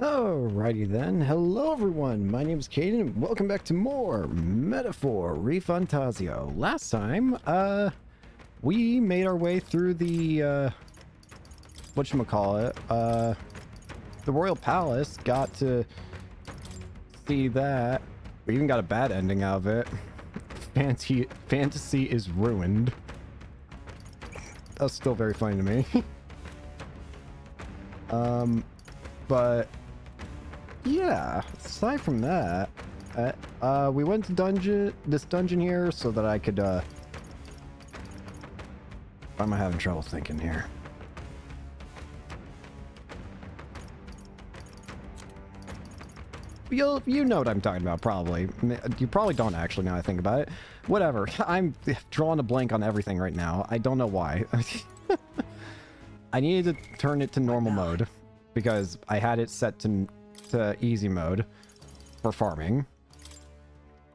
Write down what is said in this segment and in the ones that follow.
Alrighty then. Hello everyone, my name is Caden and welcome back to more Metaphor ReFantazio. Last time, we made our way through the, whatchamacallit, the Royal Palace, got to see that. We even got a bad ending out of it. Fantasy is ruined. That's still very funny to me. But yeah, aside from that, we went to this dungeon here so that I could, why am I having trouble thinking here? You know what I'm talking about, probably. You probably don't actually, now that I think about it. Whatever, I'm drawing a blank on everything right now. I don't know why. I needed to turn it to normal mode because I had it set to easy mode for farming.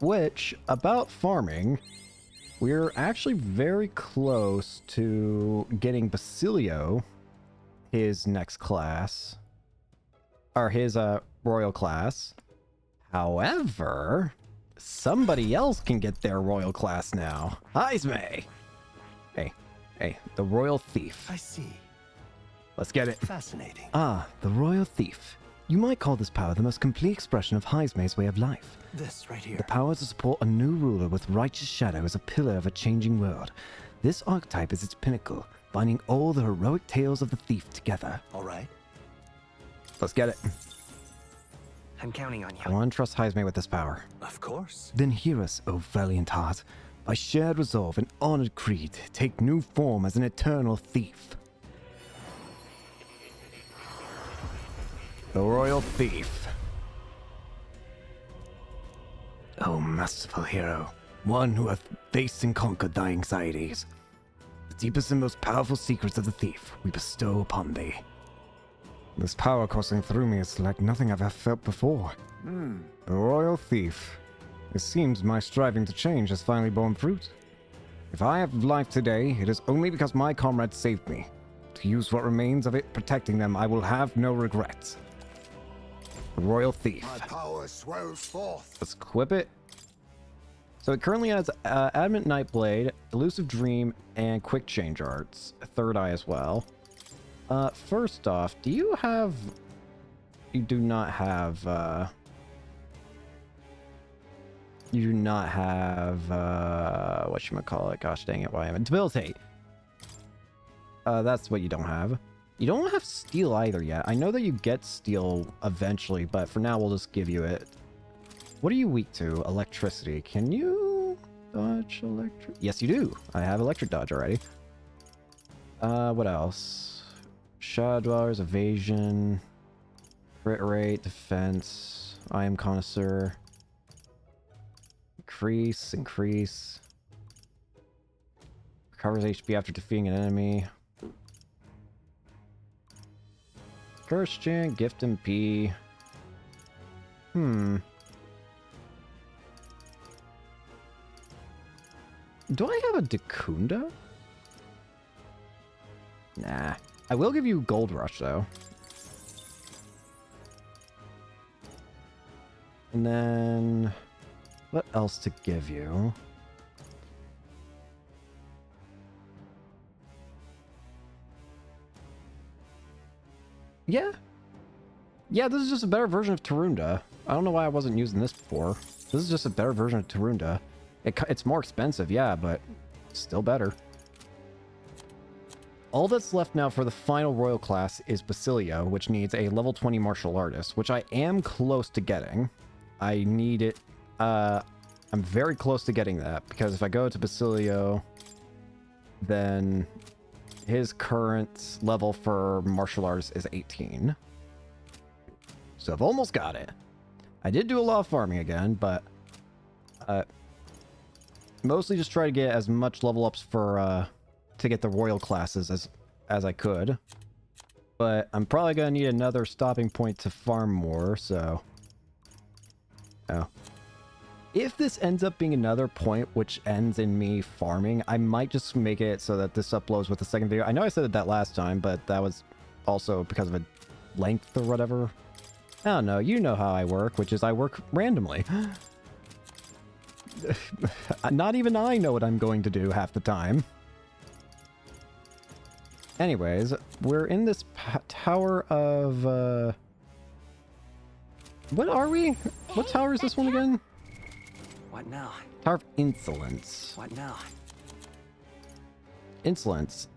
Which, about farming, we're actually very close to getting Basilio his next class, or his royal class. However, somebody else can get their royal class now. Heisme! Hey, the royal thief. I see. Let's get it. Fascinating. Ah, the royal thief. You might call this power the most complete expression of Heisme's way of life. This right here. The power to support a new ruler with righteous shadow as a pillar of a changing world. This archetype is its pinnacle, binding all the heroic tales of the thief together. All right. Let's get it. I'm counting on I you. want to trust Heisme with this power. Of course. Then hear us, O valiant heart. By shared resolve and honored creed, take new form as an eternal thief. The royal thief. O masterful hero, one who hath faced and conquered thy anxieties. The deepest and most powerful secrets of the thief we bestow upon thee. This power coursing through me is like nothing I've ever felt before. The royal thief. It seems my striving to change has finally borne fruit. If I have life today, it is only because my comrades saved me. To use what remains of it protecting them, I will have no regrets. The royal thief. My power swells forth. Let's equip it. So it currently has Adamant Nightblade, Elusive Dream, and Quick Change Arts. Third Eye as well. First off, do you have... You do not have, You do not have, whatchamacallit? Gosh dang it, why am I... Debilitate! That's what you don't have. You don't have Steel either yet. I know that you get Steel eventually, but for now we'll just give you it. What are you weak to? Electricity. Can you dodge electric? Yes, you do. I have electric dodge already. What else? Shadow Dwellers, evasion, crit rate, defense, I am connoisseur, increase, recovers HP after defeating an enemy, curse chant, gift MP. Do I have a Dacunda? Nah. I will give you Gold Rush, though. And then... what else to give you? Yeah. Yeah, this is just a better version of Tarunda. I don't know why I wasn't using this before. This is just a better version of Tarunda. It's more expensive, yeah, but still better. All that's left now for the final royal class is Basilio, which needs a level 20 martial artist, which I am close to getting. I need it. I'm very close to getting that, because if I go to Basilio, then his current level for martial arts is 18. So I've almost got it. I did do a lot of farming again, but mostly just try to get as much level ups for to get the royal classes as I could. But I'm probably gonna need another stopping point to farm more, so if this ends up being another point which ends in me farming, I might just make it so that this uploads with the second video. I know I said that last time, but that was also because of a length or whatever. I don't know. You know how I work, which is I work randomly. Not even I know what I'm going to do half the time. Anyways, we're in this tower of, what are we? What tower is this one again? What now? Tower of Insolence. What now? Insolence.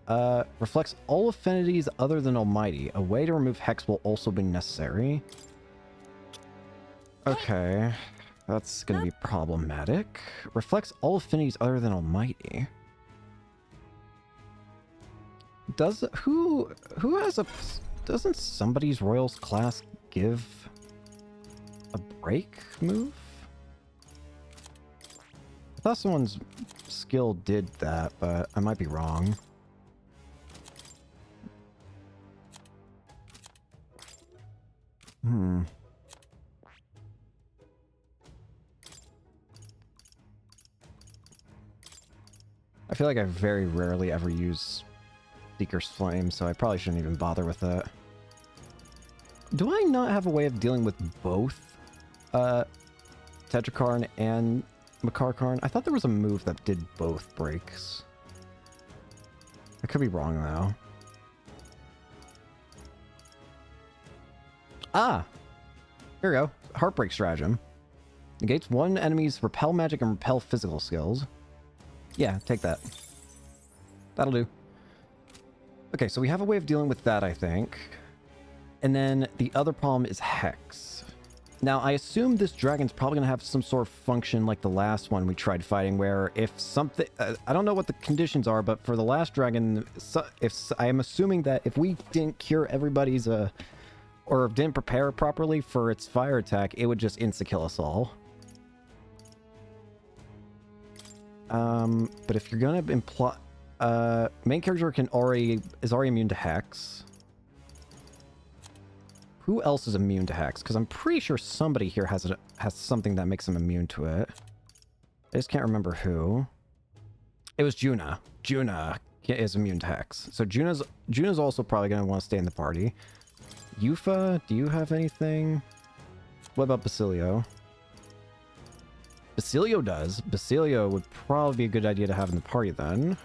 Reflects all affinities other than Almighty. A way to remove Hex will also be necessary. Okay. That's gonna be problematic. Reflects all affinities other than Almighty. Who has a... Doesn't somebody's Royals class give a break move? I thought someone's skill did that, but I might be wrong. I feel like I very rarely ever use Seeker's Flame, so I probably shouldn't even bother with that. Do I not have a way of dealing with both Tetrakarn and Makarkarn? I thought there was a move that did both breaks. I could be wrong, though. Ah! Here we go. Heartbreak Stratagem. Negates one enemy's repel magic and repel physical skills. Yeah, take that. That'll do. Okay, so we have a way of dealing with that, I think. And then the other problem is Hex. Now, I assume this dragon's probably going to have some sort of function like the last one we tried fighting, where if something... I don't know what the conditions are, but for the last dragon, I am assuming that if we didn't cure everybody's... or didn't prepare properly for its fire attack, it would just insta-kill us all. But if you're gonna imply... main character is already immune to Hex. Who else is immune to Hex? Because I'm pretty sure somebody here has something that makes them immune to it. I just can't remember who. It was Juna. Juna is immune to Hex. So Juna's also probably going to want to stay in the party. Yufa, do you have anything? What about Basilio? Basilio does. Basilio would probably be a good idea to have in the party then.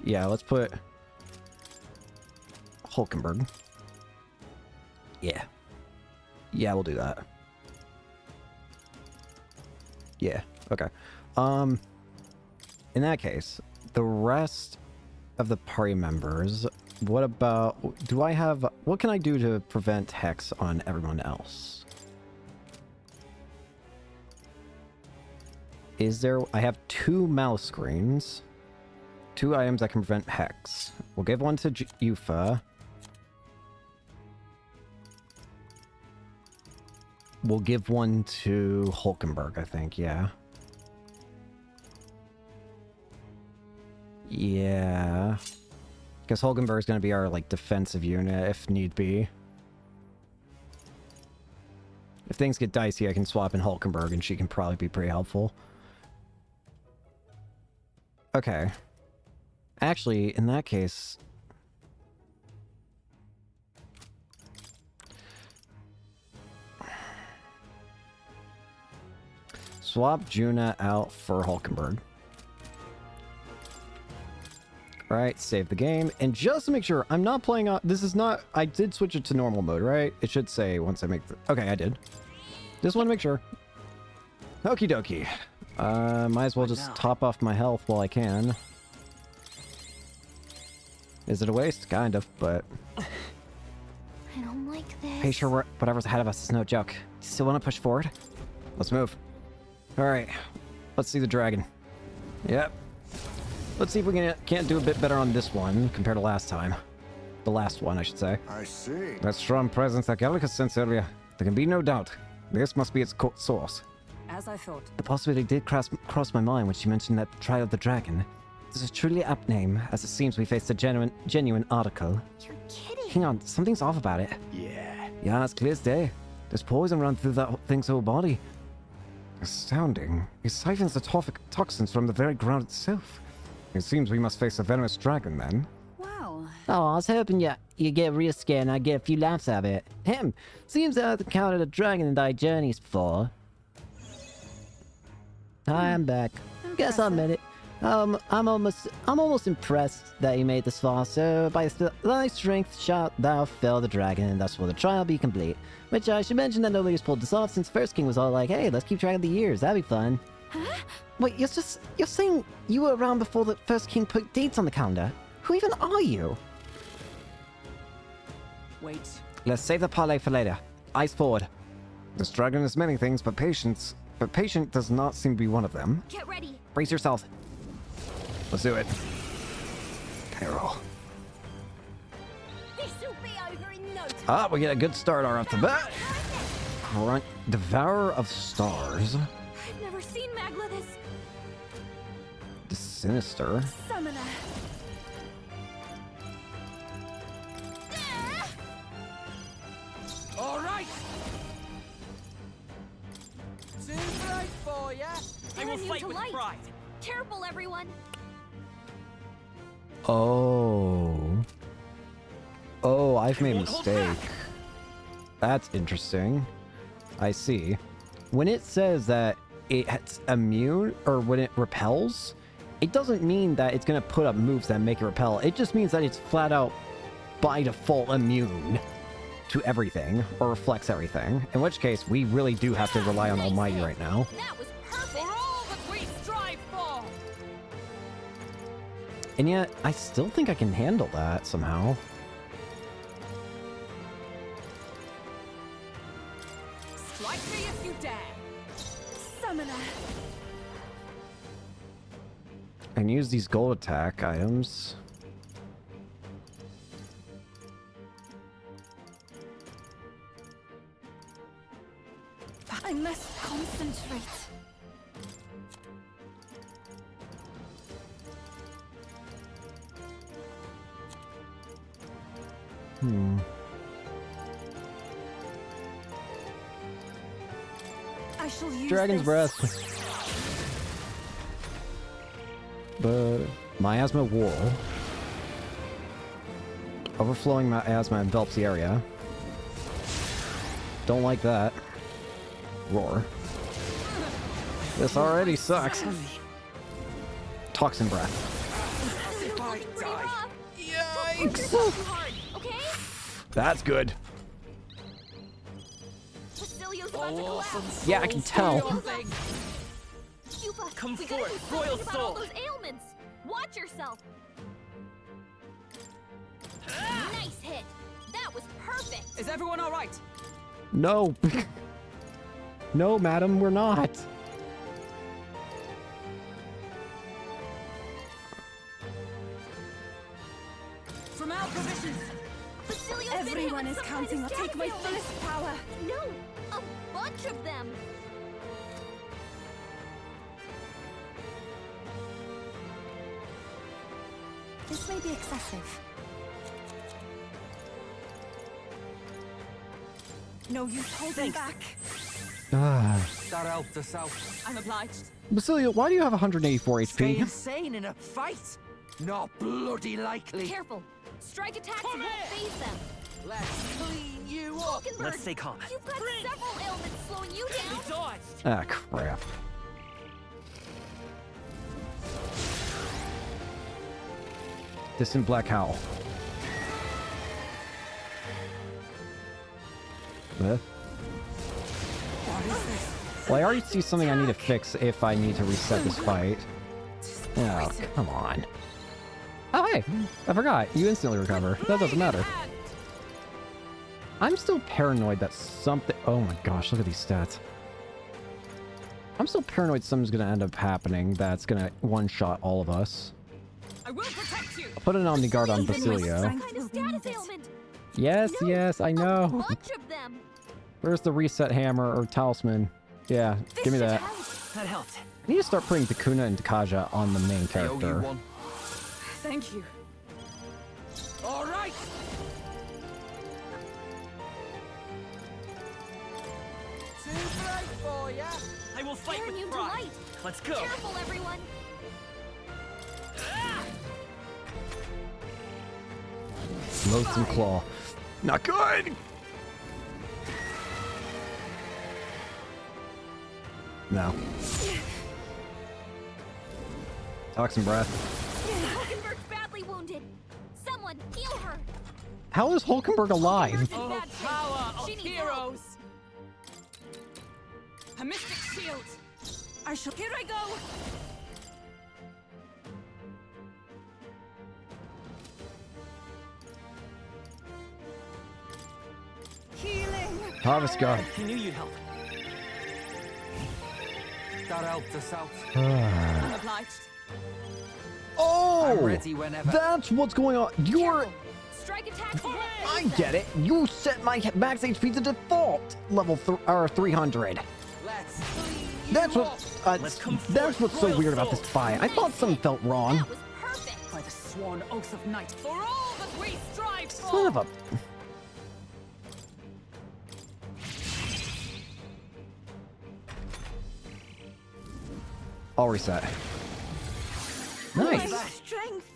Yeah, let's put Hulkenberg. Yeah. Yeah, we'll do that. Yeah, okay. In that case, the rest of the party members, what about... what can I do to prevent Hex on everyone else? I have 2 mouse screens. 2 items that can prevent Hex. We'll give one to Yufa. We'll give one to Hulkenberg, I think, yeah. Yeah. Because Hulkenberg's gonna be our, like, defensive unit, if need be. If things get dicey, I can swap in Hulkenberg, and she can probably be pretty helpful. Okay. Actually, in that case... swap Juna out for Hulkenberg. Alright, save the game. And just to make sure, I'm not playing on... This is not... I did switch it to normal mode, right? It should say once I make the... Okay, I did. Just want to make sure. Okie dokie. Might as well just top off my health while I can. Is it a waste? Kind of, but... I don't like this. Hey, sure, whatever's ahead of us is no joke. Still want to push forward? Let's move. Alright. Let's see the dragon. Yep. Let's see if we can't do a bit better on this one compared to last time. The last one, I should say. I see. That strong presence that Gallicus sensed earlier. There can be no doubt. This must be its source. As I thought. The possibility did cross my mind when she mentioned that Trial of the Dragon. This is a truly apt name, as it seems we faced a genuine article. You're kidding. Hang on, something's off about it. Yeah. Yeah, it's clear as day. There's poison running through that thing's whole body. Astounding. It siphons the toxins from the very ground itself. It seems we must face a venomous dragon then. Well, Oh, I was hoping you get real scared and I'd get a few laughs out of it. Seems I've encountered a dragon in thy journeys before. Hi, I'm back. Guess I'll admit it. I'm almost impressed that you made this far, so by thy strength shalt thou fell the dragon, and thus will the trial be complete. Which I should mention that nobody's pulled this off since First King was all like, hey, let's keep track of the years, that'd be fun. Huh? Wait, you're saying you were around before the First King put dates on the calendar? Who even are you? Wait. Let's save the parlay for later. Eyes forward. This dragon is many things, but patient does not seem to be one of them. Get ready. Brace yourself. Let's do it. Peril. This'll be over in no time. Ah, we get a good start off the bat. Alright, Devourer of Stars. I've never seen Magla this. The Sinister. Summoner. All right. Too bright for ya. I will Immune fight to with light. pride. Careful, everyone. Oh. Oh, I've made a mistake. That's interesting. I see. When it says that it's immune, or when it repels, it doesn't mean that it's going to put up moves that make it repel. It just means that it's flat out, by default, immune to everything, or reflects everything. In which case, we really do have to rely on Almighty right now. That was perfect. For all that we strive for. And yet, I still think I can handle that somehow. Strike me if you dare. Summoner. And use these gold attack items. I must concentrate. I shall use Dragon's this. Breath. But Miasma Wall. Overflowing miasma envelops the area. Don't like that. Roar. This already sucks. Toxin Breath. If I die. Yikes! Too hard, okay? That's good. Basilio's about to collapse. Yeah, I can tell. Yupa, Come we gotta forth, do something royal about soul. all those ailments. Watch yourself. Nice hit. That was perfect. Is everyone all right? No. No, madam, we're not. From our provisions. Basilio's Everyone is counting. I'll take my fullest power. No, a bunch of them. This may be excessive. No use holding back. Ah. That helped us out. I'm obliged. Basilio, why do you have 184 Stay HP? insane in a fight? Not bloody likely. Careful. Strike attacks Come won't here. phase them. Let's clean you up. Falkenberg, Let's stay calm. You've got several ailments slowing you down. Dodged. Ah, crap. Distant Black Howl. Well, I already see something I need to fix if I need to reset this fight. Oh, come on. Oh, hey! I forgot. You instantly recover. That doesn't matter. I'm still paranoid that something... Oh my gosh, look at these stats. I'm still paranoid something's gonna end up happening that's gonna one-shot all of us. I will protect you. I'll put an Omni Guard on Basilio. Some kind of status ailment. Yes, No, yes, I A know. bunch of them. Where's the reset hammer or talisman? Yeah, give me that. That helped. I need to start putting Takuna and Takaja on the main I owe you character. one. Thank you. All right. Too bright for ya. I will fight Turn with you to pride. light. Let's go. Careful, everyone. Loathsome Claw. Not good! No. Toxin Breath. Hulkenberg's badly wounded. Someone heal her. How is Hulkenberg alive? Hulkenberg's in Oh, bad shape. power of She needs help. heroes! A mystic shield! I shall. Here I go! Healing! Harvest God. He knew you'd help. That helped us out. Obliged. Oh! I'm ready whenever. That's what's going on. You're... Careful. Strike attacks hit. I get it. You set my max HP to default level 300. Let's clean you That's what. up. That's what's so weird about this fight. I thought something felt wrong. That was perfect. By the sworn oath of night, for all that we strive for! Son of a. I'll reset. Nice. My strength!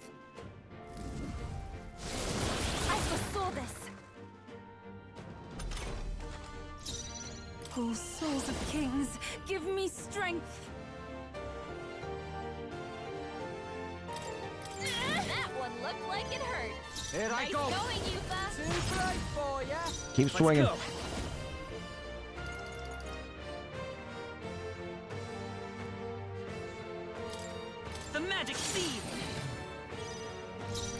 I foresaw this. Oh, souls of kings, give me strength! That one looked like it hurt. Here I Nice go. going, Yuba. Too bright for ya. Keep swinging. The magic seed!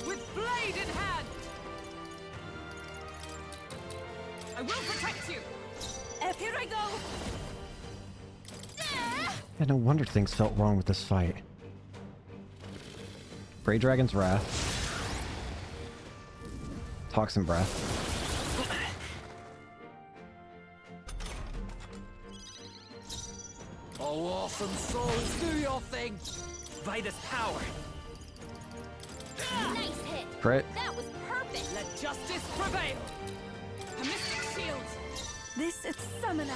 With blade in hand! I will protect you! Here I go! Yeah, no wonder things felt wrong with this fight. Grey Dragon's Wrath. Toxin Breath. Oh, awesome souls, do your thing. By this power, Nice hit. Crit. That was perfect. let justice prevail! A mystic shield! This is summoner!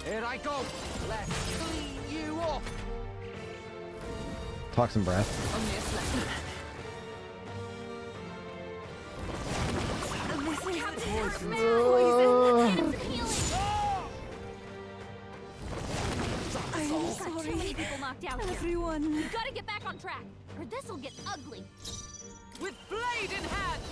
Here I go. Let's clean you up. Toxin Breath. Only a slight. This is Poison. Get him some healing. I'm Got too sorry. many people knocked out here. Everyone. You gotta get back on track, or this'll get ugly. With blade in hand!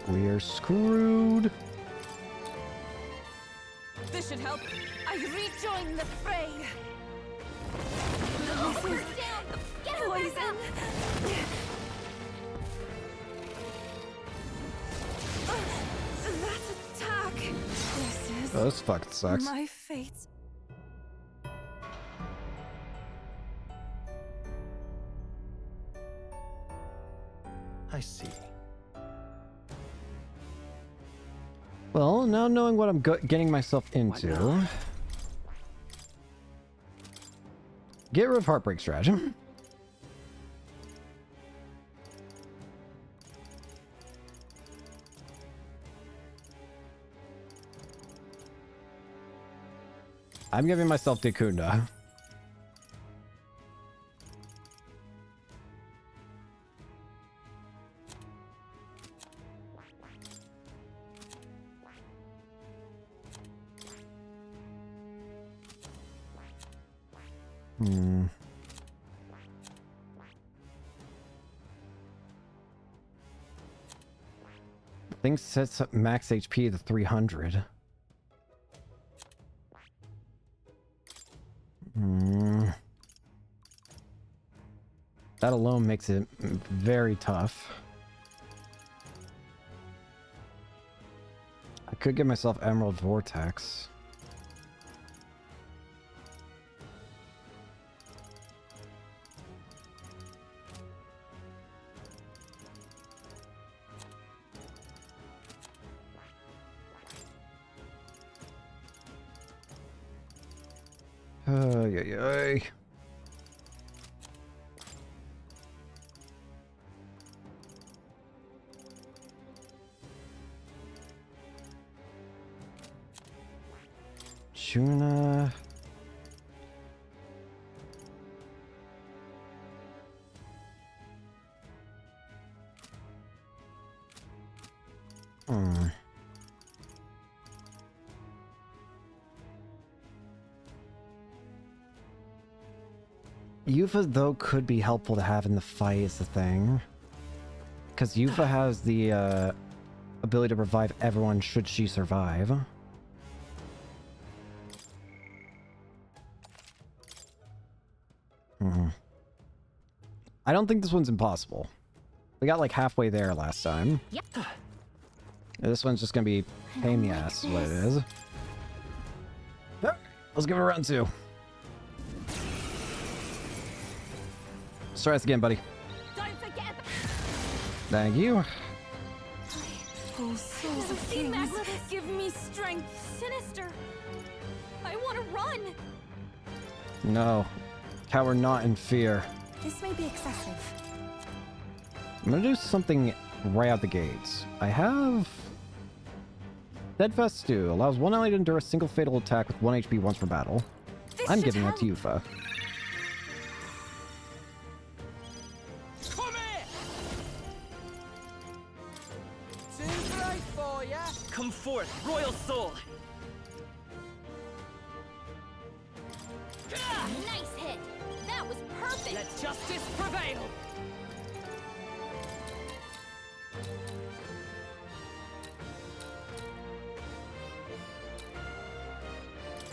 We're screwed. This should help. I rejoin the fray. Hulkenberg's down. Get her back Poison. up. That attack. This is Oh, this fucking sucks. my fate. I see. Well, now knowing what I'm getting myself into. Get rid of Heartbreak Stratagem. I'm giving myself Dekunda. Thing sets up max HP to 300. That alone makes it very tough. I could give myself Emerald Vortex. Ay, ay, ay. Shuna. Yufa, though, could be helpful to have in the fight is the thing. Because Yufa has the ability to revive everyone should she survive. I don't think this one's impossible. We got like halfway there last time. Yep. This one's just gonna be pain in the ass, is what it is. Yep. Let's give it a run too. Let's try this again, buddy. Don't forget. Thank you. Oh, souls of King kings, Magnus, give me strength. Sinister. I want to run. No. Cower not in fear. This may be excessive. I'm gonna do something right out the gates. I have... Steadfast Stew. Allows one ally to endure a single fatal attack with 1 HP once per battle. This I'm should giving help. that to Yufa. Come here! Too bright for ya. Come forth, royal soul! Nice hit. That was perfect. Let justice prevail!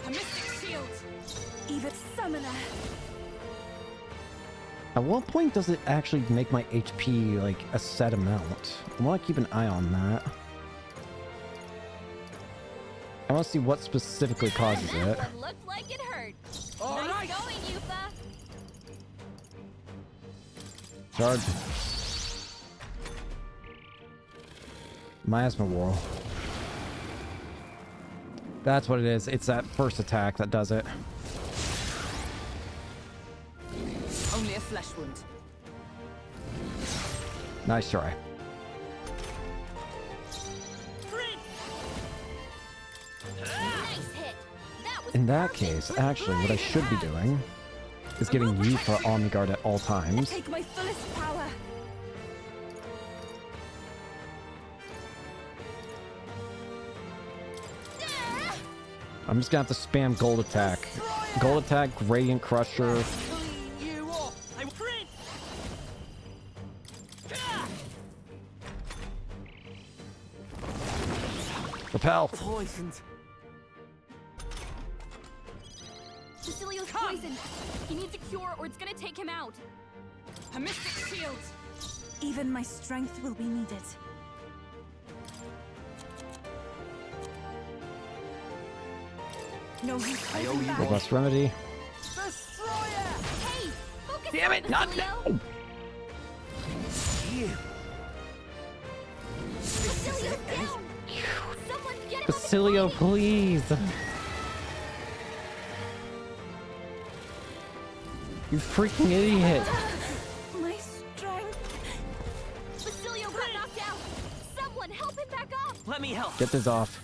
A mystic shield. Even summoner. At what point does it actually make my HP like a set amount? I want to keep an eye on that. I want to see what specifically causes it. That one looked like it hurt. All nice right. going, Yufa. Charge. Miasma Whirl. That's what it is. It's that first attack that does it. Only a flesh wound. Nice try. Nice hit. That was In that perfect. case, actually, what I should be doing is giving Yufa Omni Guard at all times. Take my fullest power. I'm just gonna have to spam Gold Attack. Gold Attack, Gradient Crusher. Clean you up. I'm free! Repel! Poisoned. Cecilio's poisoned. He needs a cure or it's gonna take him out. A mystic shield. Even my strength will be needed. No use holding back. Robust Remedy. Destroyer. Hey, focus Damn on it, not Cecilio. now! Cecilio's down. Someone get him Basilio, on the please! You freaking idiot! My strength. Basilio got knocked out. Someone help him back up. Let me help! Get this off.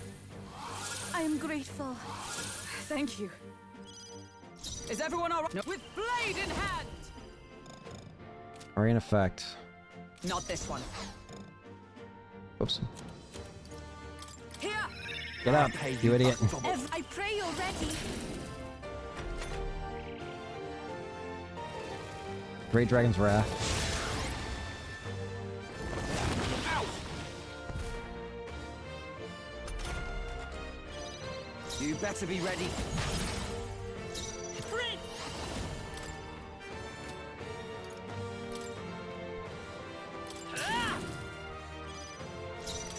I am grateful. Thank you. Is everyone alright? No. With blade in hand! Are in effect. Not this one. Oops. Here! Get up, you idiot. I pray you're ready. Great Dragon's Wrath. You better be ready.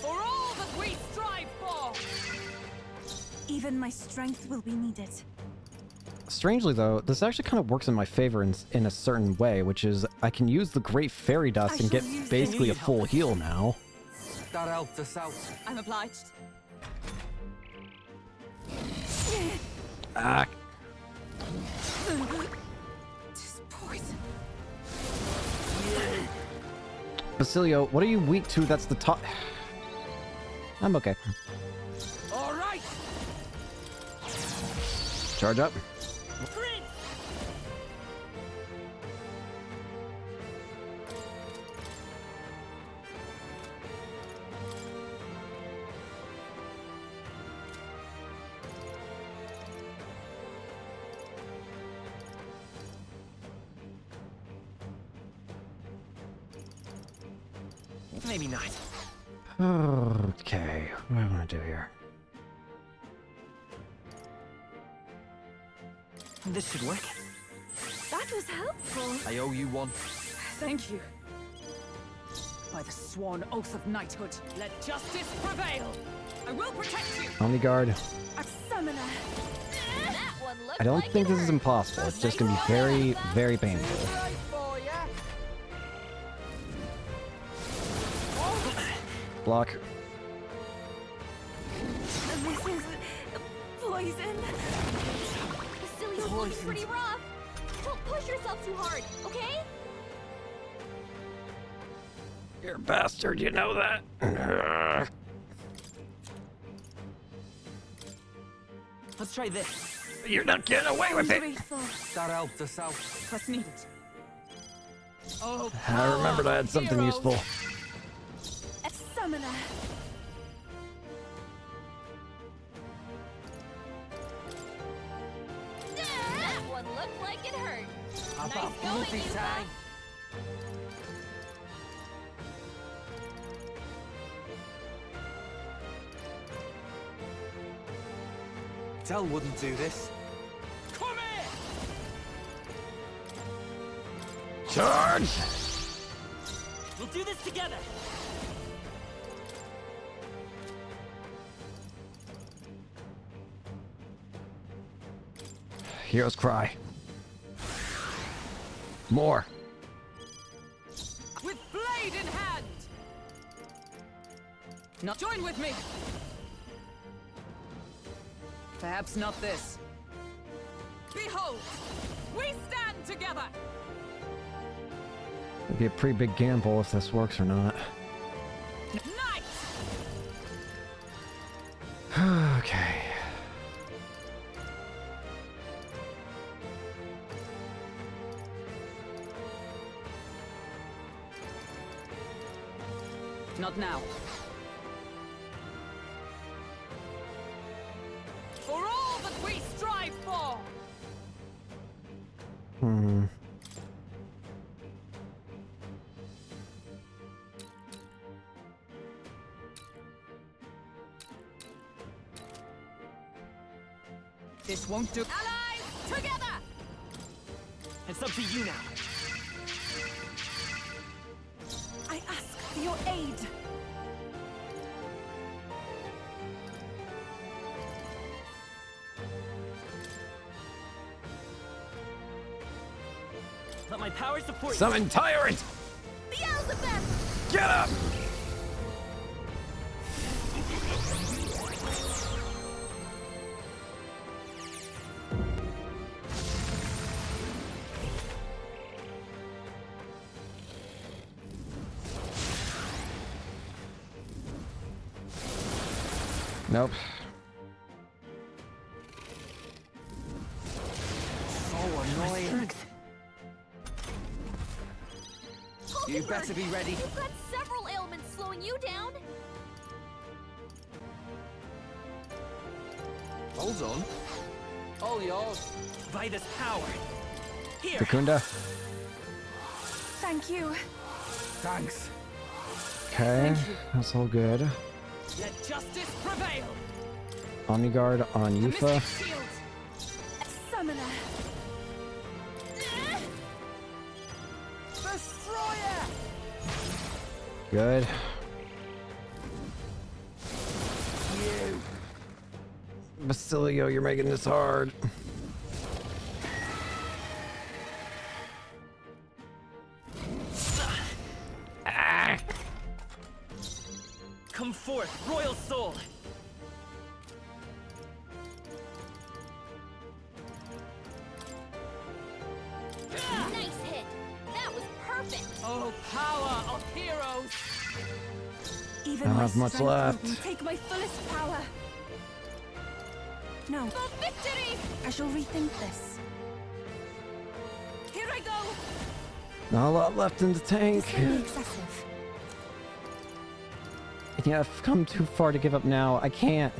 For all that we strive for. Even my strength will be needed. Strangely though, this actually kind of works in my favor in a certain way, which is I can use the Great Fairy Dust and get basically a full heal now. That helped us out. I'm obliged. Ah, Just poison. Basilio, what are you weak to? That's the top. I'm okay. All right. Charge up. Maybe not. Okay, what do I want to do here? This should work. That was helpful. I owe you one. Thank you. By the sworn oath of knighthood, let justice prevail. I will protect you. Omni Guard. A summoner. That one looked I don't like think it this is hurt. impossible. It's just gonna be very, very painful. Too bright for ya. Block. This is poison. Basilios looking pretty rough. Don't push yourself too hard, okay? You're a bastard, you know that? Let's try this. You're not getting away with it! Grateful. That helped us out. What's needed? Oh, I remembered I had something heroes. useful. A summoner. That one looked like it hurt. Nice going, Yuka. Tell wouldn't do this. Come here! Charge! We'll do this together. Heroes cry. More. With blade in hand! Now join with me! Perhaps not this. Behold! We stand together! It'd be a pretty big gamble if this works or not. Knight! Okay. Not now. For all that we strive for! Hmm. This won't do. Allies, together! It's up to you now. I ask for your aid. Let my power support you. Summon Tyrant! Beelzebub! Get up! Nope. So annoying. You better be ready. You've got several ailments slowing you down. Hold on. All yours. By this power. Here. Kakunda. Thank you. Thanks. Okay, that's all good. Let justice prevail! Omni Guard on The Yufa. Mystic Shield! A summoner. Destroyer! Good. Basilio, you're making this hard. Come forth, royal soul. Nice hit. That was perfect. Oh, power of heroes! Even I don't my have much strength left. won't take my fullest power. now. For victory! I shall rethink this. Here I go! Not a lot left in the tank. This may be excessive. Yeah, I've come too far to give up now. I can't.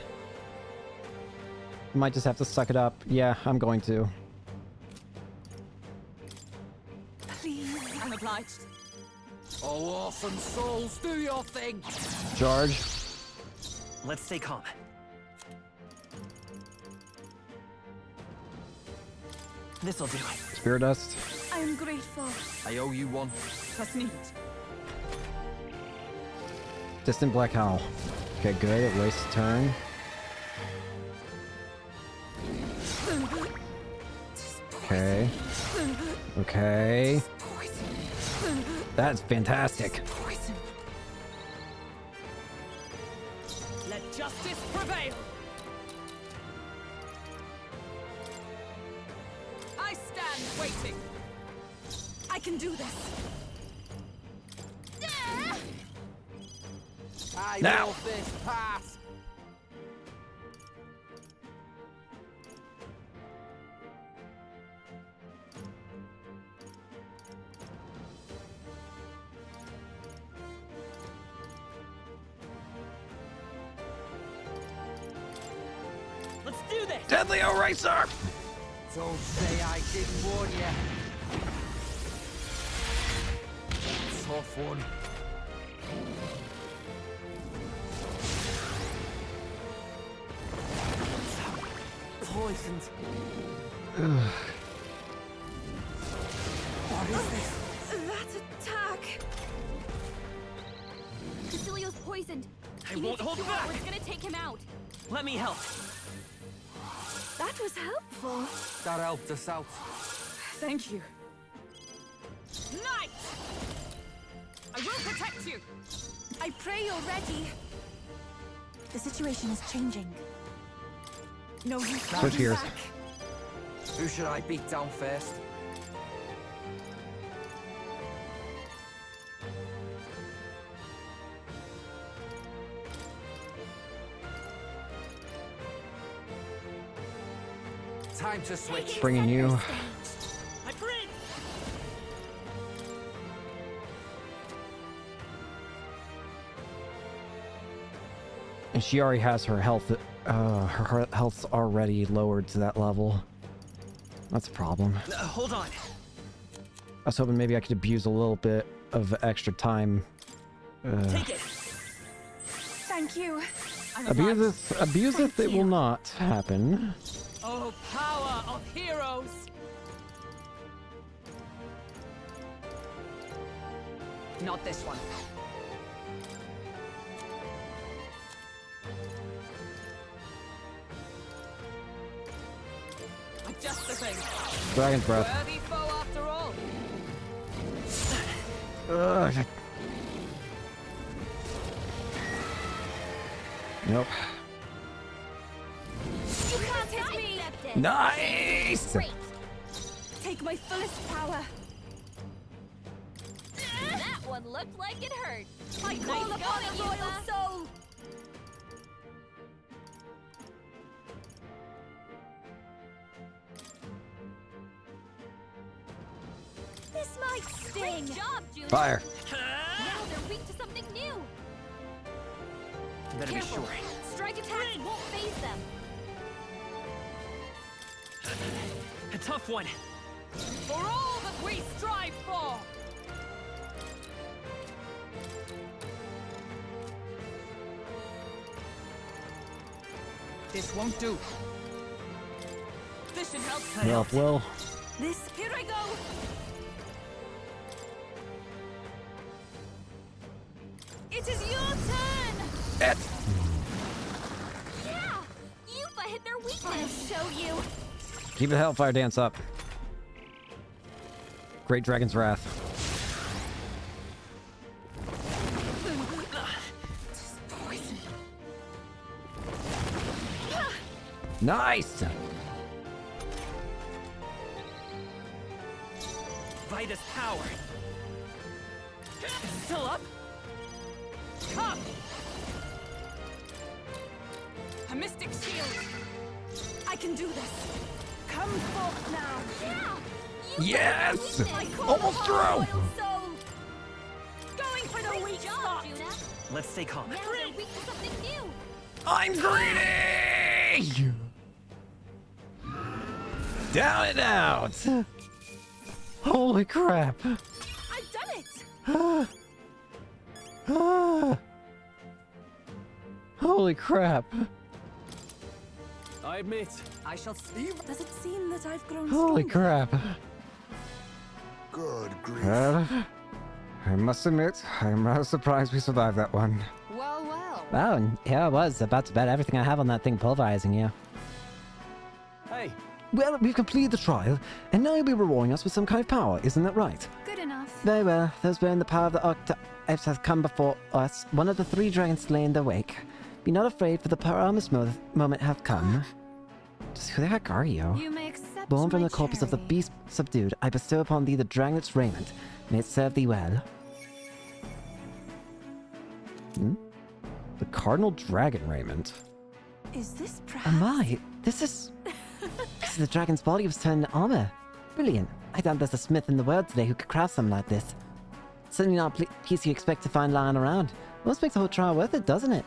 Might just have to suck it up. Yeah, I'm going to. Please. I'm obliged. Oh, awesome souls, do your thing. Charge. Let's stay calm. This'll do. Spirit dust. I am grateful. I owe you one. That's neat. Distant Black Howl. Okay, good. It wastes a turn. Okay. Okay. That's fantastic. Let justice prevail. I stand waiting. I can do this. I Now. will this pass. Let's do this! Deadly Eraser! Don't say I didn't warn you. Tough one. Poisoned. What is this? That attack. Cecilio's poisoned. I You need won't to hold cure back. or it's gonna take him out. Let me help. That was helpful. That helped us out. Thank you. Knight! I will protect you. I pray you're ready. The situation is changing. No use Switch holding gears. back. Who should I beat down first? Time to switch. Bringing you. My prince! And she already has her health. Her health's already lowered to that level. That's a problem. Hold on. I was hoping maybe I could abuse a little bit of extra time. Take it. Thank you. I'm obliged. Abuseth, it will not happen. Oh, power of heroes! Not this one. Just the thing. Dragon's Breath. Worthy foe after all. Ugh. Nope. You can't hit me. Nice! Great. Take my fullest power. That one looked like it hurt. I call Nice upon going, a royal Yuba. soul. This might sting. Great job, Junior. Fire. Now they're weak to something new. Better Careful. be sure. Strike attacks won't phase them. A tough one. For all that we strive for! This won't do. This should help. Well, This. Here I go. It is your turn. it. Yeah! Yuba hit their I'll weakness. show you. Keep the Hellfire Dance up. Great Dragon's Wrath. Nice! Vitus power. Still up? Come! A mystic shield. I can do this. Come forth now. Yeah! Yes! I call Almost upon through! royal soul. Going for the Great weak job, spot. Juna. Let's stay calm. Now you're weak to something new. I'm greedy! Down and out! Holy crap! I've done it. Holy crap! I admit, I shall see. Does it seem that I've grown Holy stronger? crap! Good grief. I must admit, I'm rather surprised we survived that one. Well, well. Wow, and here I was, about to bet everything I have on that thing pulverizing you. hey, Well, we've completed the trial, and now you'll be rewarding us with some kind of power, isn't that right? Good enough. Very well, those bearing the power of the Octaves have come before us, one of the 3 dragons slain in their wake. Be not afraid, for the promised moment hath come. Just who the heck are you? You may accept Born from my the corpus of the charity. beast subdued, I bestow upon thee the dragonet's raiment. May it serve thee well. The Cardinal Dragon Raiment. Is this perhaps? Oh my, this is the dragon's body was turned into armor. Brilliant. I doubt there's a smith in the world today who could craft something like this. Certainly not a piece you expect to find lying around. Almost makes the whole trial worth it, doesn't it?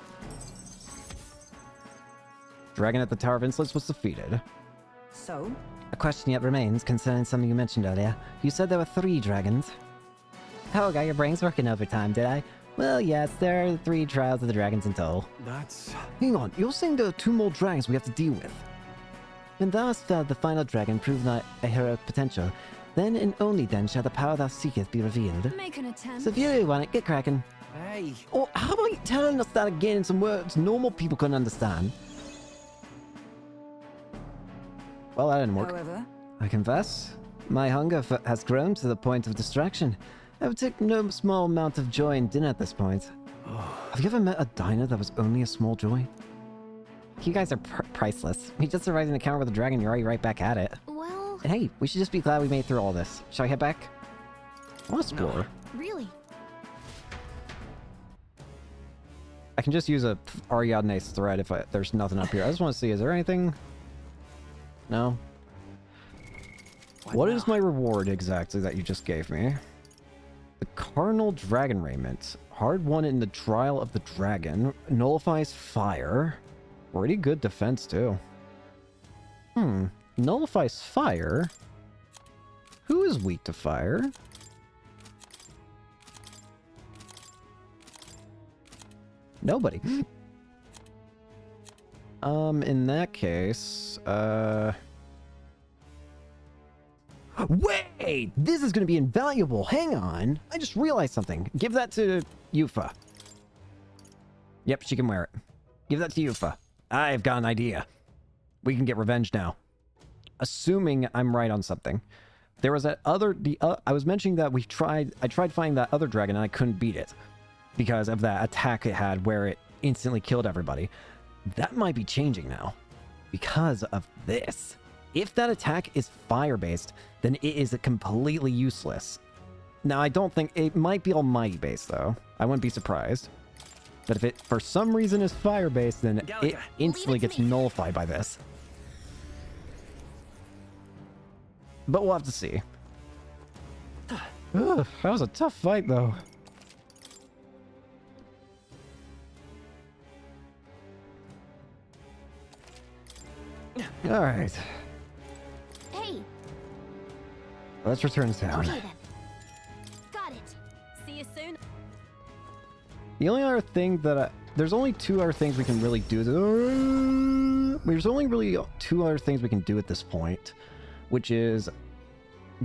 Dragon at the Tower of Insolence was defeated. So, A question yet remains concerning something you mentioned earlier. You said there were 3 dragons. Oh, got your brains working overtime, did I? Well, yes, there are 3 trials of the dragons in total. that's... Hang on, you're saying there are 2 more dragons we have to deal with? When thou hast felled the final dragon, prove thy heroic potential. Then and only then shall the power thou seekest be revealed. Make an attempt. So if you really want it, get cracking. Hey, Or how about you telling us that again in some words normal people can understand? Well, that didn't work. however, I confess, my hunger has grown to the point of distraction. I would take no small amount of joy in dinner at this point. Have you ever met a diner that was only a small joy? You guys are priceless. You just arrived in a encounter with a dragon, you're already right back at it. Well, And hey, we should just be glad we made it through all this. Shall we head back? I want to explore. really. I can just use a Ariadne's thread if there's nothing up here. I just want to see, is there anything? No? What is my reward exactly that you just gave me? The Cardinal Dragon Raiment. Hard won in the Trial of the Dragon. Nullifies fire. Pretty good defense, too. Nullifies fire? Who is weak to fire? Nobody. In that case, Wait! This is gonna be invaluable! Hang on! I just realized something. Give that to Yufa. Yep, she can wear it. Give that to Yufa. I've got an idea. We can get revenge now. Assuming I'm right on something. There was that other... I was mentioning that I tried finding that other dragon and I couldn't beat it. Because of that attack it had where it instantly killed everybody. That might be changing now. Because of this. If that attack is fire-based, then it is completely useless. Now, I don't think... It might be almighty-based, though. I wouldn't be surprised. But if it, for some reason, is fire-based, then it Galaga, instantly leave it to gets me. nullified by this. But we'll have to see. Ugh, that was a tough fight, though. Alright, Hey, let's return to town. okay then. Got it. See you soon. The only other thing that there's only 2 other things we can really do. There's only really 2 other things we can do at this point, which is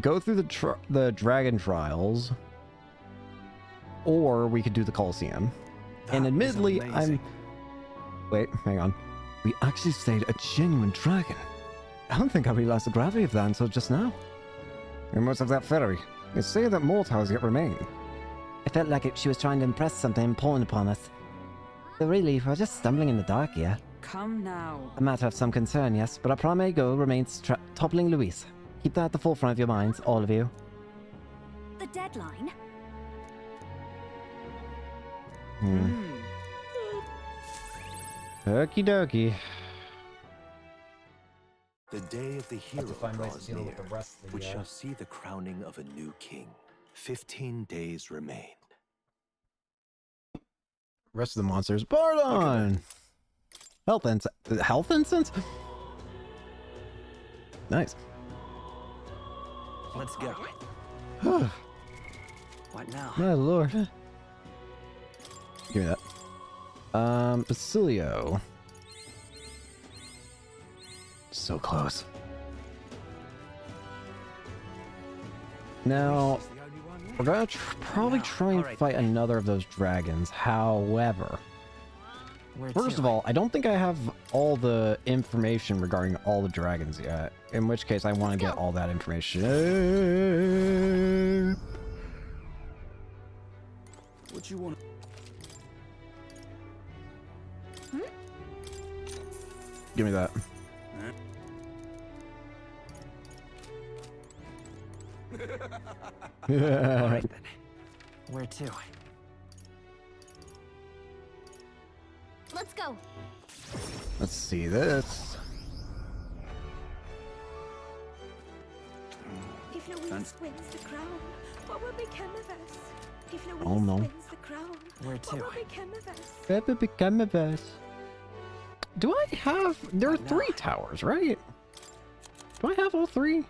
go through the dragon trials, or we could do the Colosseum. And admittedly, Wait, hang on. We actually slayed a genuine dragon. I don't think I realized the gravity of that until just now. And what's of that fairy? It's saying that mortals yet remain. I felt like she was trying to impress something important upon us. But really, we're just stumbling in the dark here. come now. A matter of some concern, yes, but our primary goal remains toppling Luis. Keep that at the forefront of your minds, all of you. The deadline? Hmm. Hmm. Hmm. Hmm. Okie dokie. The day of the hero find ways draws to deal near, with the rest of the, which shall see the crowning of a new king. 15 days remain. Rest of the monsters. Bardon! Health incense? Nice. Let's go. What now? My lord. Give me that. Basilio. So close. Now, we're gonna probably try and fight another of those dragons. However, first of all, I don't think I have all the information regarding all the dragons yet. In which case, I want to get all that information. What you want? Give me that. All right then. Where to? Let's go. Let's see this. If Louise wins the crown, what will become of us? If Louise Oh no. wins the crown, Where what to? will become of us? That would become of us. Do I have... There are 3 towers, right? Do I have all 3?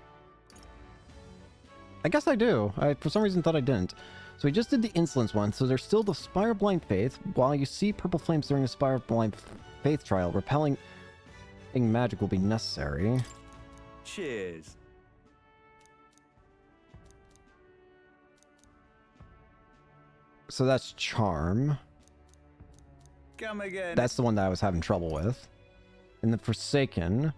I guess I do. I, for some reason, thought I didn't. So we just did the insolence one, so there's still the Spire of Blind Faith. While you see purple flames during the Spire of Blind Faith trial, repelling magic will be necessary. Cheers. So that's Charm. Come again. That's the one that I was having trouble with. In the Forsaken,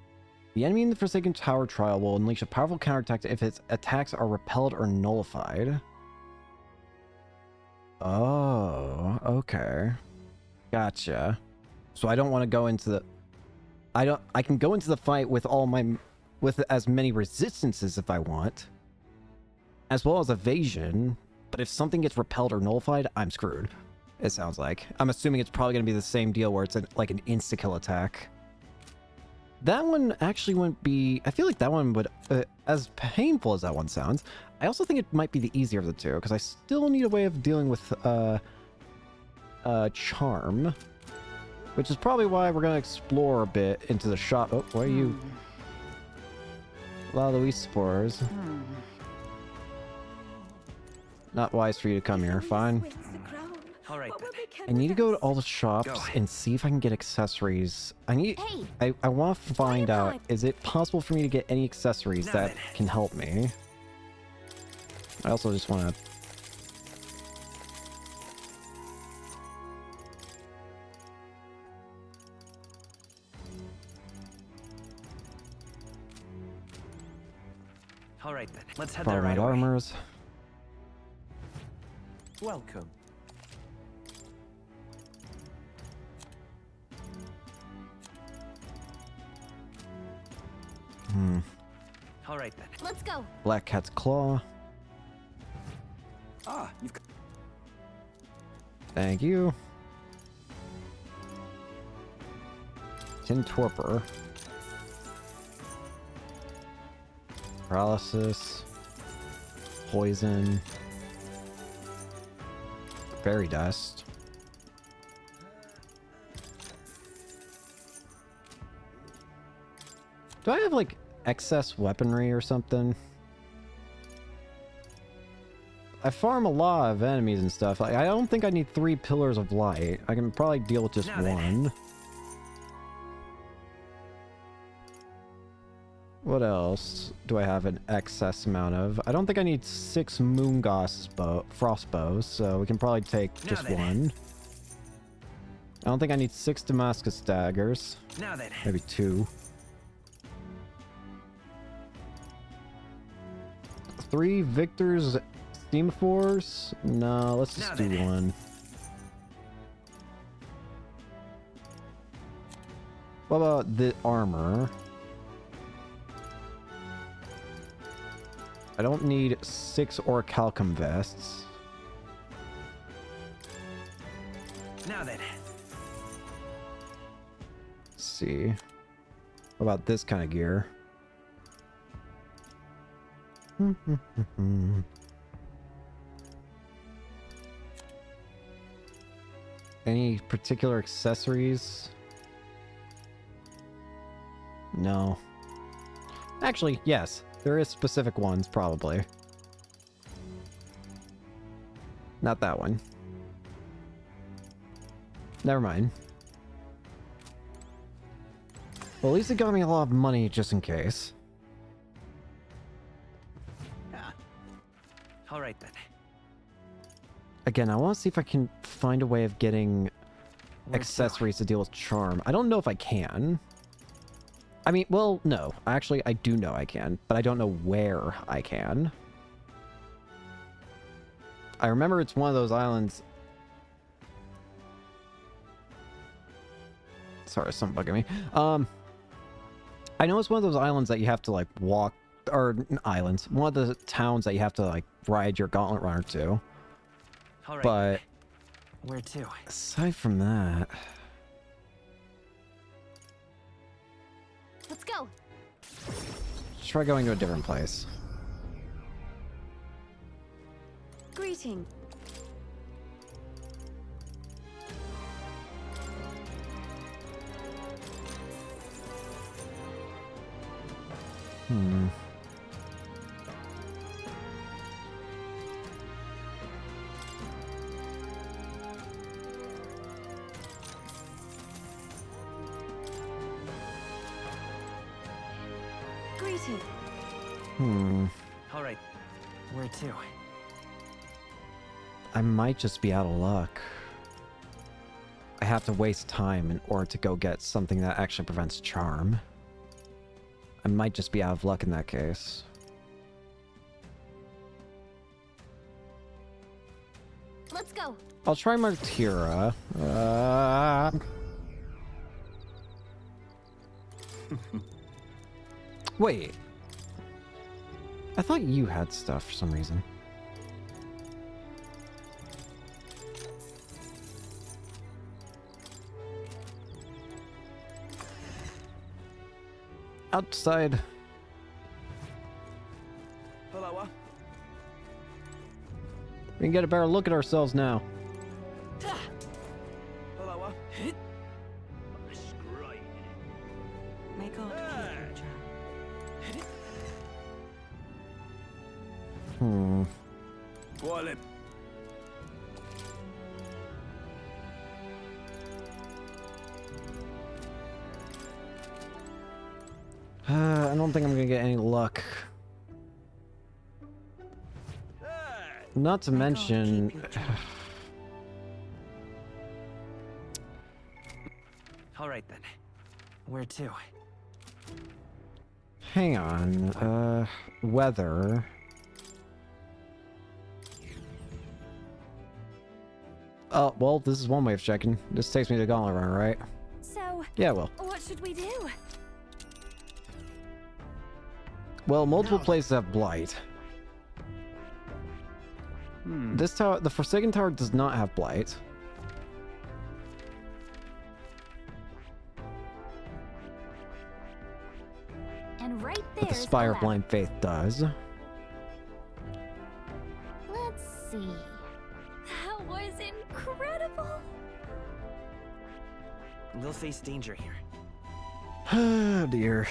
the enemy in the Forsaken Tower trial will unleash a powerful counterattack if its attacks are repelled or nullified. Oh, okay. Gotcha. So I don't want to go into the... I can go into the fight with with as many resistances if I want, as well as evasion, but if something gets repelled or nullified, I'm screwed. It sounds like. I'm assuming it's probably going to be the same deal where it's like an insta-kill attack. That one actually wouldn't be... I feel like that one would... as painful as that one sounds, I also think it might be the easier of the two, because I still need a way of dealing with Charm. Which is probably why we're going to explore a bit into the shop. Oh, why are you... La Louise spores. Not wise for you to come here. Fine. All right. I need to go to all the shops and see if I can get accessories. I want to find out, is it possible for me to get any accessories that can help me? I also just want to... All right then. Let's head there Borrow right my away. armors. Welcome. All right then. Let's go. Black Cat's Claw. Ah, you've. Thank you. Tin Torpor. Paralysis. Poison. Fairy Dust. Do I have, like, excess weaponry or something? I farm a lot of enemies and stuff. Like, I don't think I need 3 Pillars of Light. I can probably deal with just one. What else do I have an excess amount of? I don't think I need 6 Frost Bows, so we can probably take just one. I don't think I need 6 Damascus Daggers. Now then. Maybe 2. 3 Victor's Semaphores? No, let's just do one. What about the armor? I don't need 6 Orichalcum vests. Now then. Let's see. What about this kind of gear? Any particular accessories? No. Actually, yes. There is specific ones, probably. Not that one. Never mind. Well, at least it got me a lot of money just in case. All right then. Again, I want to see if I can find a way of getting Where accessories to deal with charm. I don't know if I can. I mean, well, no. Actually, I do know I can, but I don't know where I can. I remember it's one of those islands. Sorry, something bugging me. I know it's one of those islands that you have to like walk, or islands. One of the towns that you have to like ride your gauntlet runner to. All right. But Where to? aside from that, Let's go. try going to a different place. Greeting. Hmm. Greeting. Hmm. All right. Where to? I might just be out of luck. I have to waste time in order to go get something that actually prevents charm. I might just be out of luck in that case. Let's go. I'll try Martira. Wait. I thought you had stuff for some reason. Outside. Hello. We can get a better look at ourselves now. Hello. May God keep you, child. Hmm. Wallet. I don't think I'm gonna get any luck. Not to mention... All right then. Where to? Hang on. Weather... Oh, well, this is one way of checking. This takes me to Gauntlet Runner, right? So, Yeah, well. what should we do? Well, multiple places have Blight. This tower, the Forsaken Tower, does not have Blight. And right But the there's Spire of lab. Blind Faith does. Let's see. That was incredible. We'll face danger here. Oh, dear.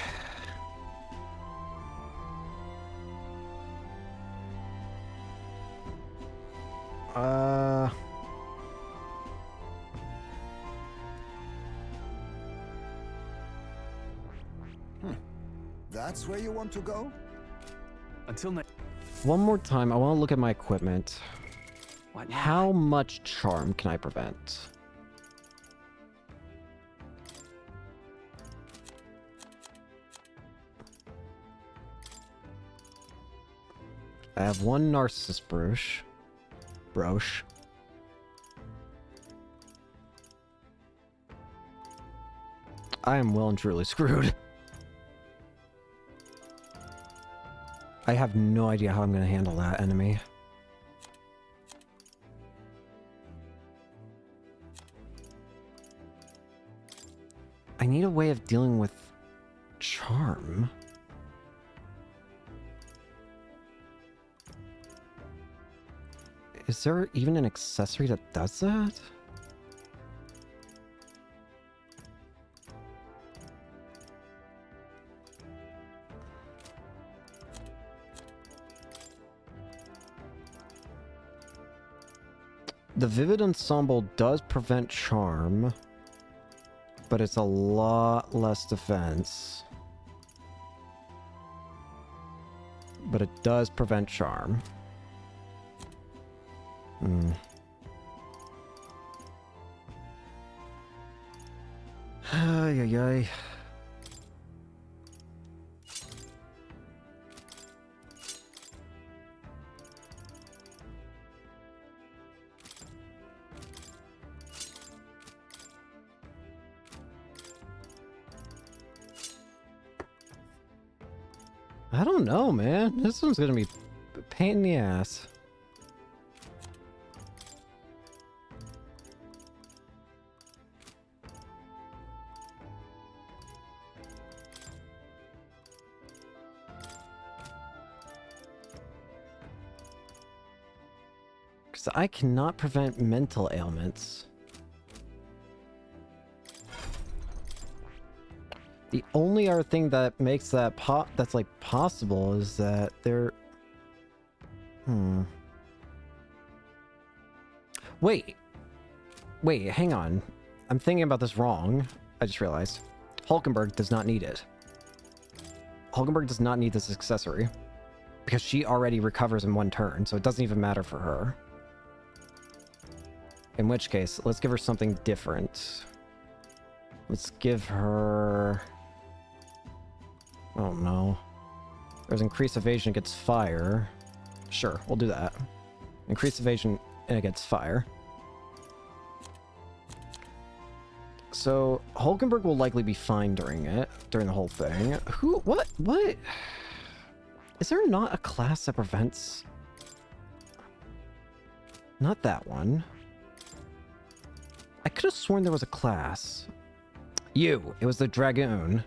That's where you want to go? Until next. One more time, I want to look at my equipment. What now? How much charm can I prevent? I have one Narcissus brooch. I am well and truly screwed. I have no idea how I'm going to handle that enemy. I need a way of dealing with charm. Is there even an accessory that does that? The Vivid Ensemble does prevent charm, but it's a lot less defense. But it does prevent charm. Ay, ay, ay. I don't know, man. This one's gonna be a pain in the ass. Because I cannot prevent mental ailments. The only other thing that makes that that's like possible is that they're... Wait, hang on. I'm thinking about this wrong. I just realized. Hulkenberg does not need it. Hulkenberg does not need this accessory. Because she already recovers in 1 turn, so it doesn't even matter for her. In which case, let's give her something different. Let's give her... Oh no. There's increased evasion against fire. Sure, we'll do that. Increased evasion against fire. So, Hulkenberg will likely be fine during the whole thing. What? Is there not a class that prevents... Not that one. I could have sworn there was a class. It was the Dragoon.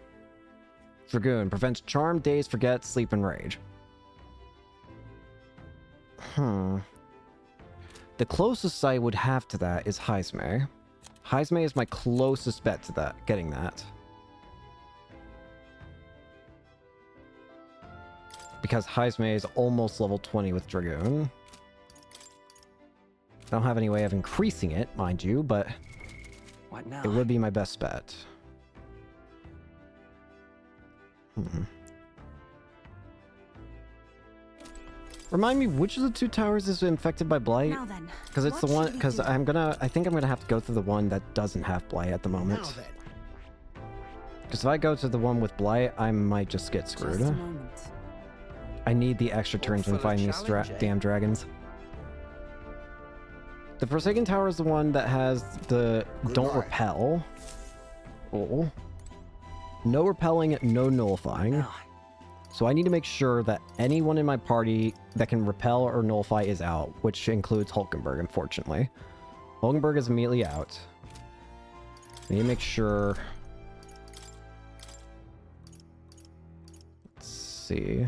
Dragoon prevents charm, daze, forget, sleep, and rage. The closest I would have to that is Heisme. Heisme is my closest bet to that, getting that. Because Heisme is almost level 20 with Dragoon. I don't have any way of increasing it, mind you, but What now? it would be my best bet. Remind me, which of the 2 towers is infected by blight? Now then, Because it's the what one. should we Because do? I think I'm gonna have to go through the one that doesn't have blight at the moment. Now then. Because if I go to the one with blight, I might just get screwed. Just a moment. I need the extra turns when for the fighting these challenge, eh? damn dragons. The Forsaken Tower is the one that has the don't Goodbye. repel. Oh. No repelling, no nullifying. Now, So I need to make sure that anyone in my party that can repel or nullify is out, which includes Hulkenberg, unfortunately. Hulkenberg is immediately out. I need to make sure... Let's see.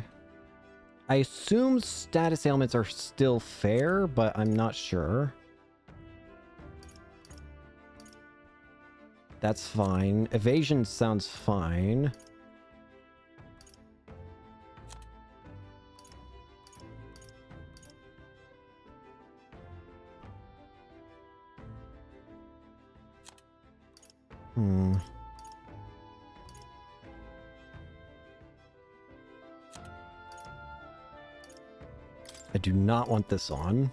I assume status ailments are still fair, but I'm not sure. That's fine. Evasion sounds fine. I do not want this on.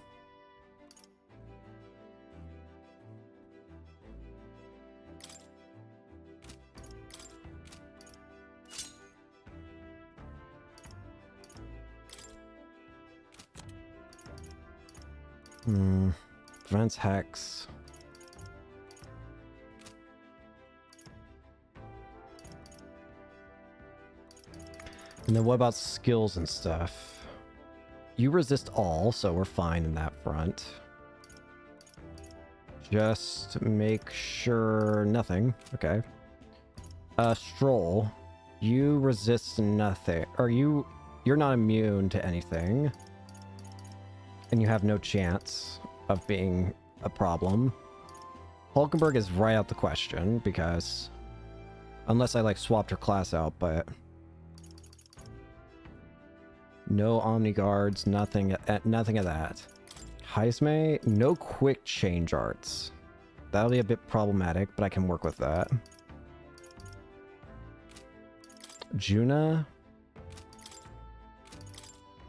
Prevents hex. And then what about skills and stuff? You resist all, so we're fine in that front. Just make sure nothing. Okay. Stroll. You resist nothing. Or you're not immune to anything. and you have no chance of being a problem. Hulkenberg is right out the question, because... Unless I, like, swapped her class out, but... No Omni Guards, nothing of that. Heisme, no quick change arts. That'll be a bit problematic, but I can work with that. Juna.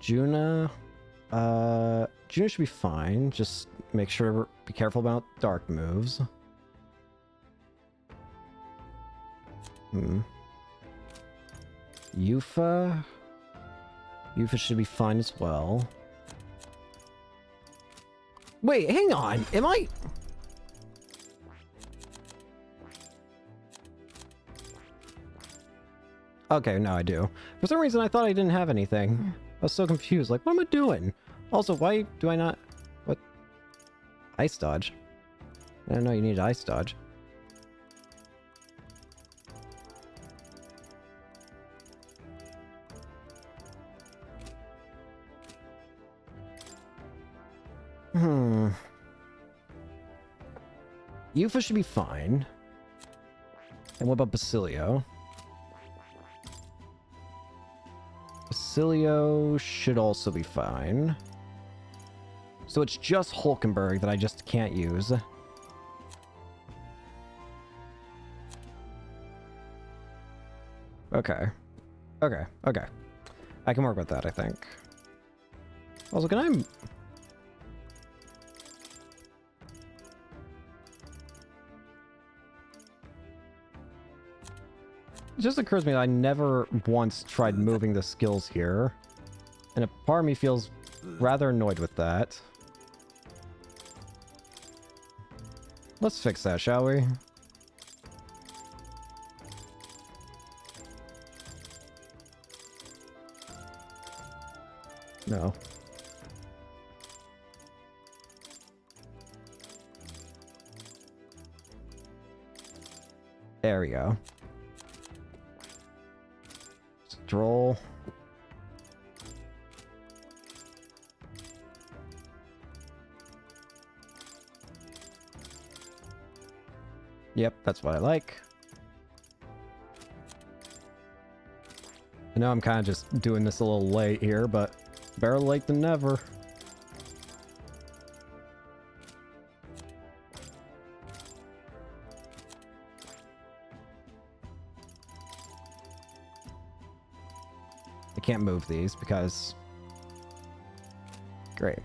Juna should be fine. Just make sure, be careful about dark moves. Yufa should be fine as well. Wait, hang on. Am I... Okay, no, I do. For some reason, I thought I didn't have anything. I was so confused. Like, what am I doing? Also, why do I not... What? Ice dodge? I don't know you need ice dodge. Yufa should be fine. And what about Basilio? Basilio should also be fine. So it's just Hulkenberg that I just can't use. Okay. Okay, okay. I can work with that, I think. Also, can I... It just occurs to me that I never once tried moving the skills here. And a part of me feels rather annoyed with that. Let's fix that, shall we? No. There we go. Stroll. Yep, that's what I like. I know I'm kind of just doing this a little late here, but better late than never. I can't move these because... Great.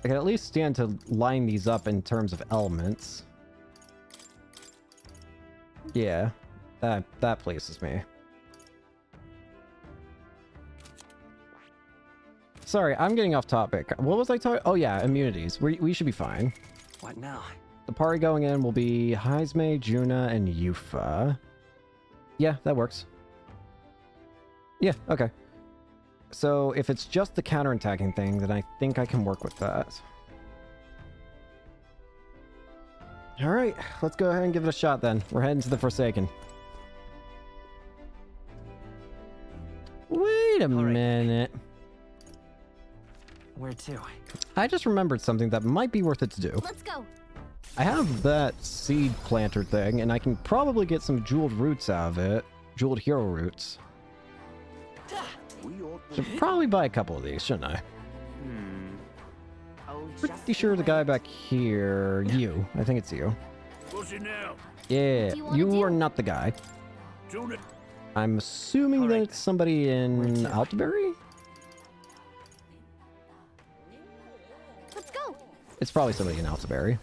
I can at least stand to line these up in terms of elements. Yeah, that pleases me. Sorry, I'm getting off topic. What was I talking? Oh yeah, immunities. We should be fine. What now? The party going in will be Heisme, Juna, and Yufa. Yeah, that works. Yeah, okay. So if it's just the counterattacking thing, then I think I can work with that. Alright, let's go ahead and give it a shot then. We're heading to the Forsaken. Wait a minute. Where to? I just remembered something that might be worth it to do. Let's go. I have that seed planter thing, and I can probably get some jeweled roots out of it. Jeweled hero roots. Should probably buy a couple of these, shouldn't I? Pretty sure the guy back here... You. I think it's you. What's it now? Yeah, you are not the guy. I'm assuming that it's somebody in Altaberry? Let's go. It's probably somebody in Altaberry.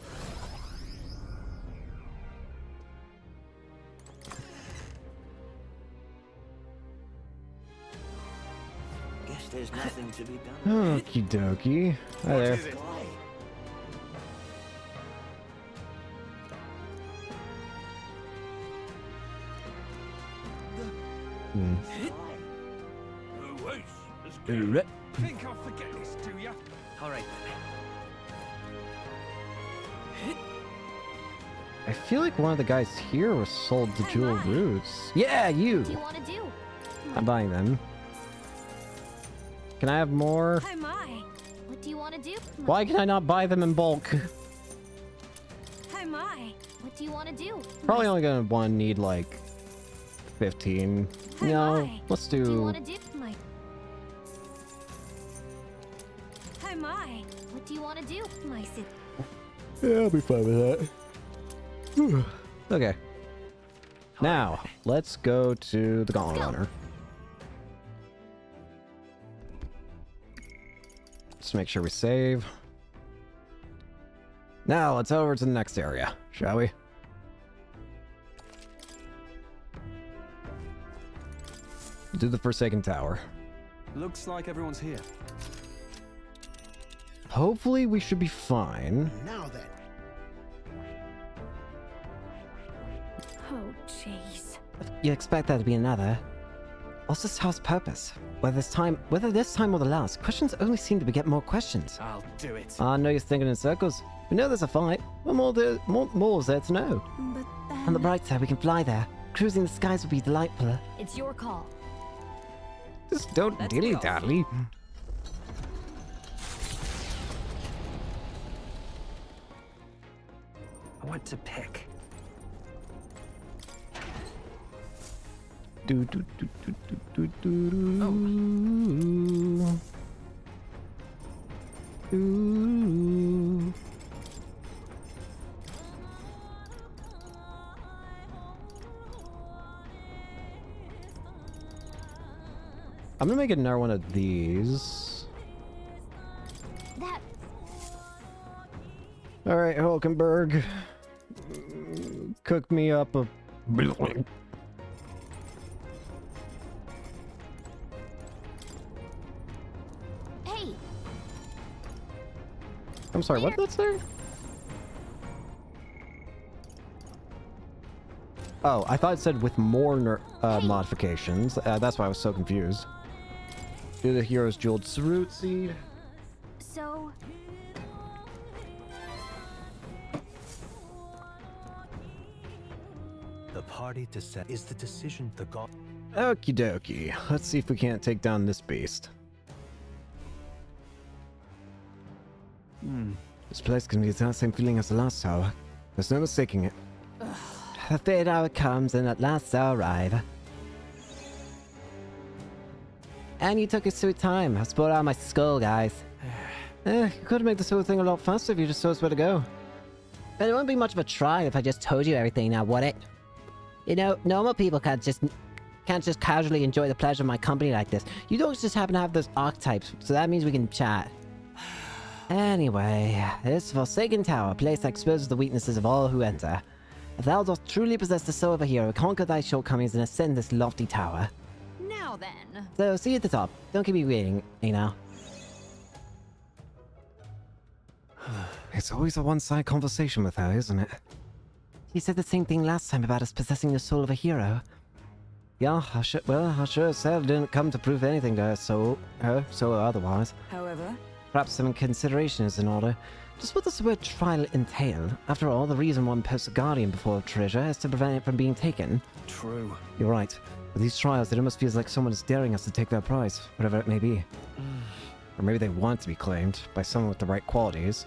Guess there's nothing to be done. Okie dokie. Hi there. Think I'll forget this, do ya? All right then. I feel like one of the guys here was sold the jewel roots. Yeah, you! What do you want to do? I'm buying them. Can I have more? Oh my. What do you want to do? Why can I not buy them in bulk? Oh my. What do you want to do? Probably only gonna need like 15. Oh No, my. let's What do you do... want to do? My. Oh my. What do you want to do? My sit. Yeah, I'll be fine with that. Okay. Now, let's go to the Gauntlet Go. Runner. Just make sure we save. Now, let's head over to the next area, shall we? Do the Forsaken Tower. Looks like everyone's here. Hopefully, we should be fine. Now then. Oh jeez. You expect there to be another? What's this house purpose? Whether this time or the last, questions only seem to beget more questions. I'll do it. I know you're thinking in circles. We know there's a fight. What more is there to know? But then. On the bright side, we can fly there. Cruising the skies will be delightful. It's your call. Just don't Let's dilly-dally. What to pick? Do do do do do do do. Do. I'm gonna make another one of these. That. All right, Hulkenberg, cook me up a. Hey. I'm sorry, what? That's there? Oh, I thought it said with more modifications. That's why I was so confused. Do the hero's jeweled root seed. So. The party to set is the decision the god. Okie dokie. Let's see if we can't take down this beast. This place can be the exact same feeling as the last tower. There's no mistaking it. The third hour comes, and at last thou arrive. And you took your sweet time. I spoiled out my skull, guys. You could make this whole thing a lot faster if you just told us where to go. But it wouldn't be much of a try if I just told you everything now, would it? You know, normal people can't just casually enjoy the pleasure of my company like this. You don't just happen to have those archetypes, so that means we can chat. Anyway, this Forsaken Tower, a place that exposes the weaknesses of all who enter. If thou dost truly possess the soul of a hero, conquer thy shortcomings and ascend this lofty tower. Now then. So, see you at the top. Don't keep me waiting, you know. It's always a one-sided conversation with her, isn't it? She said the same thing last time about us possessing the soul of a hero. Yeah, I sure said I didn't come to prove anything to her, so or otherwise. However, Perhaps some consideration is in order. Just what does the word trial entail? After all, the reason one posts a guardian before a treasure is to prevent it from being taken. True. You're right. With these trials, it almost feels like someone is daring us to take their prize, whatever it may be. Or maybe they want it to be claimed by someone with the right qualities.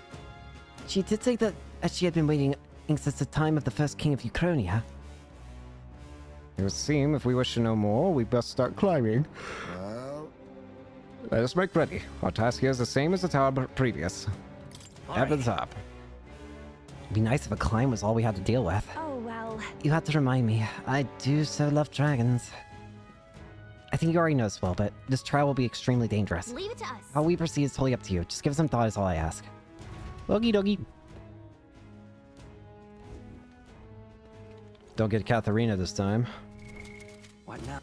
She did say that as she had been waiting since the time of the first king of Uchronia. It would seem if we wish to know more, we best start climbing. Well, Let us make ready. Our task here is the same as the tower previous. At the top. It'd be nice if a climb was all we had to deal with. Oh well. You have to remind me. I do so love dragons. I think you already know this well, but this trial will be extremely dangerous. Leave it to us. How we proceed is totally up to you. Just give it some thought is all I ask. Okie dokie. Don't get Katharina this time. What now?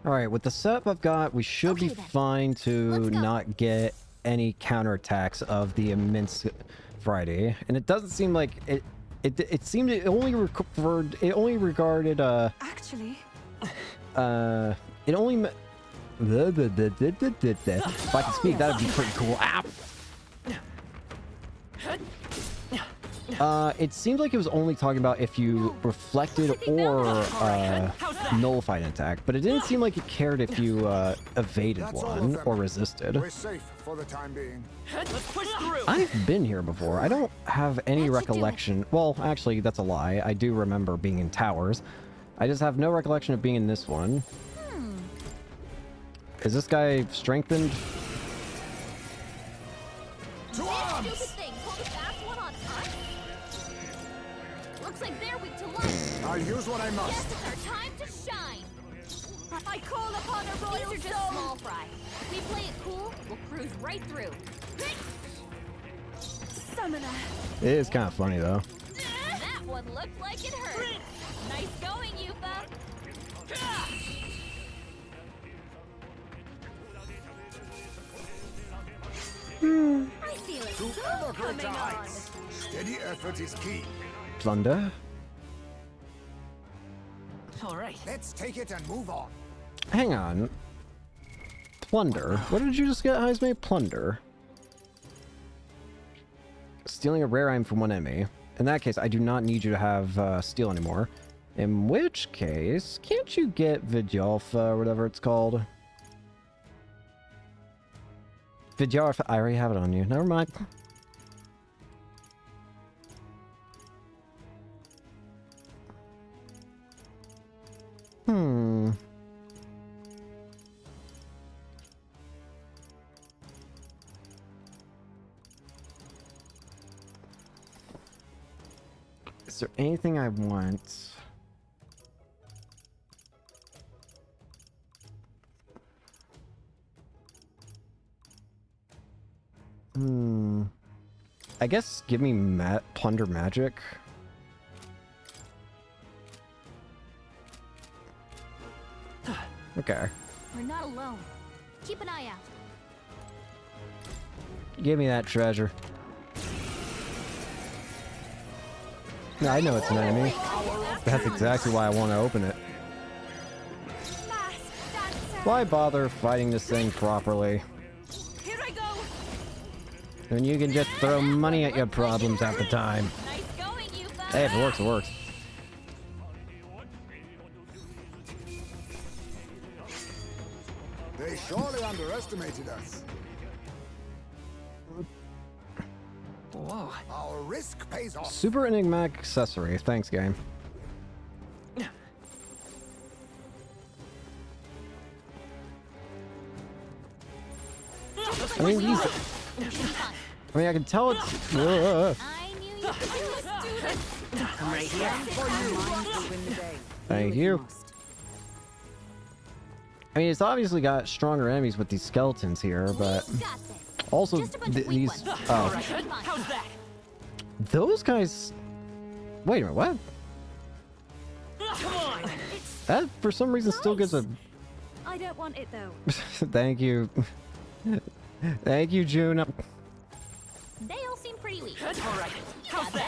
Alright, with the setup I've got, we should Okay, be then. fine to Let's go. not get any counterattacks of the immense Friday. And it doesn't seem like it seemed it only regarded actually, it only If I could speak, that would be pretty cool. Ow! It seemed like it was only talking about if you reflected or nullified an attack, but it didn't seem like it cared if you evaded That's all of one them. or resisted. We're safe for the time being. Let's push through. I've been here before. I don't have any recollection. Well, actually, that's a lie. I do remember being in towers. I just have no recollection of being in this one. Is this guy strengthened? Stupid thing pulled a fast one on us. Looks like they're weak to light. I'll use what I Guess must. it's our time to shine. I call upon a royal These are just small fry. If we play it cool, we'll cruise right through. summoner. It is kind of funny, though. That one looked like it hurt. Nice going, Yufa. I feel it To so ever coming greater on. heights. Steady effort is key. Plunder? All right. Let's take it and move on. Hang on. Plunder. What did you just get, Heisme? Plunder. Stealing a rare item from one enemy. In that case, I do not need you to have steal anymore. In which case, can't you get Vidyalpha or whatever it's called? Vidyalpha, I already have it on you. Never mind. Is there anything I want? I guess give me plunder magic. Okay. We're not alone. Keep an eye out. Give me that treasure. No, I know it's an enemy. That's exactly why I want to open it. Why bother fighting this thing properly? Here I go. When you can just throw money at your problems half the time. Nice going, Yufa. Hey, if it works, it works. They surely underestimated us. Whoa. Our risk pays off. Super enigmatic accessory. Thanks, game. I mean, he's... I mean, I can tell it's... I knew you could do it. I'm right here. Thank you. I mean, it's obviously got stronger enemies with these skeletons here, but Got this. also Just a bunch of weak these... ones. Oh, How's that? those guys... Wait a minute, what? Come on. That, for some reason, still gives a... I don't want it though. Thank you. Thank you, June. They all seem pretty weak. All right. You got this.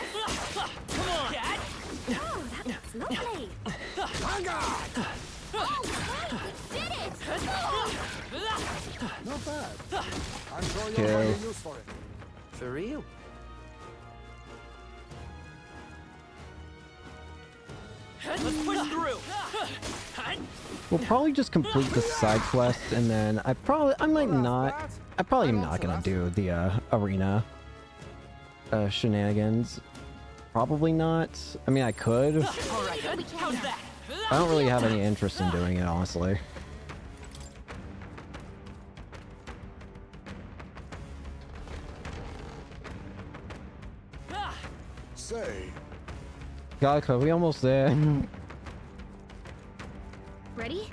Come on. Cat. Oh, that looks lovely. Vanguard! Oh, right, we did it. Not bad. I'm sure you'll Kill. find a use for it. For real? Let's push through. We'll probably just complete the side quest, and then I might not. I probably am not gonna do the arena shenanigans. Probably not. I mean, I could. All right. How's that? I don't really have any interest in doing it, honestly. Say, God, are we almost there? Ready?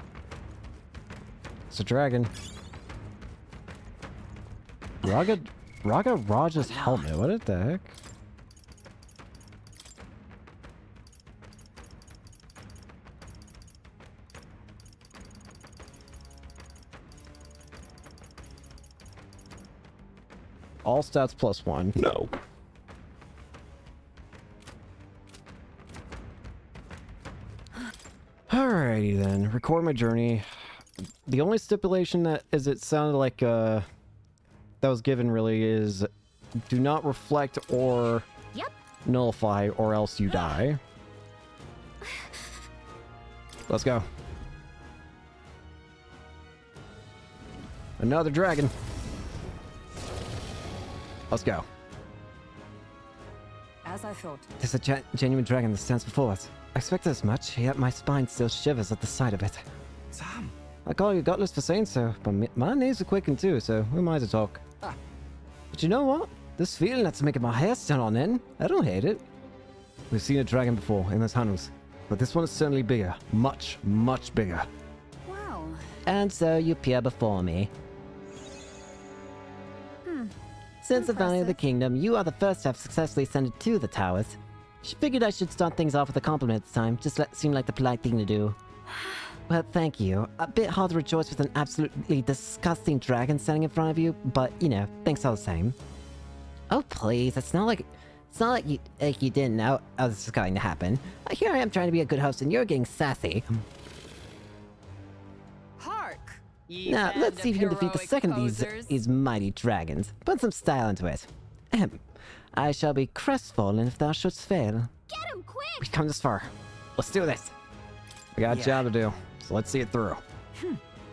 It's a dragon. Raga Raja's helmet. What the heck? All stats +1. No. Alrighty then. Record my journey. The only stipulation that it sounded like that was given really is do not reflect or nullify or else you die. Let's go. Another dragon. Let's go. As I thought. There's a genuine dragon that stands before us. I expected as much, yet my spine still shivers at the sight of it. Sam! I call you gutless for saying so, but my knees are quickened too, so who am I to talk? But you know what? This feeling that's making my hair stand on end, I don't hate it. We've seen a dragon before in the tunnels, but this one is certainly bigger. Much, much bigger. Wow. And so you appear before me. Since the founding of the kingdom, you are the first to have successfully ascended to the towers. Figured I should start things off with a compliment this time, just seemed like the polite thing to do. Well, thank you. A bit hard to rejoice with an absolutely disgusting dragon standing in front of you, but, you know, thanks all the same. Oh, please, it's not like you didn't know this was going to happen. Here I am trying to be a good host, and you're getting sassy. Hark! Now, let's see if you can defeat the second of these mighty dragons. Put some style into it. I shall be crestfallen if thou shouldst fail. Get him quick! We've come this far. Let's do this. We got a job to do, so let's see it through.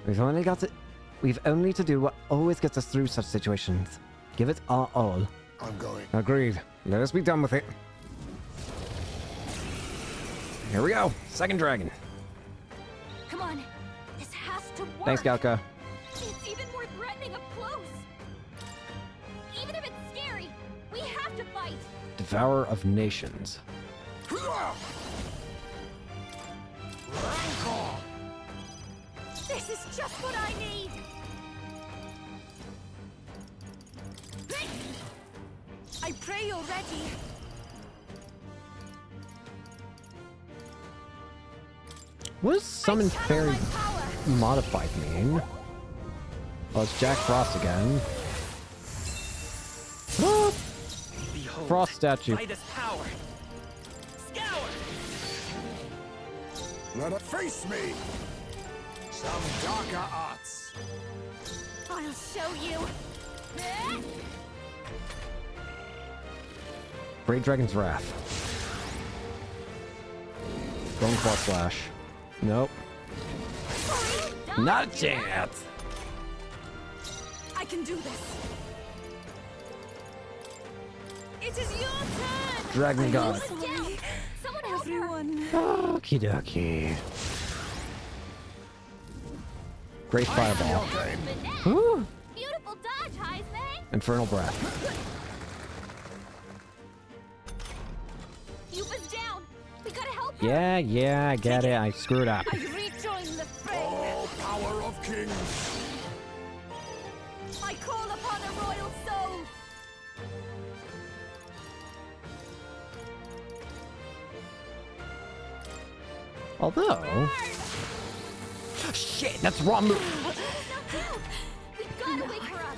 We've only to do what always gets us through such situations. Give it our all. I'm going. Agreed. Let us be done with it. Here we go. Second dragon. Come on, this has to work. Thanks, Galka. It's even more threatening up close. Even if it's scary, we have to fight. Devourer of Nations. This is just what I need. I pray you're ready. What does summon fairy modified mean? Oh, it's Jack Frost again. Ah! Behold, Frost statue. by this power. Scour! Let it face me. Some darker arts. I'll show you. Great Dragon's Wrath. Bone Claw Slash. Nope. Not a chance. I can do this. It is your turn. Dragon God. Down. Someone help her. Everyone. Okie dokie. Great Fireball. Woo! Beautiful dodge, Heisman. Infernal Breath. Yuba's down. We gotta help her. Yeah, I get it. I screwed up. I rejoin the fray. Oh, power of kings. I call upon a royal soul. Although... Shit, that's wrong move. We gotta wake her up.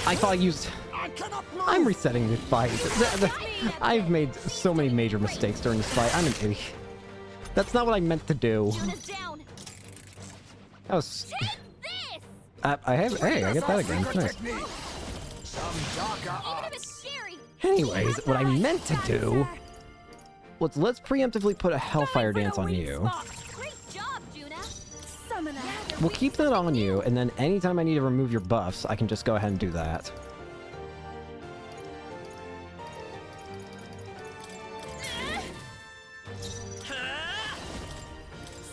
I thought I used... I cannot move. I'm resetting the fight. I've made so many major mistakes during this fight. I'm an idiot. That's not what I meant to do. Yuna's down. That was... Take this. I have... Hey, I get that again. Secret Nice. technique. Some darker Even if arts. it's scary. Anyways, what I meant to do was let's preemptively put a Hellfire Dance on you. Great job, Juna. Summoner. We'll keep that on you, and then anytime I need to remove your buffs, I can just go ahead and do that.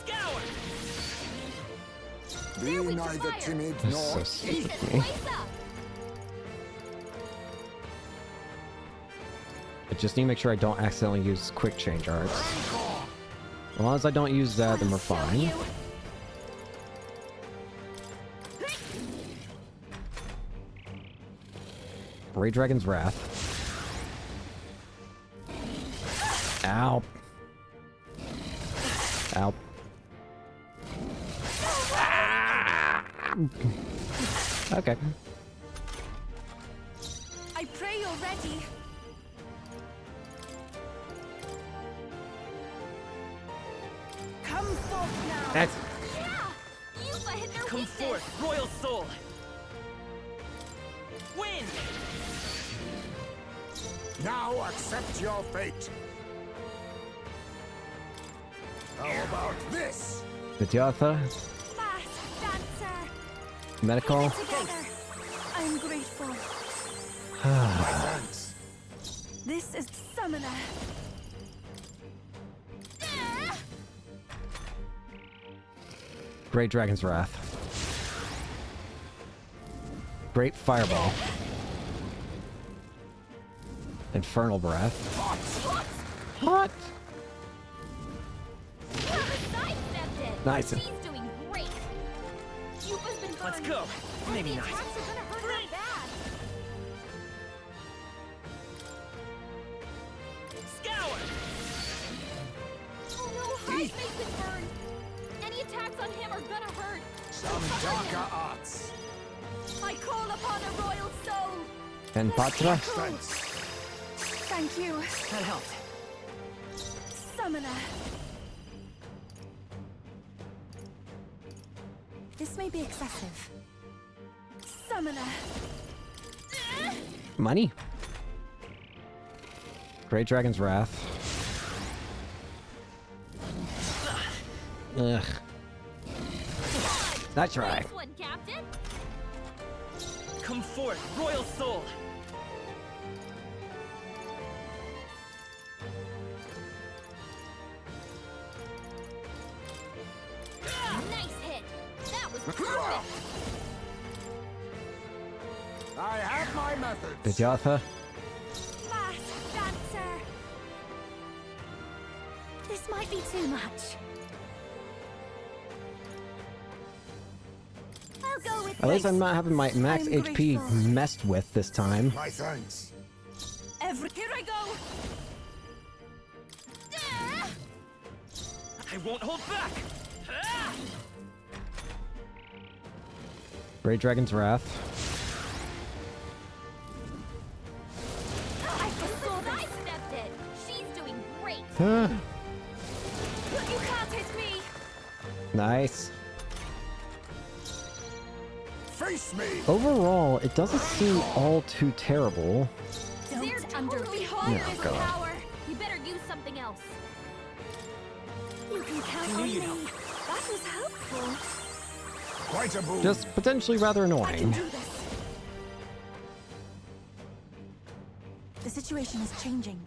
Scour! Be neither timid That's nor so stupid This of me. place up. I just need to make sure I don't accidentally use quick change arts. As long as I don't use that, then we're fine. Great Dragon's Wrath. Ow. Ow. Okay. I pray you're ready. Come forth now. That's... Yeah. Yuba hit their Come forth, royal soul. Win! Now accept your fate. How about this? Vidyartha, Fast dancer. medical. Together. I'm grateful. My thanks. This is Summoner. Great Dragon's Wrath. Great Fireball. Infernal Breath. Hot! Sidestepped it. Nice. She's doing great. Yupa's been Let's gone. go. Maybe The not. attacks are gonna hurt her bad. Scour! Oh no, Hyde's face is burned. Any attacks on him are gonna hurt. Some darker arts. I call upon a royal soul. And Patra. Thanks. Thank you, That helped. Summoner. This may be excessive. Summoner. Money. Great Dragon's Wrath. Ugh. That's right. Nice one, Captain. Come forth, royal soul. Nice hit. That was perfect. I have my methods. Vidyartha. Fast dancer. This might be too much. I'll go with At least I'm this. not having my max I'm HP grateful. messed with this time. My thanks. Here I go. I won't hold back. Ah! Great Dragon's Wrath. I sidestepped it. She's doing great. Huh. You can't hit me. Nice. Face me. Overall, it doesn't seem all too terrible. They're totally Oh, holding this God. power. You better use something else. You can count I knew on you'd me. help. That was helpful. Quite a boon. Just potentially rather I can annoying. do this. The situation is changing.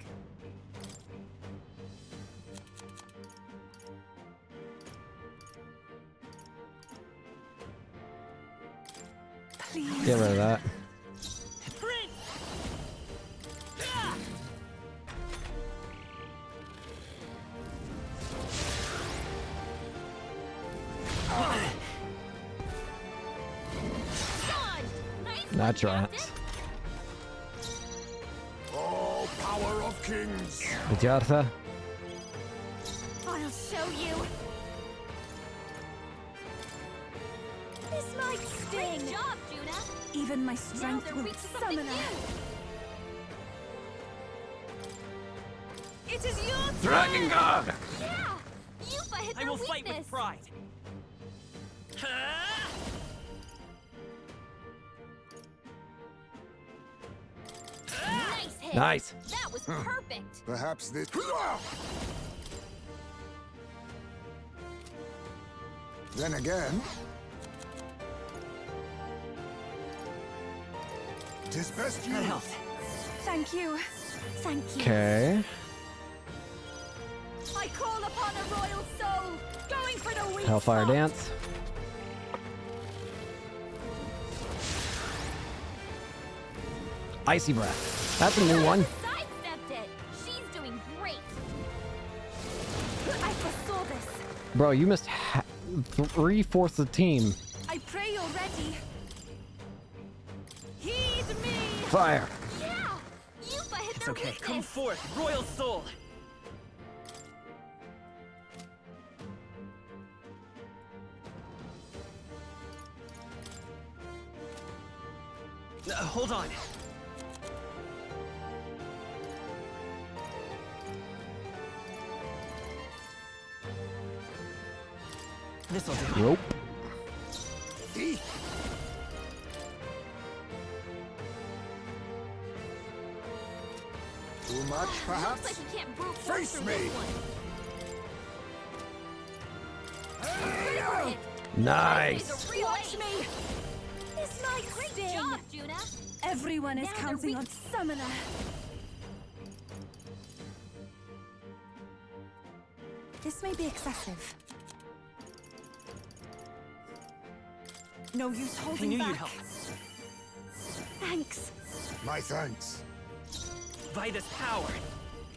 Please. Get rid of that. Prince! Ah! Dodge. Nice one, That's right. Captain. Oh, power of kings. Vidyartha. I'll show you. This might sting. Great job, Judah. Even my Now strength they're will weak to something summon new. It is your turn! Dragon God! Yeah! Yupa hit I their will fight weakness. with pride. Ah! Nice hit. Nice. That was perfect. Perhaps this. Then again. Tis best That you. helped. Thank you. Thank you. Okay. I call upon a royal soul. Going for the weak Hellfire spot. Dance. Icy Breath. That's a new one. Sidestepped it. She's doing great. I foresaw this. Bro, you missed 3/4 of the team. I pray you're ready. Heed me. Fire. Yeah. Yupa hit It's their okay. weakness. Come forth, royal soul. Hold on. This'll do. Nope. Too much, Looks perhaps? like we can't brute force Face through me! this one. Critical hit. Nice. This is a real Watch ace. me! This might Great sting. job, Juna. Everyone is Now they're counting weak. on Summoner. This may be excessive. No use I holding knew back. you'd help. Thanks. My thanks. By this power.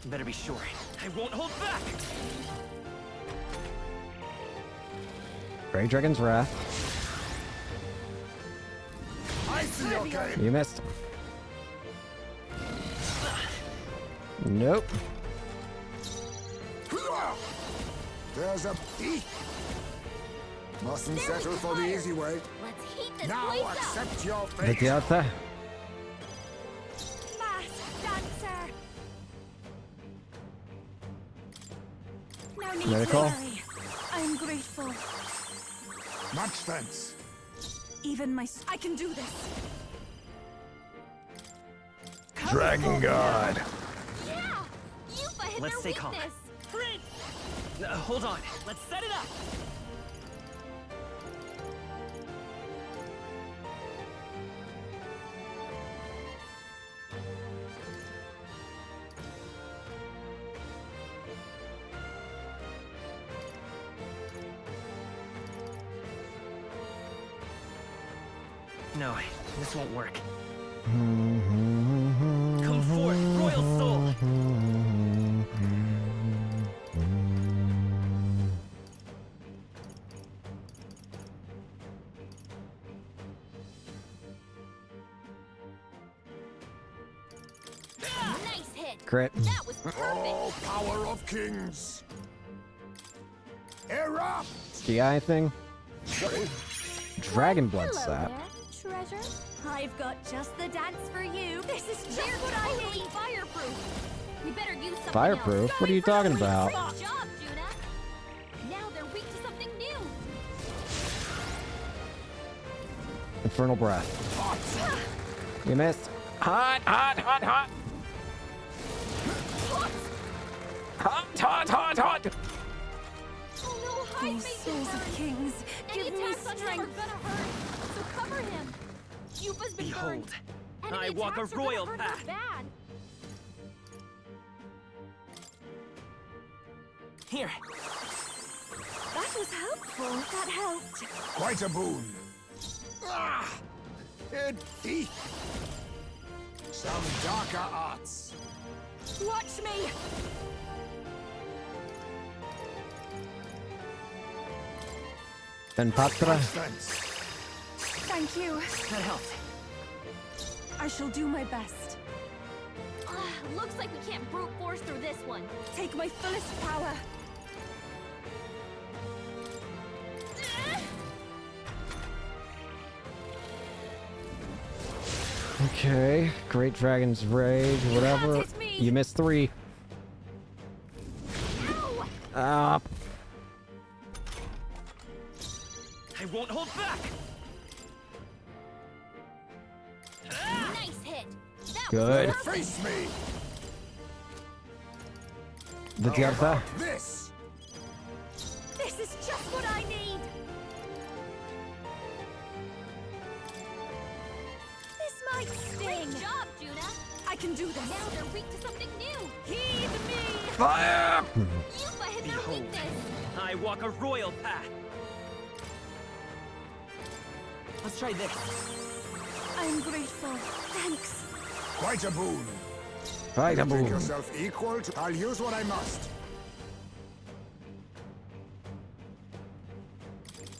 Better be sure. I won't hold back. Great Dragon's Wrath. I see your game. You missed. Nope. There's a peak. Mustn't There settle with the for the fire. easy way. Let's heat this Now place up. accept your fate. Wydiata. Masked dancer. No need Miracle. to worry. I'm grateful. Much thanks. Even I can do this. Dragon God. Yeah! Yuffie hit Let's their stay calm. weakness. Prince! Hold on. Let's set it up. No, this won't work. Come forth, royal soul! Nice hit. Crit. That was perfect. Oh, power of kings. Erupt! GI thing. Dragon Blood Hello Sap. there, treasure. I've got just the dance for you. This is just what I need. Fireproof. We better use something Fireproof? else. What are you talking about? Great job, Juna. Now they're weak to something new. Infernal Breath. You missed. Hot, hot, hot, hot. Hot, hot, hot, hot. Oh no, hide Oh, makes it souls hurt. of kings, Any give me attacks on him are strength. gonna hurt. So cover him. Yuffie's been burned. Behold, Enemy I walk a attacks are gonna royal hurt her path. bad. Here. That was helpful. That helped. Quite a boon. Ah! A thief. Some darker arts. Watch me. Then Patra. Thanks. Thank you. That helped. I shall do my best. Looks like we can't brute force through this one. Take my fullest power. Okay. Great Dragon's Rage, whatever. can't hit me. You missed 3. Ah. I won't hold back. Nice hit. That Good. was perfect. Face me. Wydiata. This. This is just what I need. This might sting. Great job, Juna. I can do this. Now they're weak to something new. Heed me. Fire! Yuffie hit their Behold, weakness. I walk a royal path. Let's try this. I'm grateful. Thanks. Quite a boon. Right, Think boom. yourself equal to... I'll use what I must.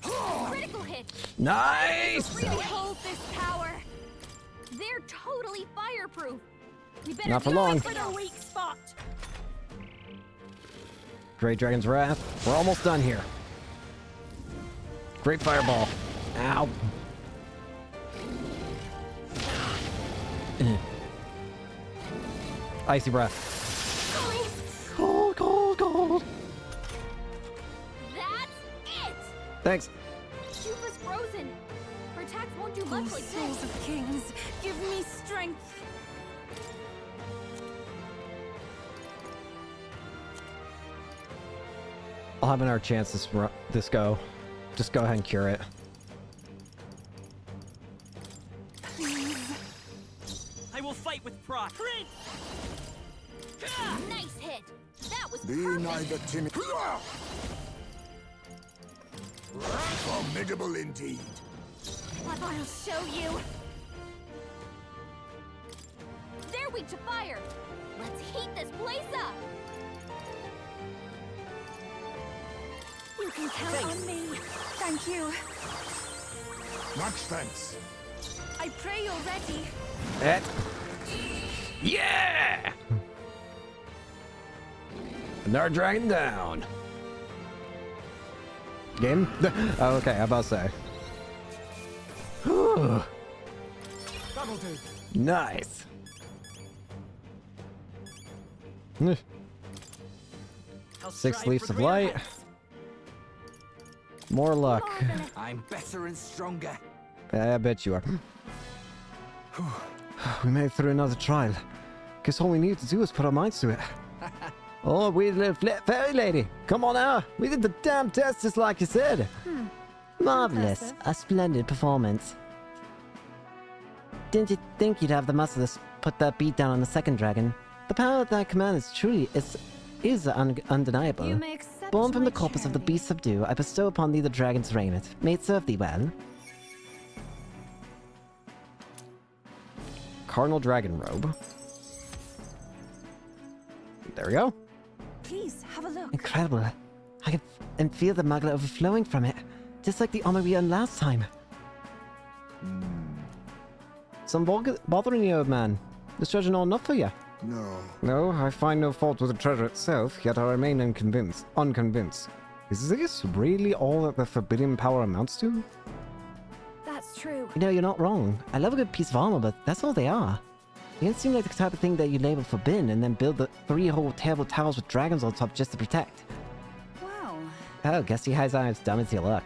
Critical hit. Nice! Behold this power. They're totally fireproof. We better Not for do long. it for their weak spot. Great Dragon's Wrath. We're almost done here. Great Fireball. Ow. Icy Breath. Cold, cold, cold. That's it. Thanks. Yuffie's frozen. Her attacks won't do much Oh, like souls this. of kings, give me strength. I'll have another chance this go. Just go ahead and cure it. I will fight with pride. Nice hit. That was Be perfect. neither timid. Formidable indeed. But I'll show you. They're weak to fire. Let's heat this place up. You can count on me. Thank you. Much thanks. I pray you're ready. Yeah! Another dragon down. Game? Oh, okay, I'm about to say. That'll do. Nice. I'll 6 strive leaves for of greater light. heights. More luck. Marvelous. I'm better and stronger. I bet you are. We made it through another trial. Guess all we need to do is put our minds to it. Oh, we little fairy lady. Come on now. We did the damn test just like you said. Marvelous. Impressive. A splendid performance. Didn't you think you'd have the muscle to put that beat down on the second dragon? The power of that command is truly undeniable. You may accept Born from my the corpus of the charity. beast subdue, I bestow upon thee the dragon's raiment. May it serve thee well. Cardinal Dragon Robe. There we go. Please have a look. Incredible. I can and feel the magla overflowing from it, just like the armor we earned last time. Some bothering you, old man. This treasure not enough for you? No. No, I find no fault with the treasure itself, yet I remain unconvinced. Is this really all that the forbidden power amounts to? That's true. You know, you're not wrong. I love a good piece of armor, but that's all they are. They don't seem like the type of thing that you label forbidden and then build the 3 whole terrible towers with dragons on top just to protect. Wow. Oh, guess you guys aren't as dumb as you look.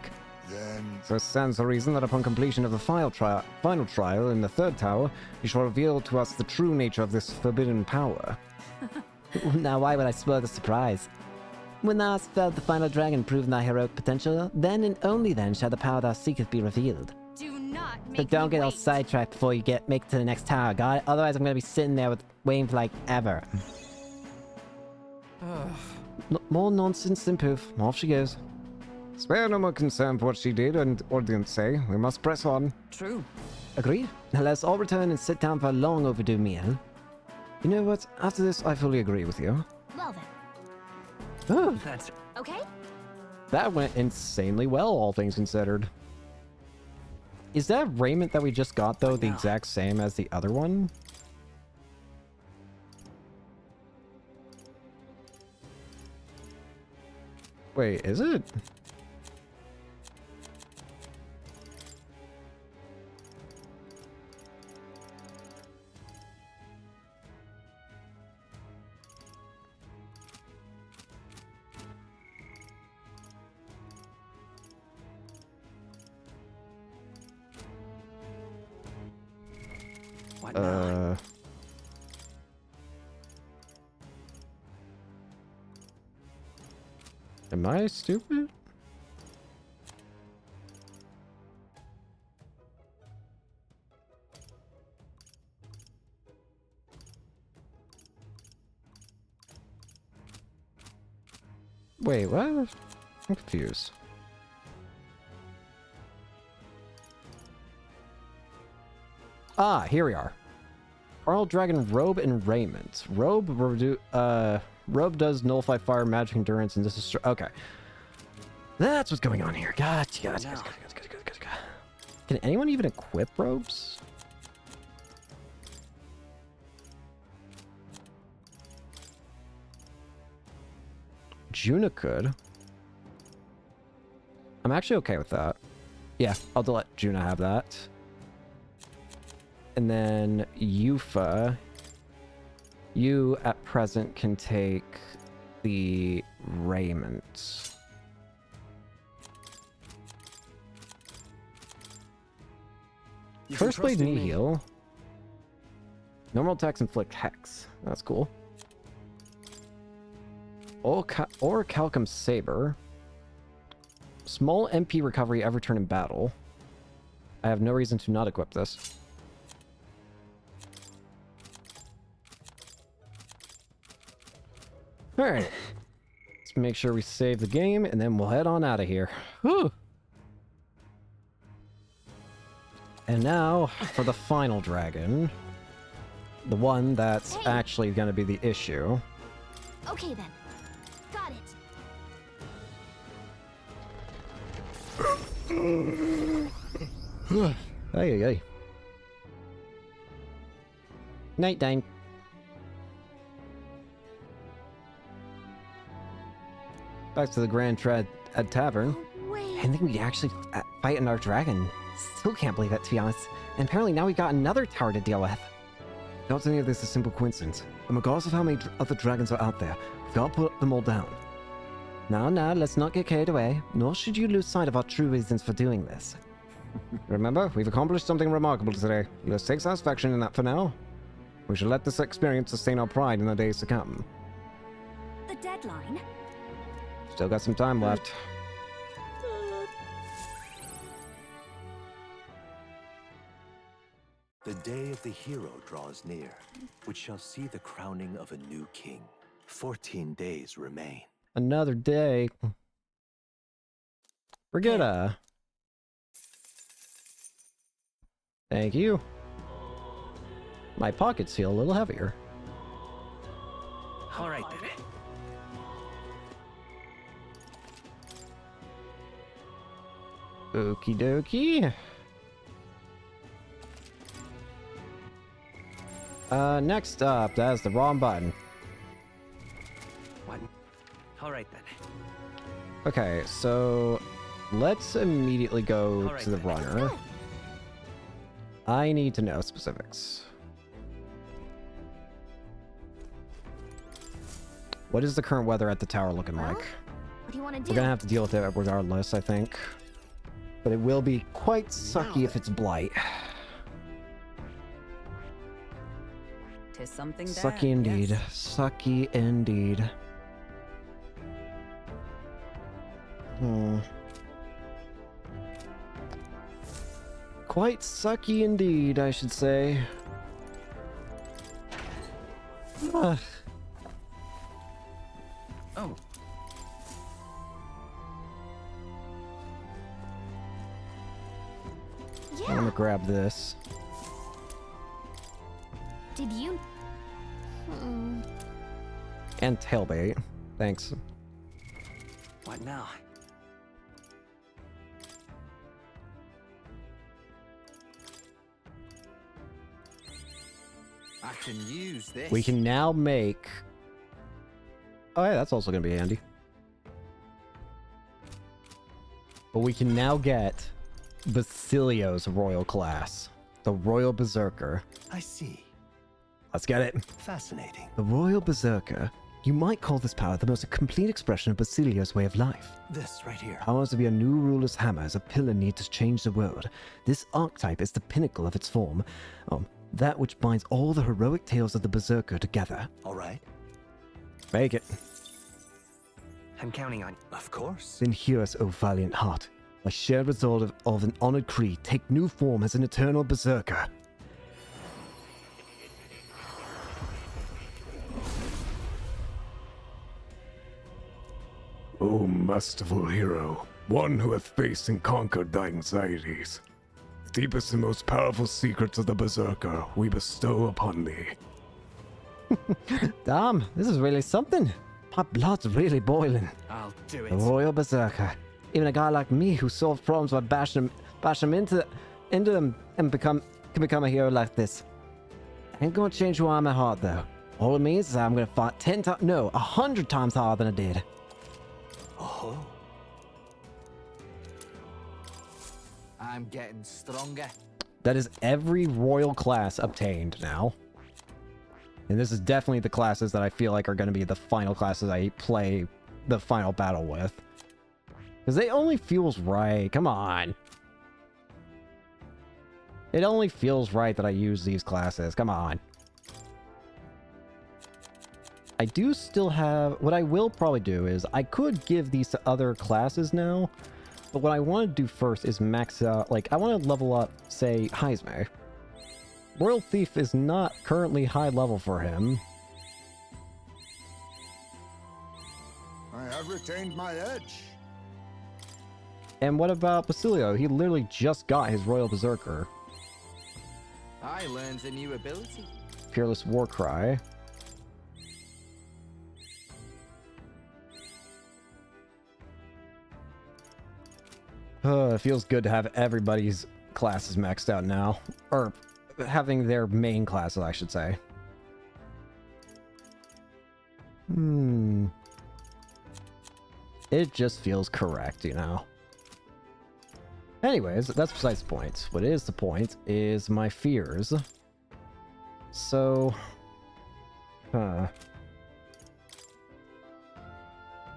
Then So it stands to reason that upon completion of the final trial in the 3rd tower, you shall reveal to us the true nature of this forbidden power. Now, why would I spoil the surprise? When thou hast felled the final dragon, proving thy heroic potential, then and only then shall the power thou seekest be revealed. Do not make So don't me get all wait. sidetracked before you make it to the next tower, got it? Otherwise, I'm gonna be sitting there waiting for like ever. More nonsense than poof. Off she goes. Spare no more concern for what she did or didn't say. We must press on. True. Agreed. Now let's all return and sit down for a long overdue meal. You know what? After this, I fully agree with you. Well then. Oh, That's Okay? that went insanely well, all things considered. Is that raiment that we just got, though, the exact same as the other one? Wait, is it? what now? Am I stupid? Wait, what? I'm confused. Ah, here we are. Carl Dragon Robe and Raiment. Robe does nullify fire, magic endurance, and this is okay. That's what's going on here. Gotcha. Can anyone even equip robes? Juna could. I'm actually okay with that. Yeah, I'll let Juna have that. And then Yufa, you at present can take the raiment. You can First blade trust in knee me. heal. Normal attacks inflict hex. That's cool. Or Calcum Saber. Small MP recovery every turn in battle. I have no reason to not equip this. Alright. Let's make sure we save the game, and then we'll head on out of here. Whew. And now, for the final dragon. The one that's actually going to be the issue. Okay then. Got it. Hey. Night time. Back to the Grand Tavern. Wait. I think we actually fighting our dragon. Still can't believe it, to be honest. And apparently now we've got another tower to deal with. Not any of this a simple coincidence. And regardless of how many other dragons are out there, we've got to put them all down. Now, let's not get carried away. Nor should you lose sight of our true reasons for doing this. Remember, we've accomplished something remarkable today. Let's take satisfaction in that for now. We should let this experience sustain our pride in the days to come. The deadline? Still got some time left. The day of the hero draws near, which shall see the crowning of a new king. 14 days remain. Another day. Brigitta. Thank you. My pockets feel a little heavier. All right then. Okie dokie. Next up, that's the wrong button. What? All right then. Okay, so let's immediately go All right, to the then. runner. I need to know specifics. What is the current weather at the tower looking like? What do you want to do? We're gonna have to deal with it regardless, I think. But it will be quite sucky if it's blight. Tis something there. Sucky indeed. yes. Sucky indeed. Quite sucky indeed, I should say. Ugh. Oh, I'm Yeah. gonna grab this. Did you? And tailbait. Thanks. what now? I can use this. We can now make... Oh yeah, that's also gonna be handy. But we can now get Basilio's royal class. The Royal Berserker. I see. Let's get it. Fascinating. The Royal Berserker. You might call this power the most complete expression of Basilio's way of life. This right here. Powers to be a new ruler's hammer as a pillar need to change the world. This archetype is the pinnacle of its form. That which binds all the heroic tales of the Berserker together. All right. Make it. I'm counting on. Of course. Then hear us, O valiant heart. My shared resolve of an honored creed take new form as an eternal Berserker. O masterful hero, one who hath faced and conquered thy anxieties. The deepest and most powerful secrets of the Berserker we bestow upon thee. Damn, this is really something. My blood's really boiling. I'll do The it. Royal Berserker. Even a guy like me who solves problems by bashing them into them and can become a hero like this. Ain't gonna change who I am at heart though. All it means is I'm gonna fight 100 times harder than I did. Oh. I'm getting stronger. That is every royal class obtained now. And this is definitely the classes that I feel like are going to be the final classes I play the final battle with. Because it only feels right. Come on. It only feels right that I use these classes. Come on. I do still have... What I will probably do is I could give these to other classes now. But what I want to do first is max out, like, I want to level up, say, Heisme. Royal Thief is not currently high level for him. I have retained my edge. And what about Basilio? He literally just got his Royal Berserker. I learned a new ability. Fearless Warcry. It feels good to have everybody's classes maxed out now. Or having their main classes, I should say. It just feels correct, you know? Anyways, that's besides the point. What is the point is my fears. So...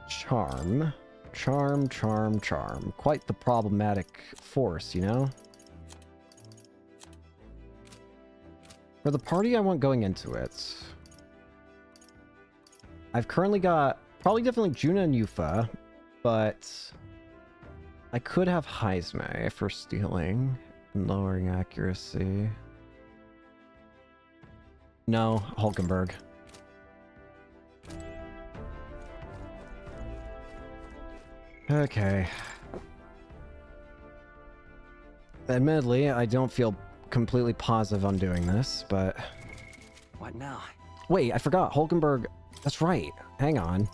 Charm. Charm, charm, charm. Quite the problematic force, you know? For the party I want going into it, I've currently got probably definitely Juna and Yufa, but I could have Heisme for stealing and lowering accuracy. No, Hulkenberg. Okay. Admittedly, I don't feel completely positive on doing this, but... What now? Wait, I forgot. Hulkenberg... That's right. Hang on.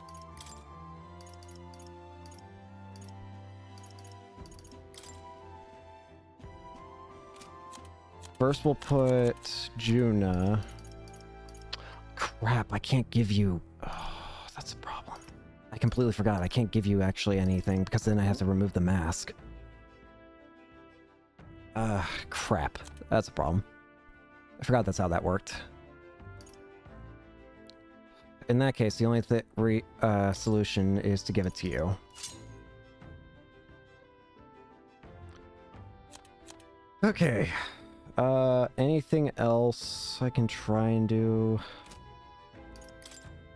First we'll put Juna. Crap, I can't give you... Oh, that's a problem. I completely forgot. I can't give you actually anything because then I have to remove the mask. Crap. That's a problem. I forgot that's how that worked. In that case, the only solution is to give it to you. Okay. Anything else I can try and do?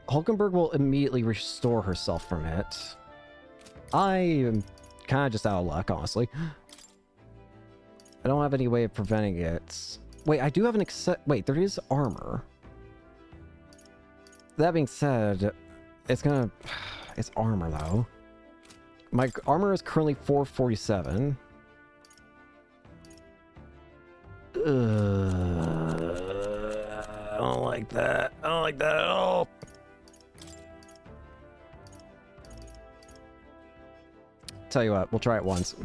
Hulkenberg will immediately restore herself from it. I am kind of just out of luck, honestly. I don't have any way of preventing it. Wait, I do have an wait, there is armor. That being said, it's gonna... It's armor, though. My armor is currently 447. I don't like that. I don't like that at all. Tell you what, we'll try it once.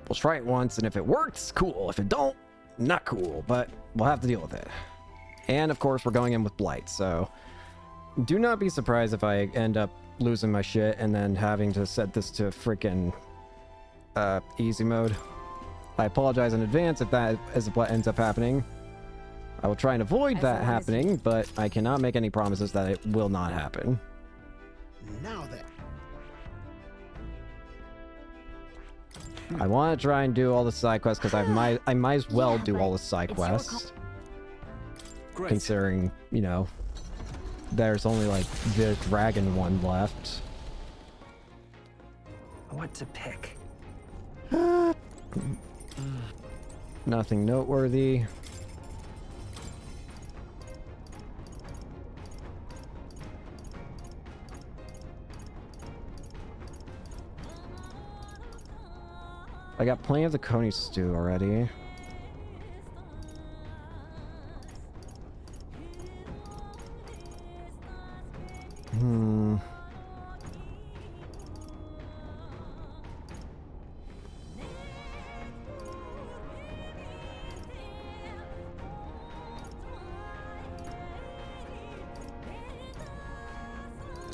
We'll try it once, and if it works, cool. If it don't, not cool, but we'll have to deal with it. And of course, we're going in with Blight, so do not be surprised if I end up losing my shit and then having to set this to freaking easy mode. I apologize in advance if that is what ends up happening. I will try and avoid that happening, but I cannot make any promises that it will not happen. Now then. I want to try and do all the side quests because I might as well do all the side quests. Great. Considering, you know, there's only like the dragon one left. What to pick? Nothing noteworthy. I got plenty of the Coney stew already.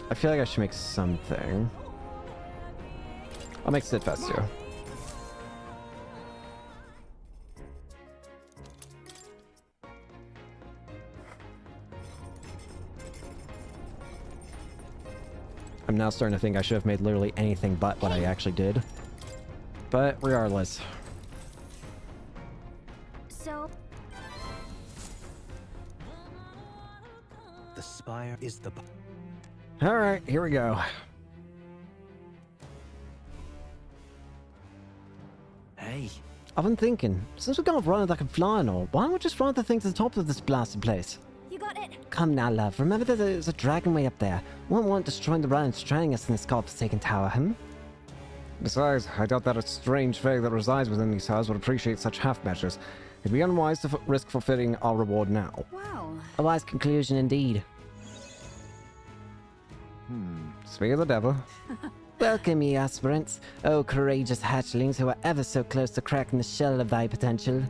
I feel like I should make something. I'll make ReFantazio. I'm now starting to think I should have made literally anything but what I actually did. But regardless. So... The spire is the... Alright, here we go. Hey. I've been thinking, since we can't run it that can fly and all, why don't we just run the thing to the top of this blasted place? You got it. Come now, love. Remember that there's a dragon way up there. Won't want destroying the run and stranding us in this godforsaken tower, Besides, I doubt that a strange fae that resides within these towers would appreciate such half measures. It'd be unwise to risk forfeiting our reward now. Well, A wise conclusion indeed. Speak of the devil. Welcome, ye aspirants, O courageous hatchlings who are ever so close to cracking the shell of thy potential.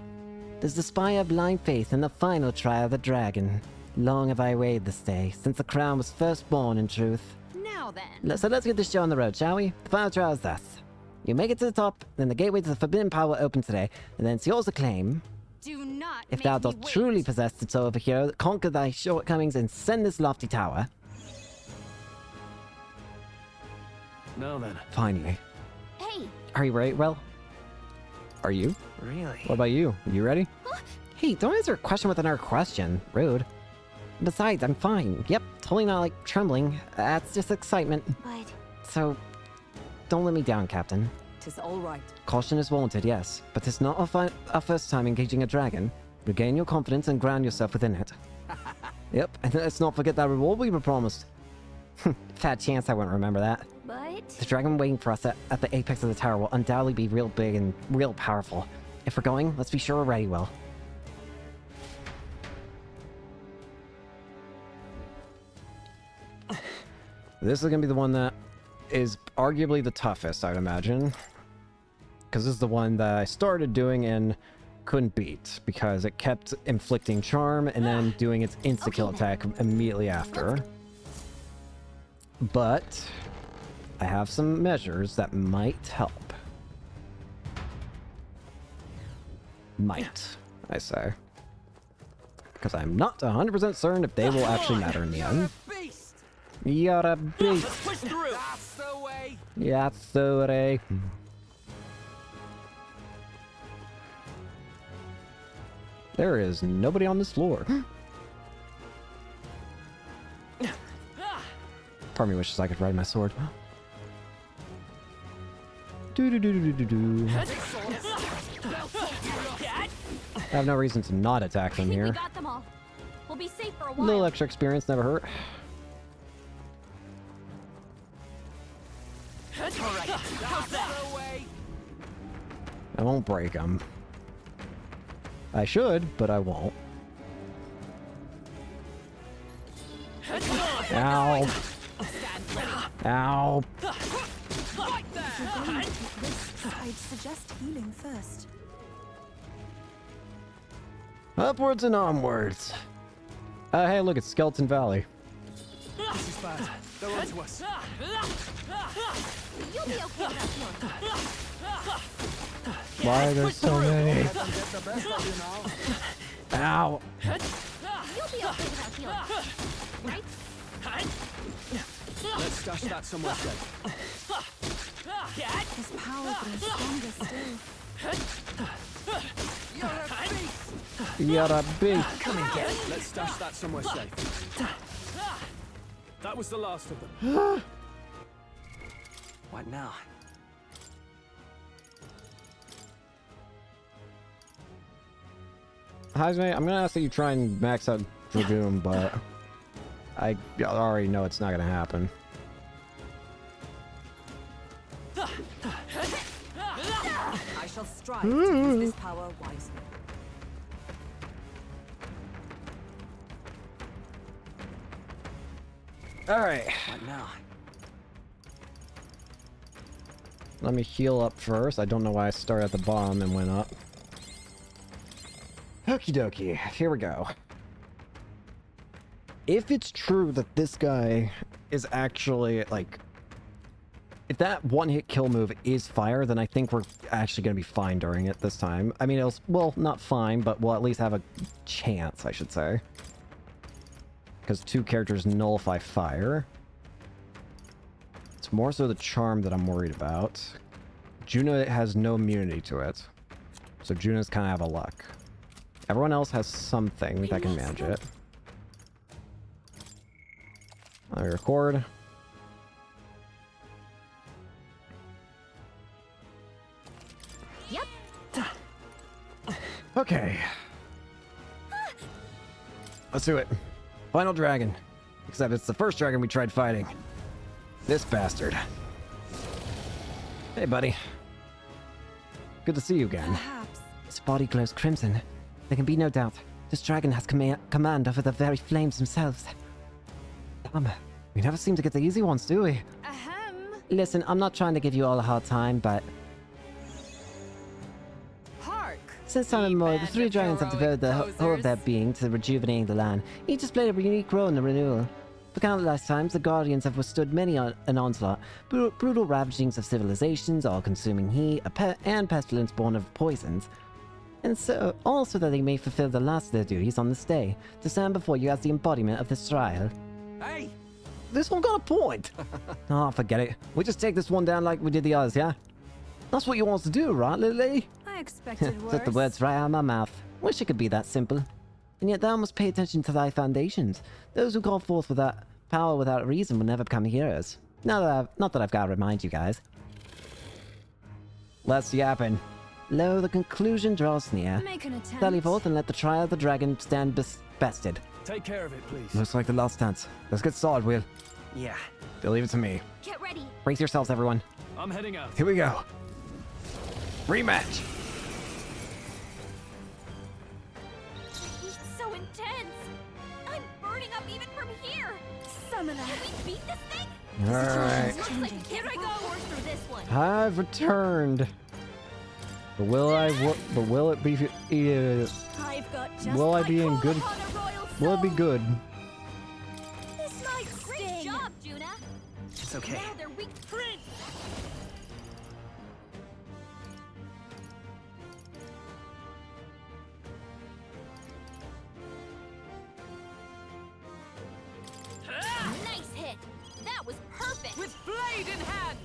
Does the spire blind faith in the final trial of the dragon? Long have I weighed this day, since the crown was first born in truth. now then. So let's get this show on the road, shall we? The final trial is thus. You make it to the top, then the gateway to the forbidden power will open today, and then it's yours to claim. Do not If make thou me dost wait. truly possess the soul of a hero, conquer thy shortcomings and send this lofty tower. Now then. Finally. Hey, Are you ready? Well, Are you? Really? What about you? You ready? hey, don't answer a question with another question. Rude. Besides, I'm fine. Yep, totally not like trembling. That's just excitement. but So, don't let me down, Captain. Tis all right. Caution is warranted, yes, but it's not our first time engaging a dragon. Regain your confidence and ground yourself within it. Yep, and let's not forget that reward we were promised. Fat chance I wouldn't remember that. but The dragon waiting for us at the apex of the tower will undoubtedly be real big and real powerful. If we're going, let's be sure we're ready well. This is gonna be the one that is arguably the toughest, I'd imagine. Because this is the one that I started doing and couldn't beat, because it kept inflicting charm and then doing its insta-kill attack immediately after. But I have some measures that might help. Might, I say. Because I'm not 100% certain if they will actually matter in the end. Beast! You're a beast! Push through. That's the way! Yeah, sorry. There is nobody on this floor. Part of me wishes I could ride my sword. Do do do do do do. I have no reason to not attack them we here. got them all. We'll be safe for a A while. little extra experience never hurt. That's the way! I won't break them. I should, but I won't. Ow. Ow. I'd suggest healing first. Upwards and onwards. Hey, look, it's Skeleton Valley. This is bad. They're onto us. You'll be okay without healing. Why are there so many? Let them get the best of you now. Ow. You'll be okay without healing. Right? Let's stash that somewhere safe. His power grows stronger still. You're a beast! You're a beast. Come and get it. Let's stash that somewhere safe. That was the last of them. What now? Heisman, I'm gonna ask that you try and max out Dragoon, but I already know it's not gonna happen. I shall strive to use this power wisely. Alright, What now? let me heal up first. I don't know why I started at the bottom and went up. Okie dokie, here we go. If it's true that this guy is actually, like... If that one-hit kill move is fire, then I think we're actually going to be fine during it this time. I mean, it'll... Well, not fine, but we'll at least have a chance, I should say. Because two characters nullify fire. It's more so the charm that I'm worried about. Juno has no immunity to it. So Juno's kind of out of luck. Everyone else has something that can manage it. I record. Yep. Let's do it. Final dragon. Except it's the first dragon we tried fighting. This bastard. Hey, buddy. Good to see you again. Perhaps. His body glows crimson. There can be no doubt. This dragon has command over the very flames themselves. Damn, we never seem to get the easy ones, do we? Ahem. Listen, I'm not trying to give you all a hard time, but Hark! since time immemorial, the three dragons have devoted the whole of their being to rejuvenating the land. Each has played a unique role in the renewal. For countless times, the Guardians have withstood many an onslaught, brutal ravagings of civilizations, all-consuming heat, and pestilence born of poisons. And so, also that they may fulfill the last of their duties on this day, to stand before you as the embodiment of this trial. Hey! This one got a point. Oh, forget it. We just take this one down like we did the others, yeah? That's what you want to do, right, Lily? I expected worse. Took the words right out of my mouth. Wish it could be that simple. And yet thou must pay attention to thy foundations. Those who call forth without power without reason will never become heroes. Not that I've got to remind you guys. Let's yappin'. Lo, the conclusion draws near. Make an attempt. Sally forth and let the trial of the dragon stand bested. Take care of it, please. Looks like the last dance. Let's get started, Will. Yeah. They'll leave it to me. Get ready. Brace yourselves, everyone. I'm heading out. Here we go. Rematch. He's so intense. I'm burning up even from here. Summoner. Can we beat this thing? All right. Looks like we can't go force through this one. I've returned. But will it be? I've got just Will I my be in call good? upon a royal Will it be soul. good? This might Great job, Juna. It's okay. Now they're weak. Prince. Nice hit. That was perfect. With blade in hand!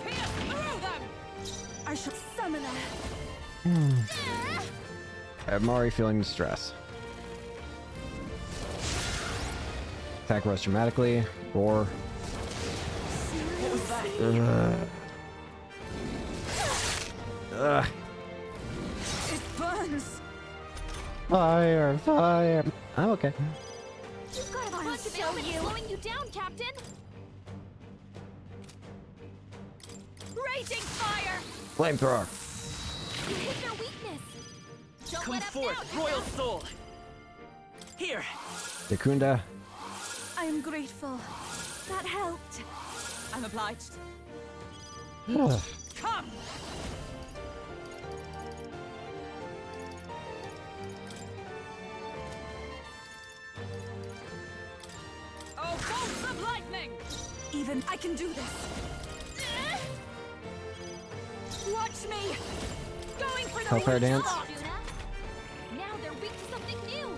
Pierce through them! I shall summon I'm already feeling the stress. Attack rush dramatically. Roar. Ugh. It burns! Fire! Fire! I'm okay. You've got a bunch of elements slowing you down, Captain. Raging fire! Flamethrower. You hit their weakness. Don't Come let up forth, now, Royal Juna. Soul! Here! Yakunda. I am grateful. That helped. I'm obliged. Ugh. Come! Oh, bolts of lightning! Even I can do this. Watch me! Going for the Hellfire lead. dance. Juna. Now they're weak to something new.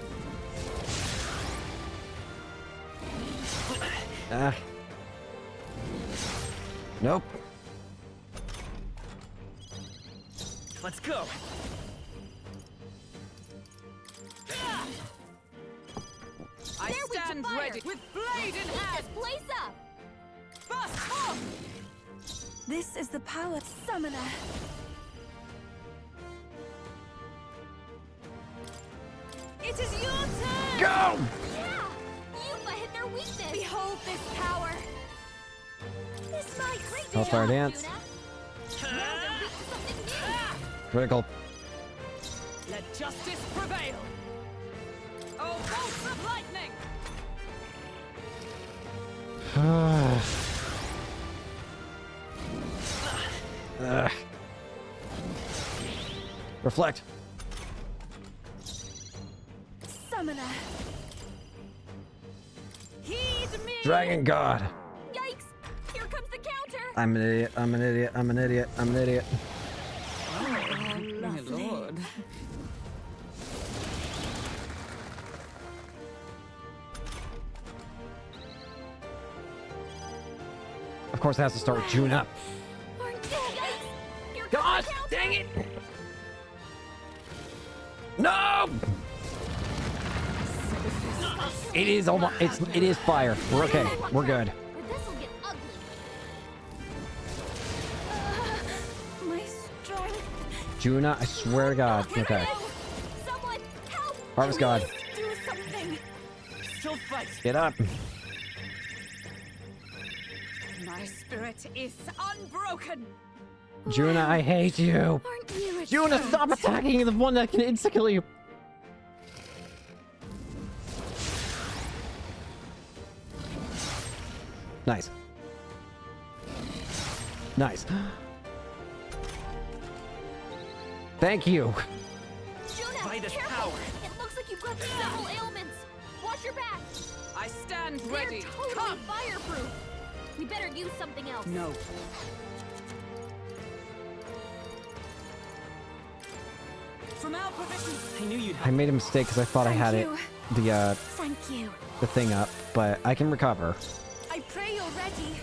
Ah. Nope. Let's go! I They're weak to stand fire. ready with blade in Heat hand! this place up. Bust off! This is the power summoner. It is your turn! Go! Yeah! Yupa hit their weakness. Behold this power! This might great Hellfire job, dance. Juna. Now they're weak to something new. Critical. Let justice prevail! Oh, bolts of lightning! Ugh. Reflect. Summoner. Heed me! Dragon God. Yikes! Here comes the counter. I'm an idiot. I'm an idiot. I'm an idiot. I'm an idiot. My lord. Of course, it has to start with June up. Aren't you yikes? Here God, comes the counter. dang it! No! It is almost. It is fire. We're okay. We're good. Or this'll get ugly. My strength. Juna, I swear to God. Okay. Someone help! Harvest God. Do something. Still fight. Get up. My spirit is unbroken. Juna, I hate you. Aren't you a Juna, stop attacking the one that can insta-kill you. Nice. Nice. Thank you. Juna, By this careful! power. It looks like you've got several ailments. Watch your back. I stand They're ready. totally Come. fireproof. We better use something else. No. From our provisions. I knew you'd I made a mistake because I thought I had it, Thank you. the thing up, but I can recover. I pray you're ready.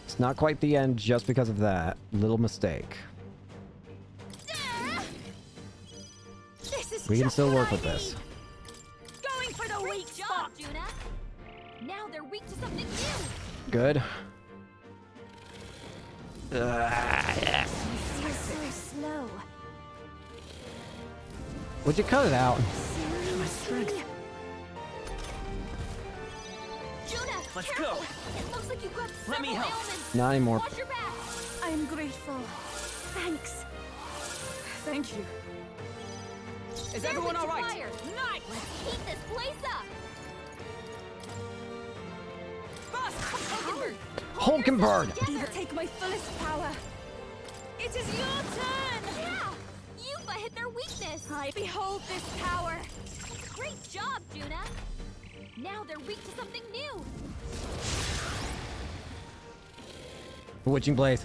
It's not quite the end just because of that little mistake. This is We can just still what work I with this. need. Going for the weak job, Juna. Now they're weak to something new. Good. You're so slow. Would you cut it out? Seriously? Juna, Let's careful. go. It looks like you've got Let me several help. ailments. Not anymore. Watch your back. I'm grateful. Thanks. Thank you. Is They're everyone weak all to right? fire. Nice. Let's heat this place up. Bust. Hulkenberg. Hulkenberg! Eva, take my fullest power. It is your turn. Yeah. Yuba hit their weakness. I behold this power. Great job, Juna. Now they're weak to something new. Witching Blaze.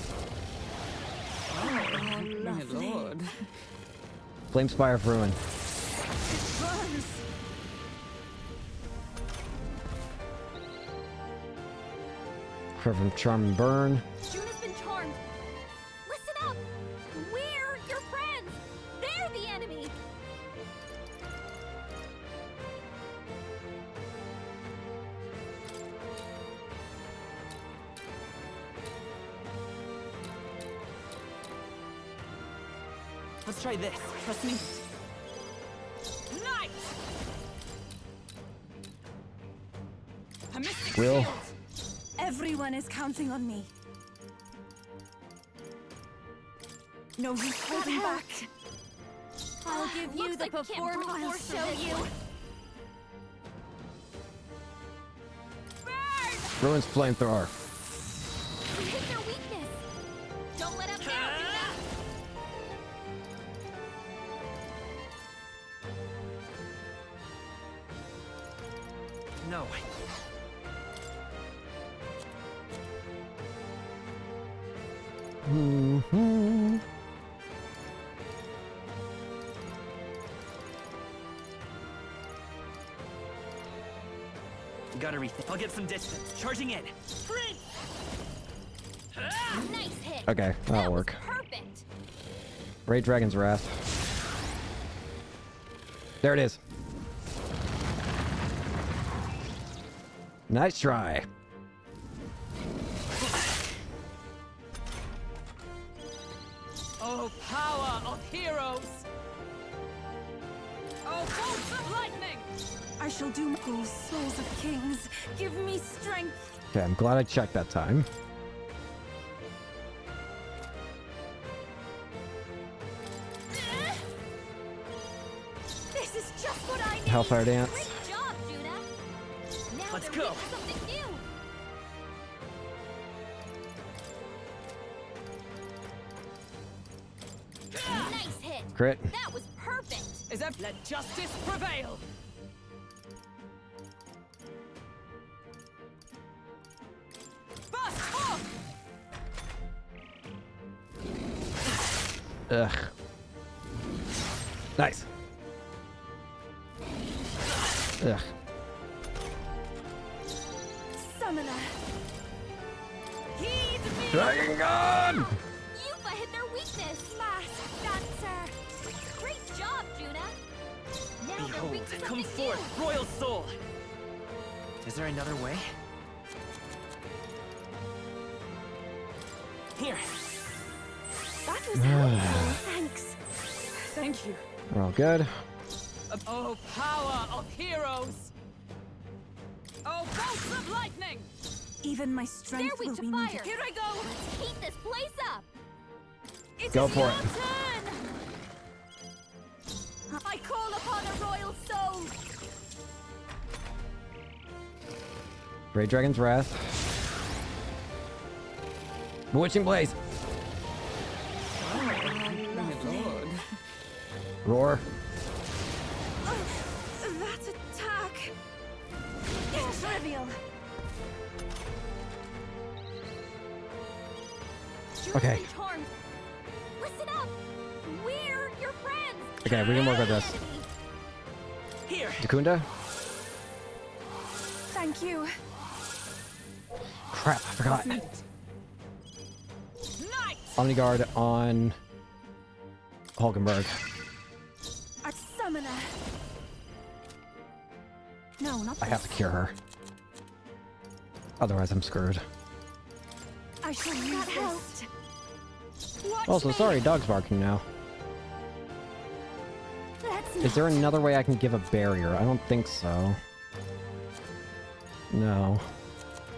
Oh, my lord. Flame Spire of Ruin. Burns. From Charm and Burn. Juna's been charmed. Listen up. We're your friends. They're the enemy. Let's try this. Trust me. Nice. A mystic Will. shield. Everyone is counting on me. No use holding back. I'll give you the performance. I'll show you. Ruin's Flamethrower. We hit their weakness. Don't let up now, Juna. No. Mm-hmm. Gotta rethink. I'll get some distance. Charging in. Sprint! Nice hit. Okay, that'll That was work. perfect. Ray Dragon's Wrath. There it is. Nice try. Oh, power of heroes! Oh, bolts of lightning! I shall do my souls of kings. Give me strength. Okay, I'm glad I checked that time. This is just what I need. Hellfire Dance. Great job, Juna. Now Let's they're go. weak to something new. Nice hit. Crit. That was perfect. Is that let justice prevail? Bust off! Ugh. Nice. Ugh. Summoner. Heed me. Dragon Gun! Yuba hit their weakness. Masked dancer. Great job, Juna. Now they're Behold, weak to come something new. forth, royal soul. Is there another way? Here. That was helpful. Thanks. Thank you. We're all good. Oh, power of heroes! Oh, bolts of lightning! Even my They're strength weak will to be fire. needed. Here I go! Let's heat this place up. It Go is for your it. turn! I call upon a royal soul. Great Dragon's Wrath. Bewitching Blaze. Roar. That attack is trivial. Okay. Charmed. Listen up. We're your friends. Okay, we can work with this. Here. Jakunda? Thank you. Crap, I forgot. Night. Omniguard on Hulkenberg. A summoner. No, not I have to cure her. Otherwise, I'm screwed. I shall use That helped. Watch Also, me. sorry, dog's barking now. That's Is there another way I can give a barrier? I don't think so. No.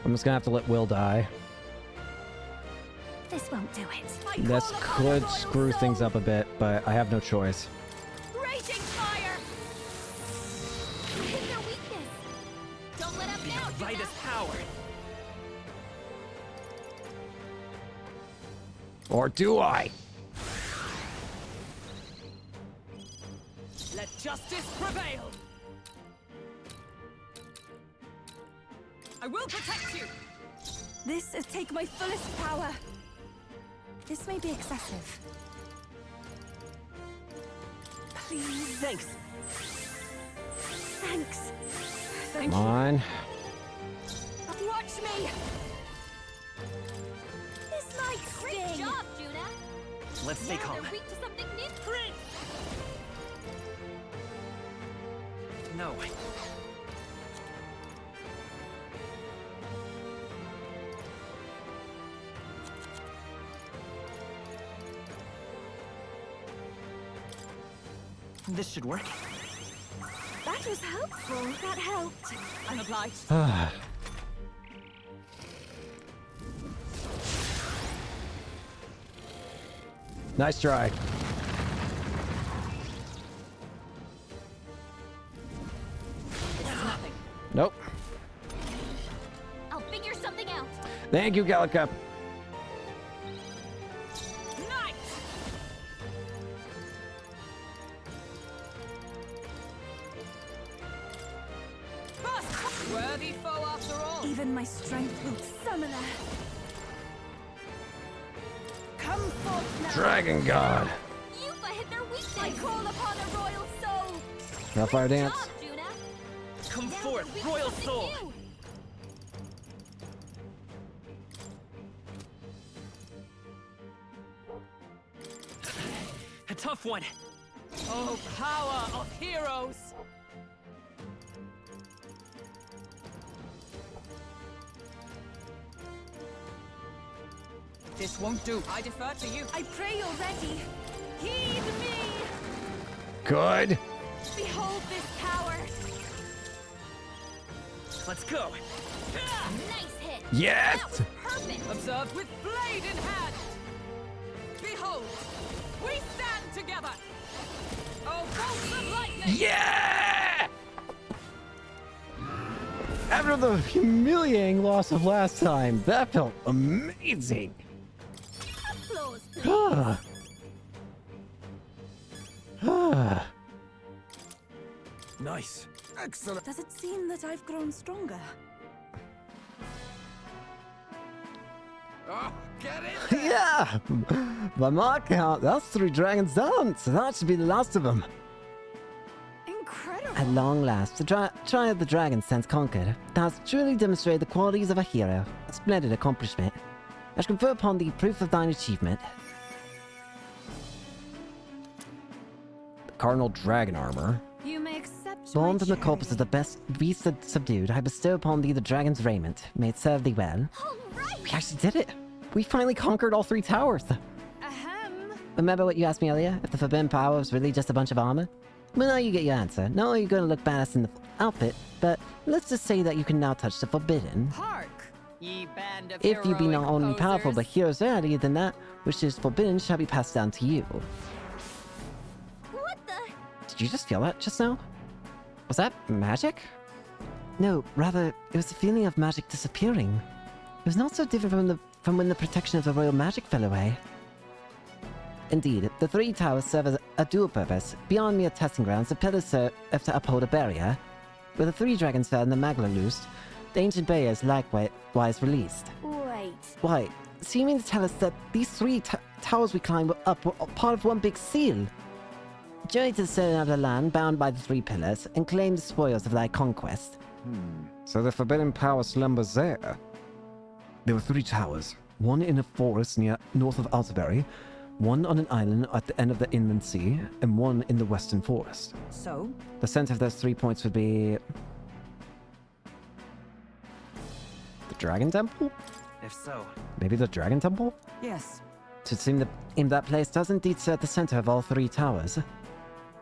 I'm just gonna have to let Will die. This won't do it. This could screw things up a bit, but I have no choice. Raging fire. Hit their weakness. Don't let up now. By this power. Or do I? Let justice prevail. I will protect you. This is take my fullest power. This may be excessive. Please. Thanks. Thanks. Come on. Watch me. This might sting. Great job, Juna. Let's stay Now calm. they're weak to something new. No. This should work. That was helpful. That helped. I'm obliged. Nice try. Nothing. Nope. I'll figure something out. Thank you, Gallica. Night. Worthy foe after all. Even my strength will summoner. Come forth now. Dragon God. You've hit their weakness. I call upon a royal soul. Hellfire Good Dance. job, Juna. Come Now forth, they're weak to Royal something Soul. new. A tough one. Oh, power of heroes. This won't do. I defer to you. I pray you're ready. Heed me. Good. Behold this power. Let's go. Nice hit. Yes. That was perfect. Observe with blade in hand. Behold, we stand together. Oh, bolts of lightning. Yeah! After the humiliating loss of last time, that felt amazing. Applause, please. Ah. Ah. Nice. Excellent. Does it seem that I've grown stronger? Oh, get it! Yeah! By my count, that's 3 dragons down, so that should be the last of them. Incredible. At long last, the trial of the dragon stands conquered. Thou hast truly demonstrated the qualities of a hero. A splendid accomplishment. I shall confer upon thee proof of thine achievement. Cardinal Dragon Armor. You may accept Born my from the corpus of the best beast subdued, I bestow upon thee the dragon's raiment. May it serve thee well. All right. We actually did it! We finally conquered all 3 towers! Ahem. Remember what you asked me earlier? If the forbidden power was really just a bunch of armor? Well, now you get your answer. Not only are you going to look badass in the outfit, but let's just say that you can now touch the forbidden. Hark! Ye band of If you be not heroic only powerful, posers. but heroes earlier than that, which is forbidden, shall be passed down to you. What the? Did you just feel that just now? Was that magic? No, rather, it was the feeling of magic disappearing. It was not so different from when the protection of the royal magic fell away. Indeed, the three towers serve as a dual purpose. Beyond mere testing grounds, the pillars serve to uphold a barrier. With the three dragons fell and the magla loosed, the ancient barrier is likewise released. Wait. Why? So you mean to tell us that these three towers we climbed up were part of one big seal? Journey to the certain other land, bound by the three pillars, and claim the spoils of thy conquest. So the forbidden power slumbers there. There were 3 towers. One in a forest north of Altaberry, one on an island at the end of the inland sea, and one in the western forest. So? The center of those 3 points would be... The Dragon Temple? If so, Maybe the Dragon Temple? Yes. To seem that place does indeed serve the center of all 3 towers.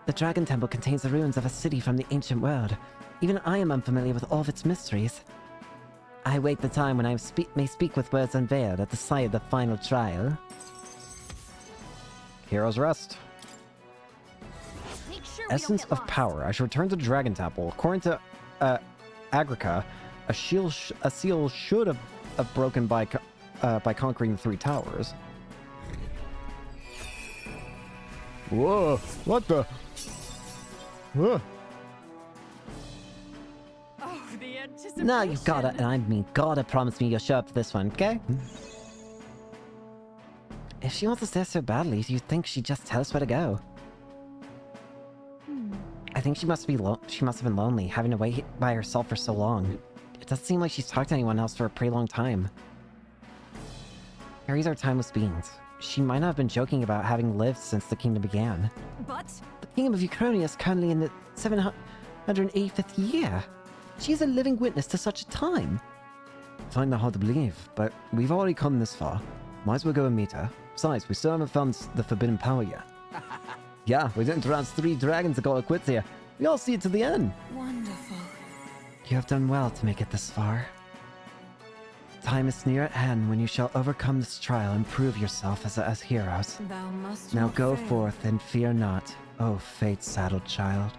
The Dragon Temple contains the ruins of a city from the ancient world. Even I am unfamiliar with all of its mysteries. I await the time when I may speak with words unveiled at the sight of the final trial. Heroes Rest. Make sure we don't Essence get of lost. Power. I should return to Dragon Temple. According to Agrica, a seal should have broken by conquering the 3 towers. Whoa, what the? Whoa. Oh, the anticipation. Now you've gotta, and I mean gotta promise me you'll show up for this one, okay? If she wants us there so badly, you'd think she'd just tell us where to go. I think she must have been lonely, having to wait by herself for so long. It doesn't seem like she's talked to anyone else for a pretty long time. Fairies are timeless beings. She might not have been joking about having lived since the kingdom began. But The kingdom of Uchronia is currently in the 785th year. She is a living witness to such a time. I find that hard to believe, but we've already come this far. Might as well go and meet her. Besides, we still haven't found the forbidden power yet. Yeah, we didn't rouse 3 dragons to call it quits here. We all see it to the end. wonderful. You have done well to make it this far. Time is near at hand when you shall overcome this trial and prove yourself as heroes. Thou must Now not go fail. forth and fear not, O fate-saddled child.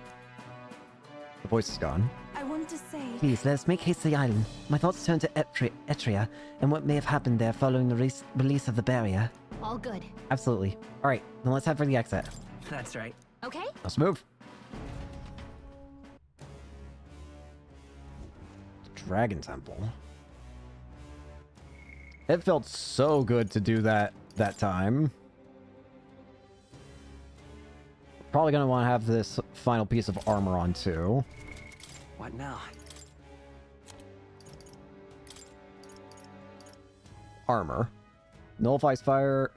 The voice is gone. I want to say. Please, let us make haste to the island. My thoughts turn to Etria and what may have happened there following the release of the barrier. All good. Absolutely. Alright, then let's head for the exit. that's right. Okay? Let's move. Dragon Temple. It felt so good to do that time. Probably gonna want to have this final piece of armor on too. What now? Armor. Nullifies fire.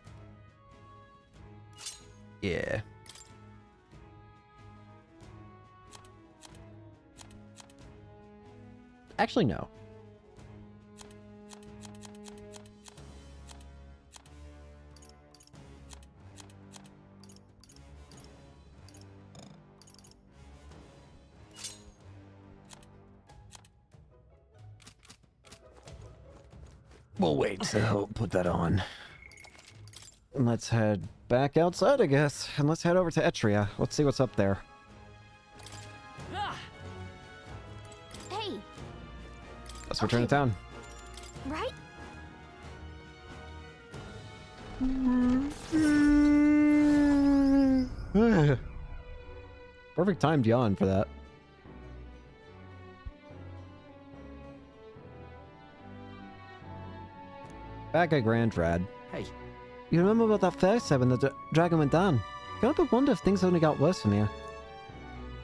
Yeah. Actually, no. We'll wait to put that on. Let's head back outside, I guess. And let's head over to Etria. Let's see what's up there. Hey, Let's return to town. right? Perfect timed yawn for that. Back at Grand Rad. Hey, You remember what that fairy said when the dragon went down? Can't but wonder if things only got worse from here.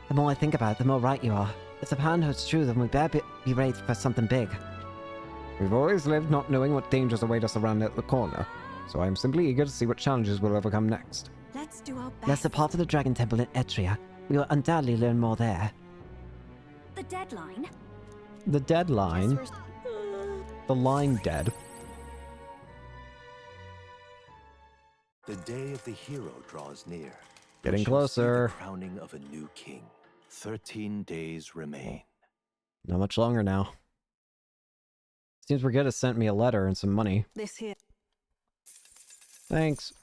The more I think about it, the more right you are. If the plan holds true, then we better be ready for something big. We've always lived not knowing what dangers await us around the corner, so I am simply eager to see what challenges we'll overcome next. Let's do our best. Let's depart to the Dragon Temple in Etria. We will undoubtedly learn more there. The deadline. The deadline? Guess we're- The line dead. The day of the hero draws near. Getting We shall see closer. The crowning of a new king. 13 days remain. Not much longer now. Seems Brigitte sent me a letter and some money. This here. Thanks.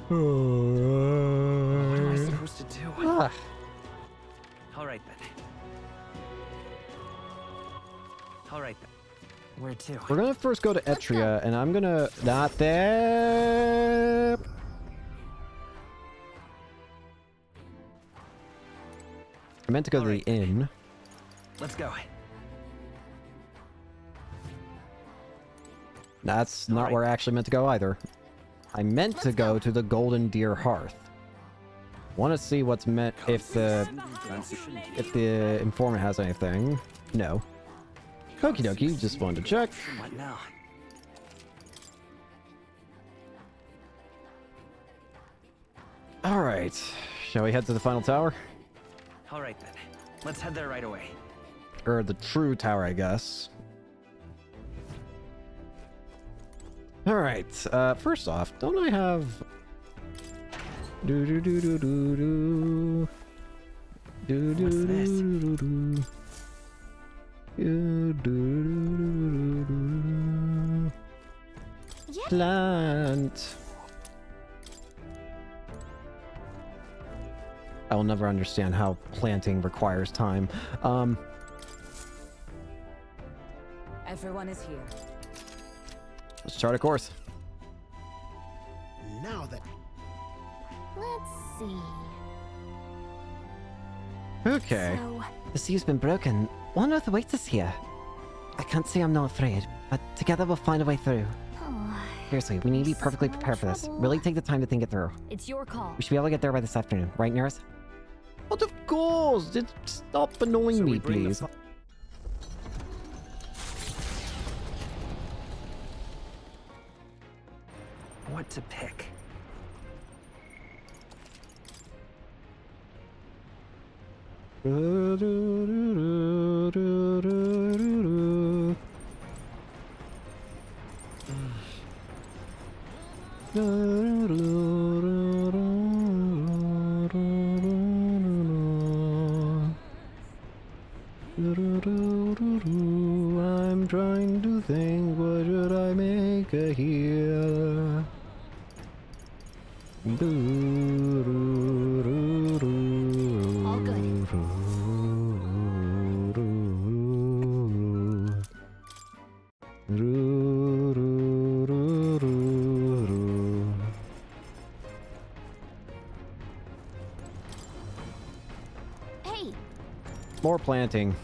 What am I supposed to do? Ah. All right then. All right then. Where to? We're gonna first go to Etria, and I'm gonna... Not there! I meant to go to the inn. Let's go. That's not where I actually meant to go either. I meant to go to the Golden Deer Hearth. Want to see what's meant if the informant has anything. No. Okie dokie, just wanted to check. What now? All right, shall we head to the final tower? All right then. Let's head there right away. Or the true tower, I guess. All right. First off, don't I have? What's this? Plant. I will never understand how planting requires time. Everyone is here. Let's chart a course. Now then. Let's see. Okay. So, The sea's been broken. One of the waits is here. I can't say I'm not afraid, but together we'll find a way through. Seriously, we need to be perfectly prepared for this. Really take the time to think it through. it's your call. We should be able to get there by this afternoon, right, Nearest? But of course! Just stop annoying me, please. What to pick? I'm trying to think, what should I make a here? All good. Hey, More planting.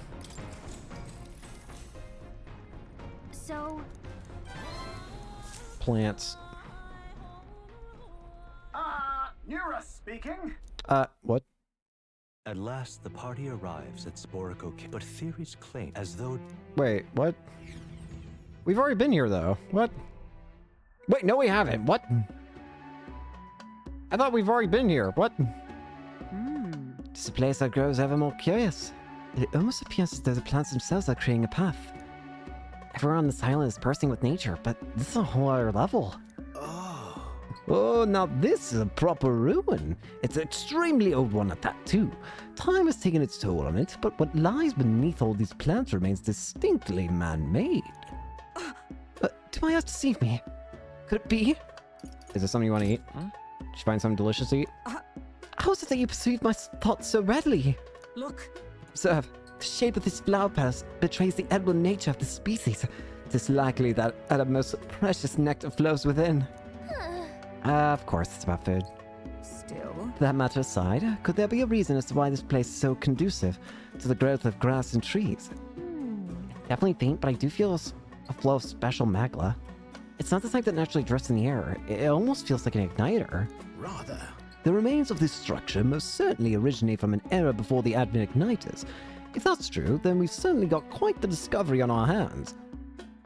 so Plants. Nira speaking. What? At last, the party arrives at Sporico, but theories claim as though Wait, what? We've already been here, though. What? Wait, no, we haven't. What? I thought we've already been here. What? It's a place that grows ever more curious. It almost appears as though the plants themselves are creating a path. Everyone on this island is bursting with nature, but this is a whole other level. Oh, now this is a proper ruin. It's an extremely old one at that, too. Time has taken its toll on it, but what lies beneath all these plants remains distinctly man-made. Do my eyes deceive me? Could it be? Is there something you want to eat? Did you find something delicious to eat? How is it that you perceive my thoughts so readily? Look, Observe, the shape of this flower petals betrays the edible nature of the species. It is likely that a most precious nectar flows within. Of course, it's about food. still. That matter aside, could there be a reason as to why this place is so conducive to the growth of grass and trees? Definitely faint, but I do feel a flow of special magma. It's not the type that naturally drifts in the air. It almost feels like an igniter. Rather. The remains of this structure most certainly originate from an era before the advent igniters. If that's true, then we've certainly got quite the discovery on our hands.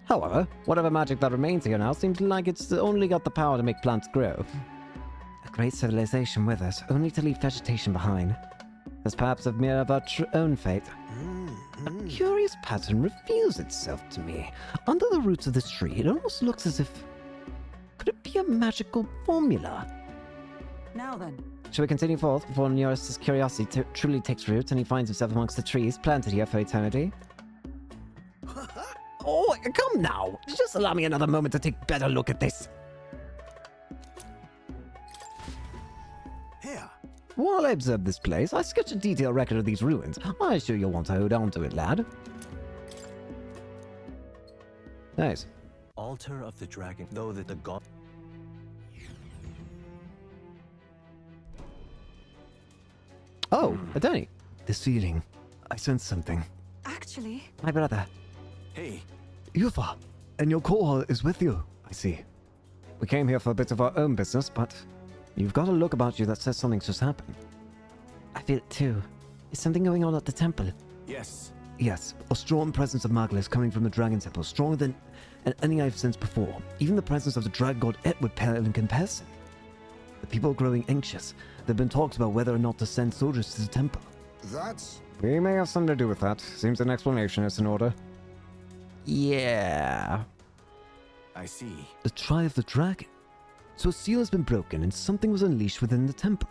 However, whatever magic that remains here now seems like it's only got the power to make plants grow. A great civilization with us, only to leave vegetation behind. That's perhaps a mere of our own fate. A curious pattern reveals itself to me. Under the roots of this tree, it almost looks as if... Could it be a magical formula? Now then. Shall we continue forth before Neuros's curiosity truly takes root and he finds himself amongst the trees planted here for eternity? Oh, come now! Just allow me another moment to take a better look at this. Here. While I observe this place, I sketch a detailed record of these ruins. I'm sure you'll want to hold on to it, lad. Nice. Altar of the dragon, though that the god... Oh, Adoni. This feeling, I sense something. Actually... My brother. Hey. Yufa, and your cohort is with you. I see. We came here for a bit of our own business, but you've got a look about you that says something's just happened. I feel it too. Is something going on at the temple? Yes. Yes, a strong presence of Maglis coming from the Dragon Temple, stronger than any I've sensed before. Even the presence of the Dragon God Et would pale in comparison. The people are growing anxious. There have been talks about whether or not to send soldiers to the temple. That's... We may have something to do with that. Seems an explanation is in order. Yeah. I see. The Trial of the Dragon. So a seal has been broken and something was unleashed within the temple.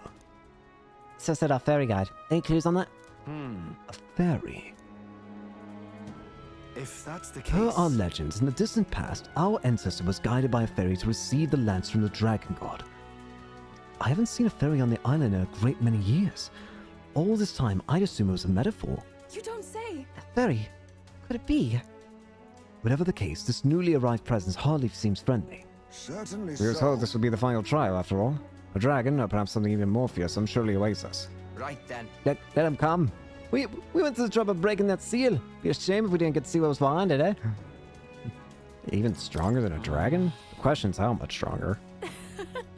So said our fairy guide. Any clues on that? A fairy. If that's the case... Per our legends, in the distant past, our ancestor was guided by a fairy to receive the lance from the Dragon God. I haven't seen a fairy on the island in a great many years. All this time, I'd assume it was a metaphor. You don't say. A fairy? Could it be? Whatever the case, this newly arrived presence hardly seems friendly. certainly We were so. told this would be the final trial, after all. A dragon, or perhaps something even more fearsome, surely awaits us. Right then. Let him come. We went to the trouble of breaking that seal. Be a shame if we didn't get to see what was behind it, eh? Even stronger than a dragon? The question's how much stronger.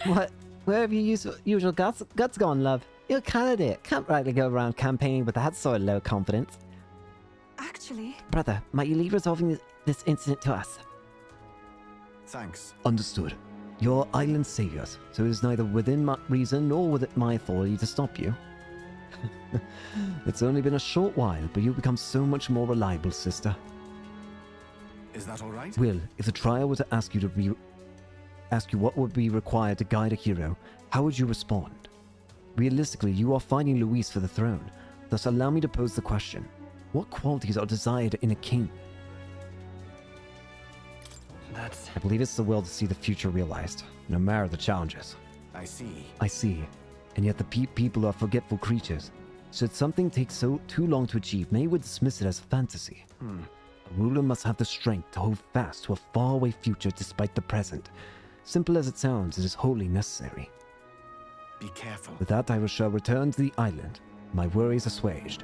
What? Where have your usual guts gone, love? You're a candidate. Can't rightly go around campaigning with that sort of low confidence. Actually... Brother, might you leave resolving this incident to us? Thanks. Understood. You're island saviors, so it is neither within my reason nor within my authority to stop you. It's only been a short while, but you've become so much more reliable, sister. Is that all right? Will, if the trial were to ask you what would be required to guide a hero, how would you respond? Realistically, you are fighting Luis for the throne. Thus, allow me to pose the question. What qualities are desired in a king? I believe it's the will to see the future realized, no matter the challenges. I see. I see. And yet the people are forgetful creatures. Should something take too long to achieve, many would dismiss it as a fantasy. A ruler must have the strength to hold fast to a faraway future despite the present. Simple as it sounds, it is wholly necessary. Be careful. With that, I shall return to the island, my worries assuaged.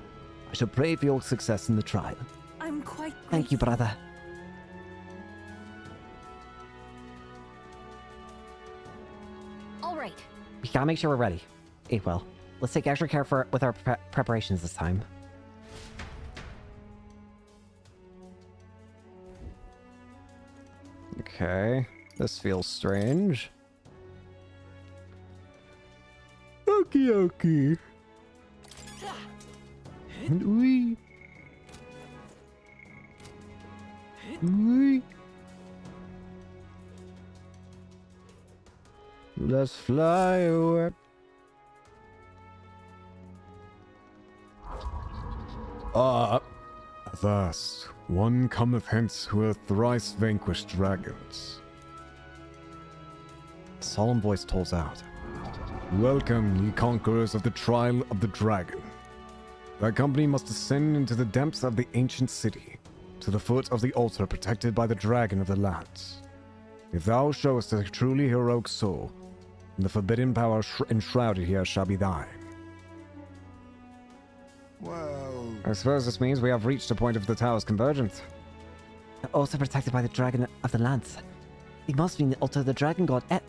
I shall pray for your success in the trial. I'm quite Thank you, brother. All right. We gotta make sure we're ready. Well, let's take extra care with our preparations this time. Okay, this feels strange. Okie dokie. And we. Let's fly away. Thus, one cometh hence who hath thrice vanquished dragons. A solemn voice tolls out. Welcome, ye conquerors of the Trial of the Dragon. Thy company must ascend into the depths of the ancient city, to the foot of the altar protected by the Dragon of the Lands. If thou showest a truly heroic soul, then the forbidden power enshrouded here shall be thine. Well... I suppose this means we have reached a point of the tower's convergence. Also protected by the Dragon of the Lands. It must mean the altar of the Dragon God Et.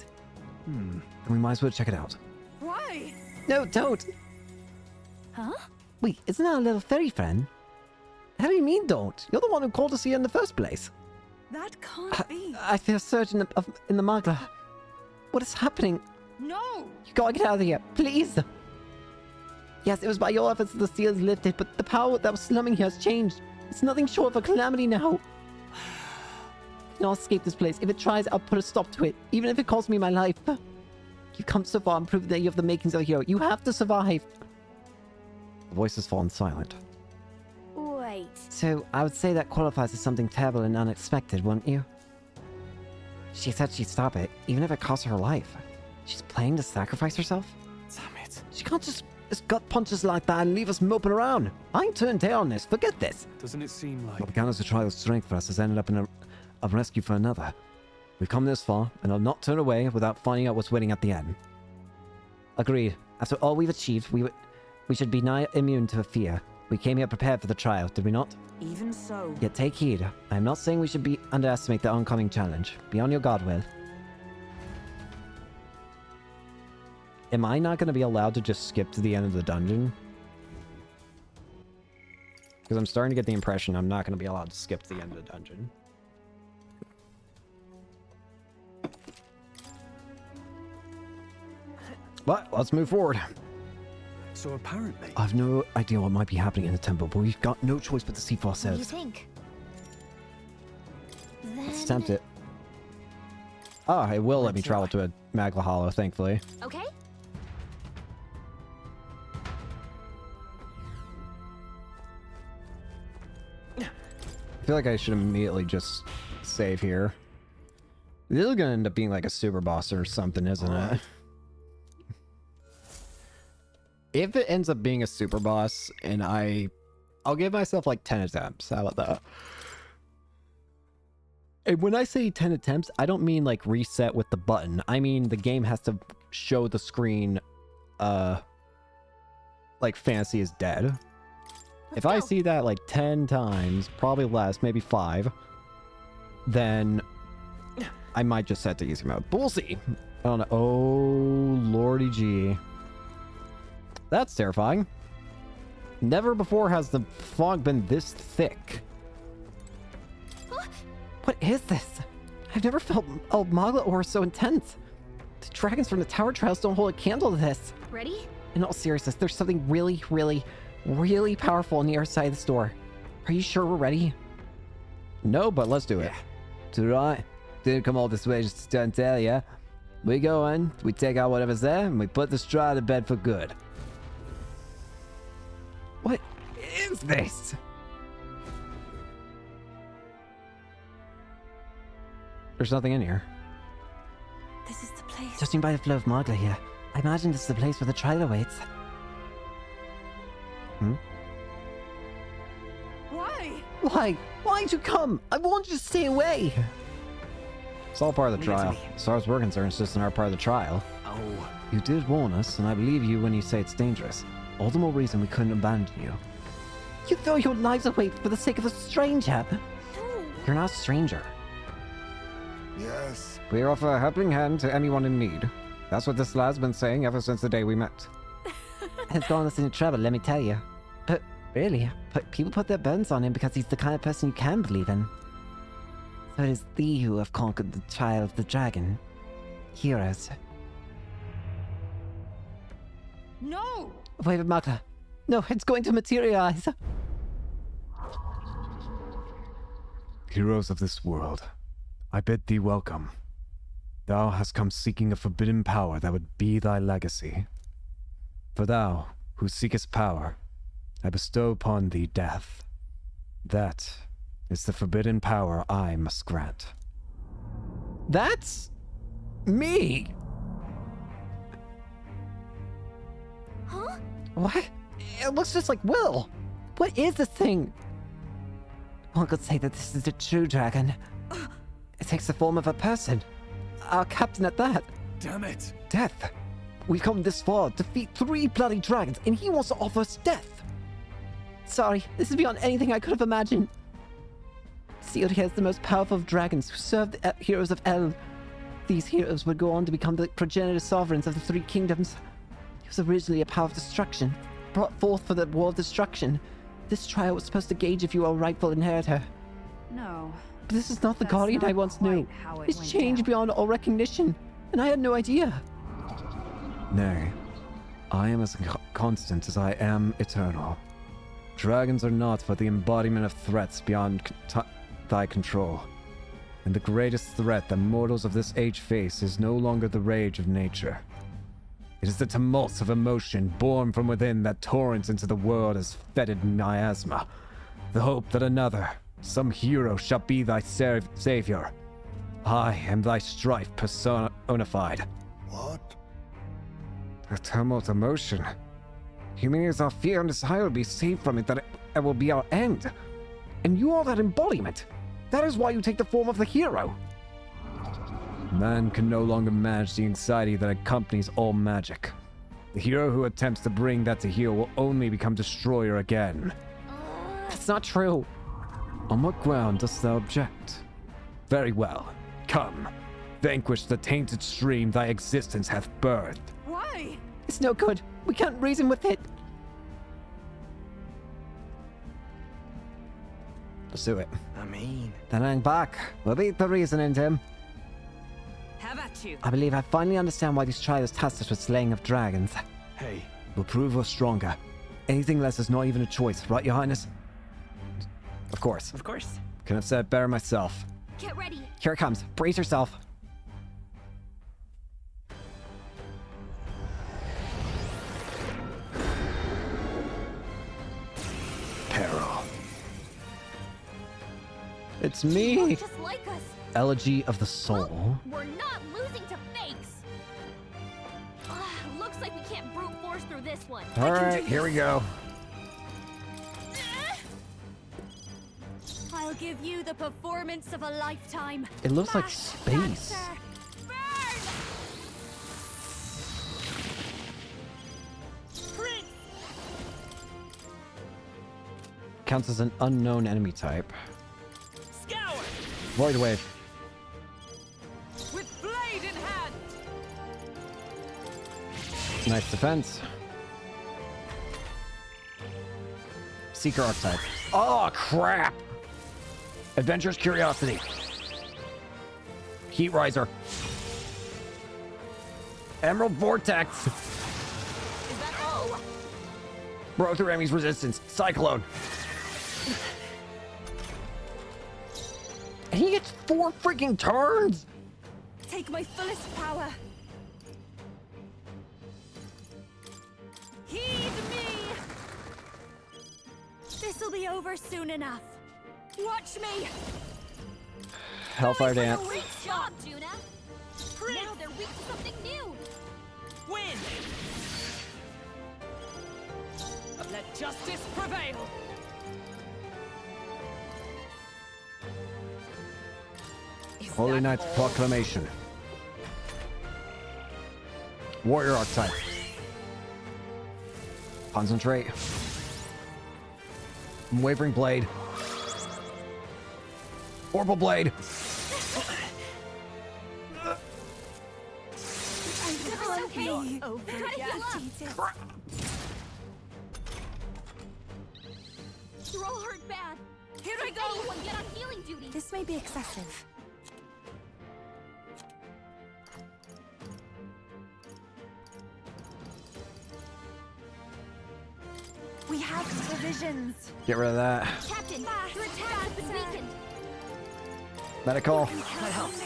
Then we might as well check it out. Why? No, don't! Huh? Wait, isn't that a little fairy friend? How do you mean don't? You're the one who called us here in the first place. That can't be. I feel a surge in the Magla. What is happening? No! You gotta get out of here, please! Yes, it was by your efforts that the seal is lifted, but the power that was slumming here has changed. It's nothing short of a calamity now. I cannot escape this place. If it tries, I'll put a stop to it, even if it costs me my life. You've come so far and proved that you have the makings of a hero. You have to survive. The voice has fallen silent. Wait. So, I would say that qualifies as something terrible and unexpected, wouldn't you? She said she'd stop it, even if it cost her life. She's planning to sacrifice herself? Damn it. She can't just gut punches like that and leave us moping around. I ain't turned tail on this. Forget this. Doesn't it seem like... What began as a trial of strength for us has ended up in a rescue for another. We've come this far, and I'll not turn away without finding out what's waiting at the end. Agreed. After all we've achieved, we should be nigh immune to fear. We came here prepared for the trial, did we not? Even so. Yet take heed. I am not saying we should underestimate the oncoming challenge. Be on your guard, Will. Am I not going to be allowed to just skip to the end of the dungeon? Because I'm starting to get the impression I'm not going to be allowed to skip to the end of the dungeon. But let's move forward. So apparently... I've no idea what might be happening in the temple, but we've got no choice but to see for What do you ourselves. think? Let's Then... attempt it. Oh, it will let me Let's travel try. to a Magla Hollow, thankfully. Okay. I feel like I should immediately just save here. This is gonna end up being like a super boss or something, isn't it? If it ends up being a super boss, and I'll give myself like 10 attempts. How about that? And when I say 10 attempts, I don't mean like reset with the button. I mean the game has to show the screen, like fantasy is dead. If I see that like 10 times, probably less, maybe 5, then I might just set to easy mode. But we'll see. I don't know. Oh, lordy gee. That's terrifying. Never before has the fog been this thick. What is this? I've never felt Magla aura so intense. The dragons from the tower trials don't hold a candle to this. Ready? In all seriousness, there's something really, really, really powerful on the other side of this door. Are you sure we're ready? No, but let's do it. It's right. Didn't come all this way just to stand tell ya. We go in, we take out whatever's there, and we put this trial to bed for good. What is this? There's nothing in here. This is the place. Judging by the flow of Magla here, I imagine this is the place where the trial awaits. Why? Why? Why'd you come? I wanted you to stay away. It's all part of the Leave it to trial. me. As far as we're concerned, it's just another part of the trial. Oh, You did warn us, and I believe you when you say it's dangerous. All the more reason we couldn't abandon you. You throw your lives away for the sake of a stranger. No. You're not a stranger. Yes. We offer a helping hand to anyone in need. That's what this lad's been saying ever since the day we met. Has gotten us into trouble, let me tell you. But really, people put their burdens on him because he's the kind of person you can believe in. So it is thee who have conquered the trial of the dragon. Heroes. No! Wait, Magla. No, it's going to materialize. Heroes of this world, I bid thee welcome. Thou hast come seeking a forbidden power that would be thy legacy. For thou, who seekest power, I bestow upon thee death. That is the forbidden power I must grant. That's me. Huh? What? It looks just like Will. What is this thing? One could say that this is the true dragon. It takes the form of a person. Our captain at that. Damn it! Death. We've come this far, defeat 3 bloody dragons, and he wants to offer us death. Sorry, this is beyond anything I could have imagined. Sealed here is the most powerful of dragons who served the heroes of El. These heroes would go on to become the progenitor sovereigns of the 3 kingdoms. He was originally a power of destruction, brought forth for the war of destruction. This trial was supposed to gauge if you are a rightful inheritor. No. But this is not the That's guardian not I once knew. quite how it It's went changed down. beyond all recognition, and I had no idea. Nay, I am as constant as I am eternal. Dragons are not but the embodiment of threats beyond thy control. And the greatest threat that mortals of this age face is no longer the rage of nature. It is the tumults of emotion born from within that torrents into the world as fetid miasma. The hope that another, some hero, shall be thy savior. I am thy strife personified. What? The tumult emotion. You mean as our fear and desire will be saved from it, that it will be our end? And you are that embodiment. That is why you take the form of the hero. Man can no longer manage the anxiety that accompanies all magic. The hero who attempts to bring that to heel will only become destroyer again. That's not true. On what ground dost thou object? Very well. Come. Vanquish the tainted stream thy existence hath birthed. Why? It's no good. We can't reason with it. Let's do it. I mean... Then hang back. We'll beat the reasoning, Tim. Have at you. I believe I finally understand why these trials tasked us with slaying of dragons. Hey, We'll prove we're stronger. Anything less is not even a choice, right, Your Highness? Of course. Of course. Couldn't have said it better myself. Get ready. Here it comes. Brace yourself. Peril. It's You me. look just like us. Elegy of the Soul. Well, we're not losing to fakes. Looks like we can't brute force through this one. All right, here we go. I'll give you the performance of a lifetime. It looks like Mash, space. Cancer, burn! Prince! Counts as an unknown enemy type. Scour! Void Wave. With blade in hand. Nice defense. Seeker archetype. Oh, crap! Adventurous Curiosity. Heat Riser. Emerald Vortex. Is that all? Bro through enemy's resistance. Cyclone. And he gets 4 freaking turns! Take my fullest power. Heed me! This'll be over soon enough. Watch me! Hellfire Dance. Great job, Juna! Now they're weak to something new! Win! Let justice prevail. Holy Knight's Proclamation. Warrior archetype. Concentrate. Wavering Blade. Orbital Blade. Okay, over. Try to heal up. You're all hurt bad. Here I go! Anyone get on healing duty! This may be excessive. We have provisions. Get rid of that. Captain, your attack has been weakened. Medical. That helps.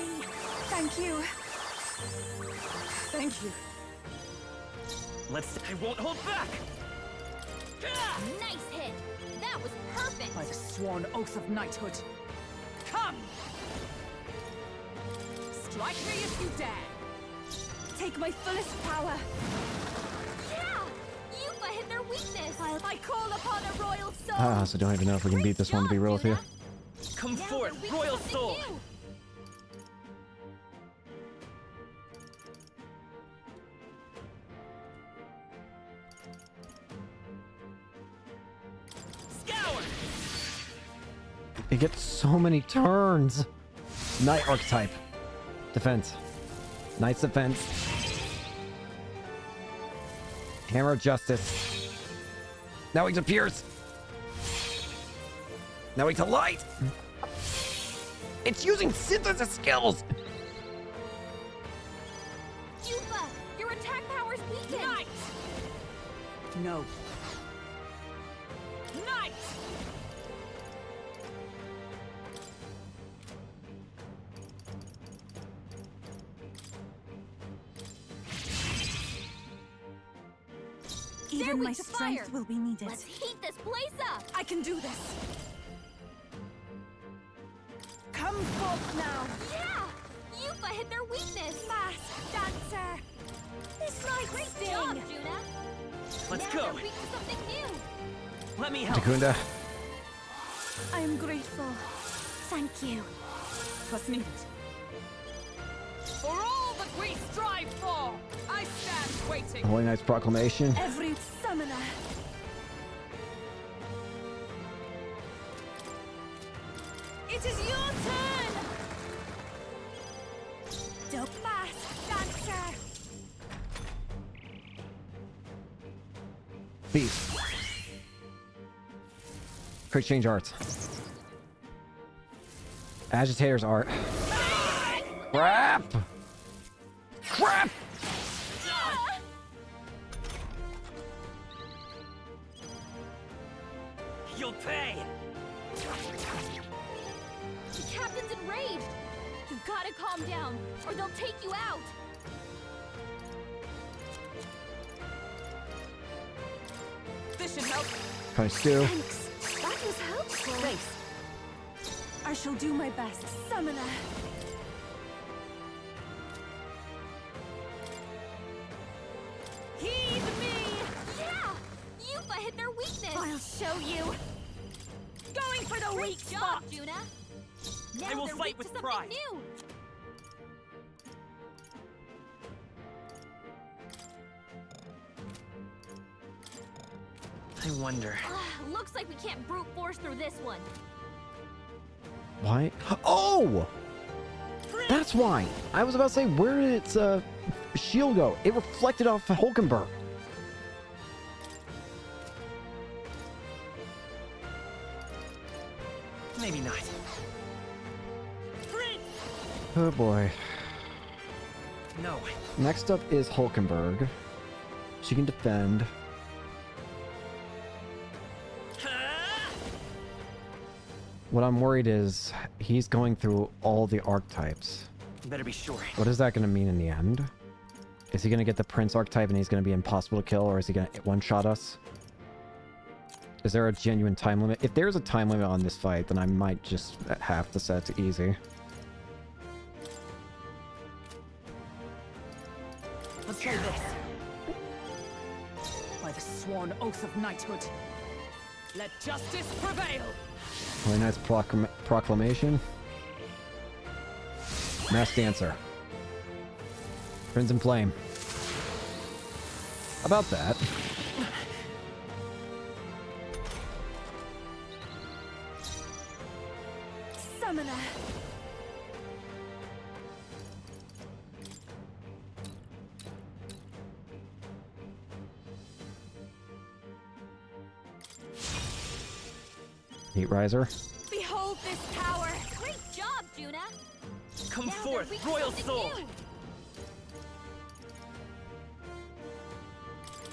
Thank you. Thank you. I won't hold back! Nice hit. That was perfect. By the sworn oath of knighthood. Come! Strike me if you dare. Take my fullest power. Yeah! Yuba hit their weakness. I call upon a royal soul. Ah, so don't even know if we can beat this one, to be real with you. Come Now forth, they're weak to Royal something Soul! new. Scour! It gets so many turns. Knight archetype. Defense. Knight's defense. Hammer of Justice. Now he's a Pierce. Now he's a Light. It's using synthesis skills. Yuba, your attack power's weakened. Knight! No. Knight! Even my strength will be needed. Let's heat this place up. I can do this. Come forth now. Yeah! Yupa hit their weakness. Fast dancer. This might great job, Juna. Let's now go. They're weak to something new. Let me help. Takunda. I am grateful. Thank you. 'Twas needed. For all that we strive for, I stand waiting. Holy Knight's proclamation. Every summoner. It is your turn. Dope fast dancer. Beast. Quick change arts. Agitator's art. Crap! Crap! You'll pay. The captain's enraged. You gotta calm down, or they'll take you out. This should help. Punch stew. Thanks. That was helpful. Face. I shall do my best, summoner. Heed me! Yeah! Yupa hit their weakness. I'll show you. Going for the weak Great spot. job, Juna. Now I will they're fight weak with to pride. something new. I wonder. Looks like we can't brute force through this one. Why? Oh! That's why! I was about to say, where did its shield go? It reflected off Hulkenberg. Maybe not. Oh boy. No. Next up is Hulkenberg. She can defend. What I'm worried is he's going through all the archetypes. Better be sure. What is that going to mean in the end? Is he going to get the Prince archetype and he's going to be impossible to kill, or is he going to one-shot us? Is there a genuine time limit? If there's a time limit on this fight, then I might just have to set it to easy. Let's try this. By the sworn oath of knighthood, let justice prevail. Holy Knight's proclamation. Mass Dancer. Crimson Flame. About that. Summoner. Heat Riser. Behold this power. Great job, Juna. Come Now forth, they're weak to royal something soul. new.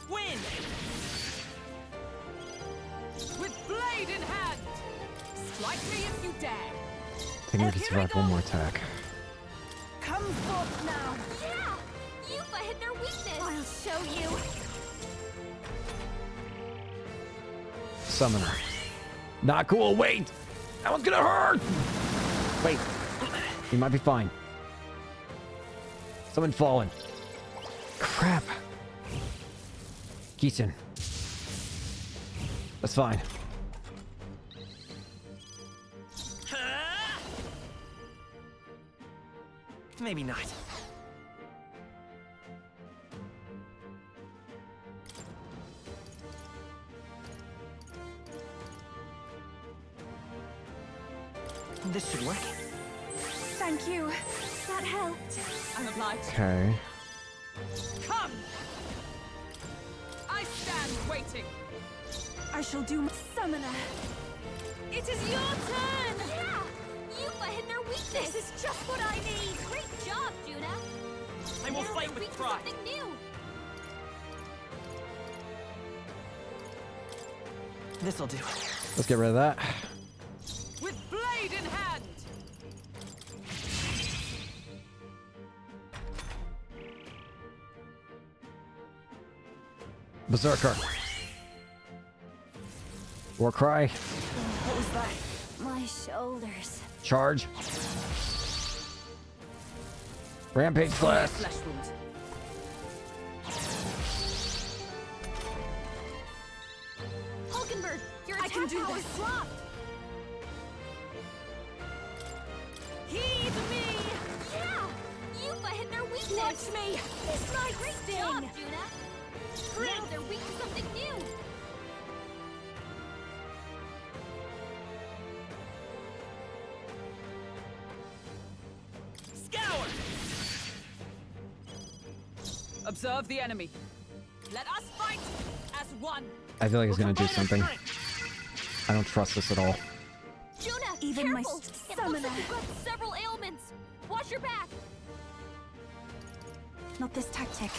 Win! With blade in hand. Strike me if you dare. I think we can survive one more attack. Come forth now. Yeah! Yupa hit their weakness. I'll show you. Summoner. Not cool. Wait! That one's gonna hurt! Wait. He might be fine. Someone fallen. Crap. Keaton. That's fine. Maybe not. This should work. Thank you. That helped. I'm obliged. Okay. Come! I stand waiting. I shall do my summoner. It is your turn! Yeah! Yupa hit their weakness. This is just what I need. Great job, Juna. I will Now fight they're with weak to pride. something new. This'll do. Let's get rid of that. With blade in hand. Berserker. War cry. What was that? My shoulders. Charge. Rampage slash. Flesh wound. Hulkenberg, your I attack can do power's this. dropped. Heed me! Yeah! Yuba hit their weakness! Watch me! This might great job, Juna! Now they're weak to something new! Scour! Observe the enemy. Let us fight as one. I feel like he's gonna do something. I don't trust this at all. Juna, Even my careful! It looks stamina. like you've got several ailments! Watch your back! Not this tactic.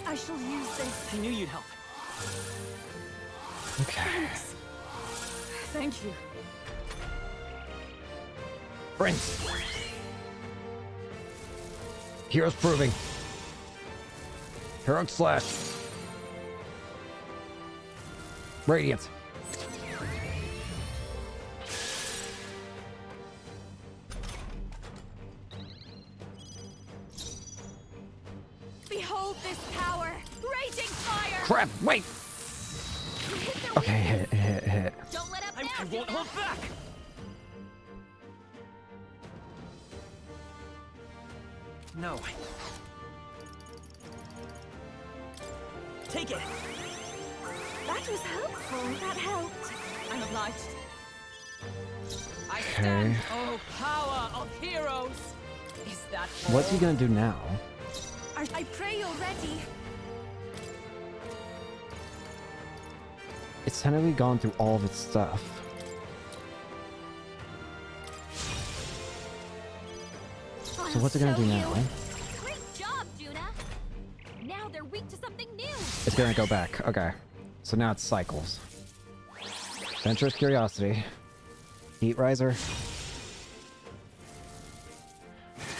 I shall use this. I knew you'd help. Okay. Thank you. Prince. Heroes proving. Heroic slash. Radiance. Behold this power! Raging fire! Crap, wait! You hit their Okay, weakness. hit. Don't let up I now, won't Juna. hold back. No. Take it. That was helpful. That helped. I'm obliged. I Okay. stand. Oh, power of heroes! Is that all? What's he gonna do now? I pray you're ready. It's technically gone through all of its stuff. So what's it gonna do now? Great job, Juna. Now they're weak to something new. It's gonna go back. Okay. So now it's cycles. Adventurous Curiosity. Heat Riser.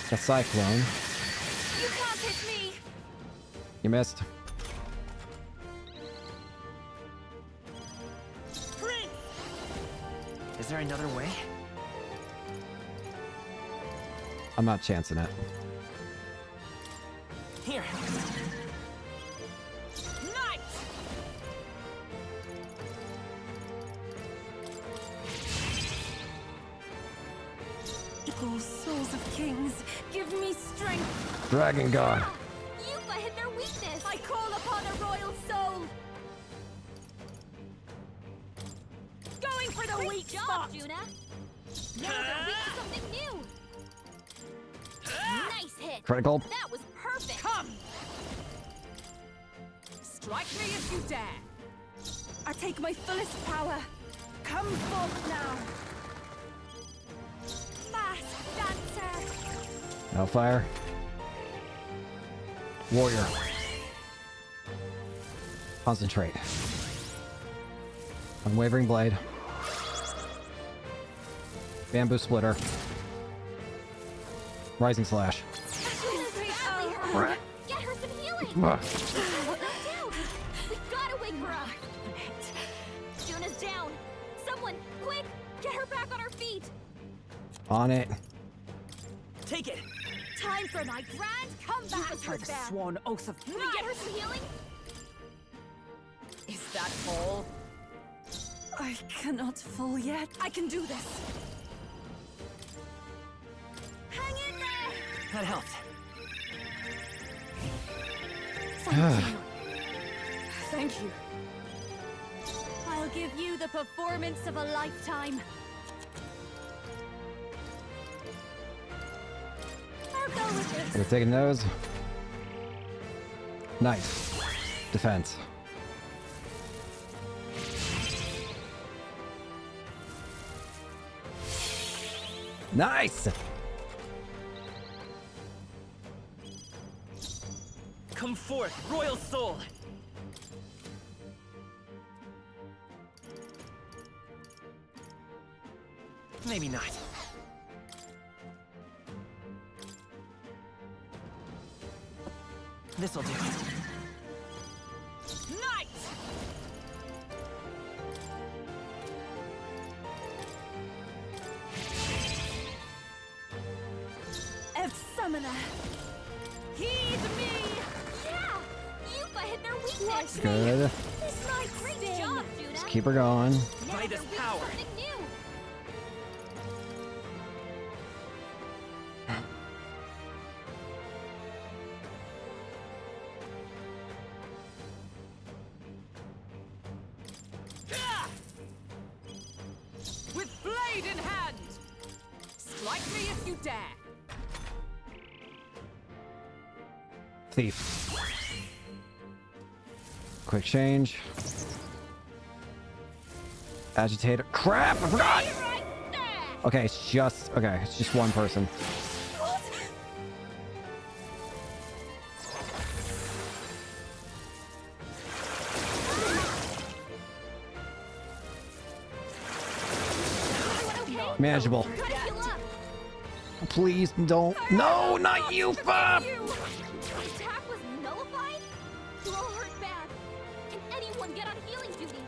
The Cyclone. You can't hit me. You missed. Is there another way? I'm not chancing it. Here. Knight! Equal souls of kings, give me strength. Dragon God. Yuba hit their weakness. I call upon a royal soul. Going for the Great weak job, spot! Juna. Now they're weak to something new. Nice hit. Critical. That was perfect. Come! Strike me if you dare! I take my fullest power. Come forth now. Fast dancer. Hellfire. Warrior. Concentrate. Unwavering Blade. Bamboo Splitter. Rising Slash. Get her some healing. Ugh. We gotta wake her up. Juna's down. Someone, quick, get her back on her feet. On it. Take it. Time for my grand comeback. By the sworn oath of Can we get her some healing? Is that all? I cannot fall yet. I can do this. Hang in there. That helped. Thank you. Thank you. I'll give you the performance of a lifetime. I'll go with We're this. taking those. Nice. Defense. Nice! Come forth, royal soul. Maybe not. This'll do. Knight! Summoner. Heed me! Yeah! Yupa hit their weakness! Good. This night, great job, Judah! Just keep her going. By this power. Something new! With blade in hand! Strike me if you dare! Thief. Quick change. Agitator. Crap! I forgot! Okay, it's just one person. Manageable. Please don't. No, not you, Fab! The attack was nullified? You're all hurt bad. Can anyone get on healing duty?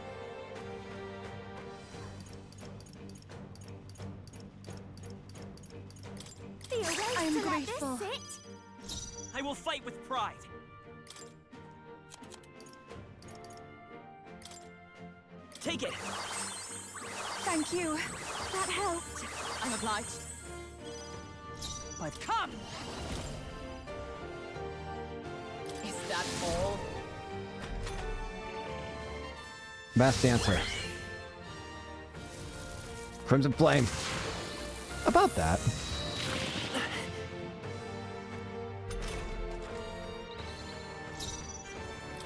I'm grateful. I will fight with pride. Take it. Thank you. That helped. I'm obliged. But come! Is that all? Best dancer. Crimson Flame. About that.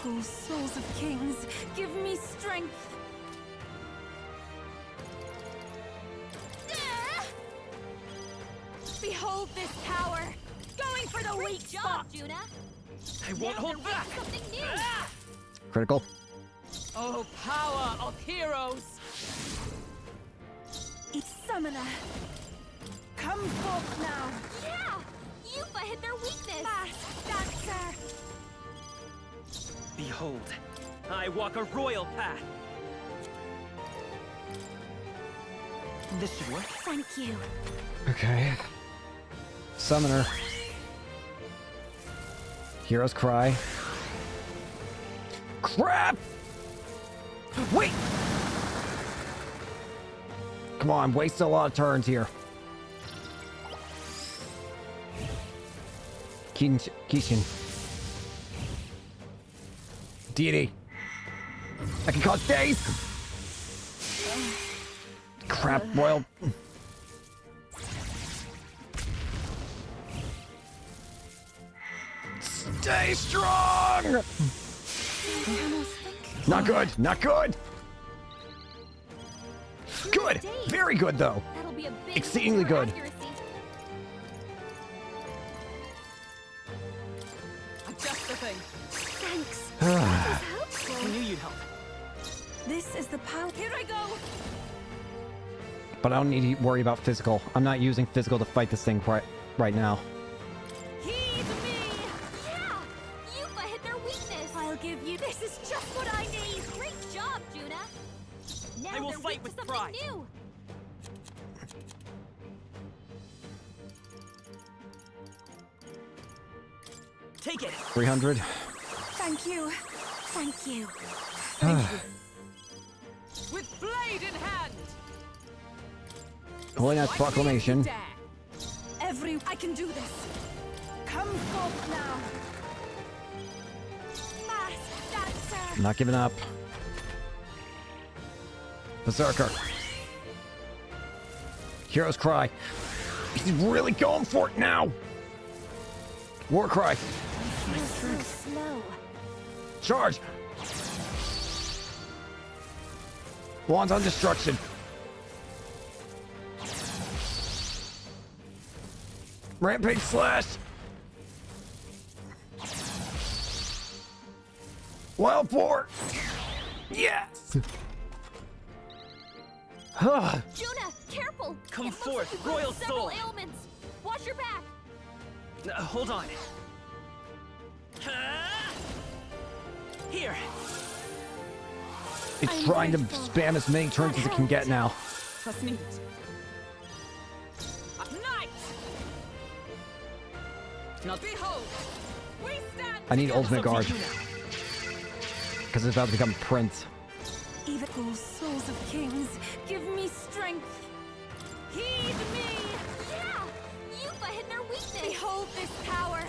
Oh, souls of kings, give me strength. Behold this power! Going for the weak spot, Juna! I won't hold back. Something new! Critical. Oh, power of heroes! Summoner. Come forth now. Yeah! Yupa hit their weakness! Fast dancer. Behold, I walk a royal path. This should work. Thank you. Okay. Summoner. Hero's Cry. Crap! Wait! Come on, wasted a lot of turns here. Kishin. Deity. I can cause days! Crap, Royal. Stay strong! Not good, not good! Good! Very good, though! That'll be a big Exceedingly boost to our good. accuracy. Adjust the thing. Thanks. I knew you'd help. This is the power. Here I go! But I don't need to worry about physical. I'm not using physical to fight this thing right now. Heed me! Yeah! Yupa hit their weakness! I'll give you. This is just what I need! Great job, Juna! Now I will they're fight weak with to something pride. new! Take it. 300. Thank you. Thank you. With blade in hand! Holy Knight's Strike me if you Proclamation. dare. I can do this. Come forth now. Fast dancer. I'm not giving up. Berserker. Hero's Cry. He's really going for it now. War Cry. So slow. Charge. Wands on Destruction. Rampage Slash. Wild Boar. Yes. Juna, careful! Come It looks forth, like you've got royal several soul. ailments. Watch your back. Hold on. Here. It's trying to spam as many turns as it can get now. Trust me. Knight! Not behold. We stand. I need together. ultimate guard. Because it's about to become Prince. Evil souls of kings, give me strength. Heed me! Yeah! You've hit their weakness! Behold this power.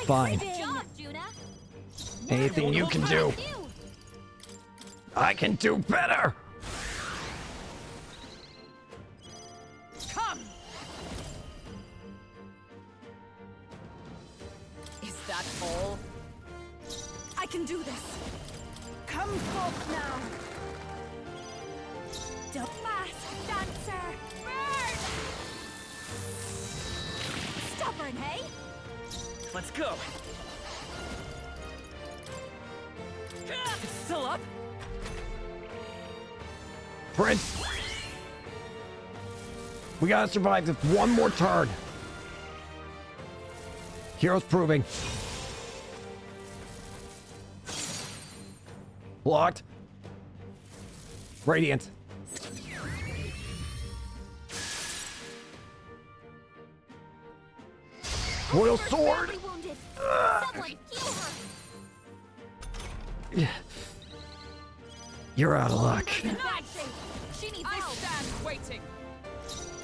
Fine. Good job, Juna! Anything you can do, I can do better. Come! Is that all? I can do this. Come forth now. The masked dancer. Burn! Stubborn, hey? Let's go. It's still up? Prince! We gotta survive this one more turn. Hero's proving. Blocked. Radiant. Royal sword! Badly wounded. Someone heal her! You're out of luck. Knight! She needs I help! stand waiting.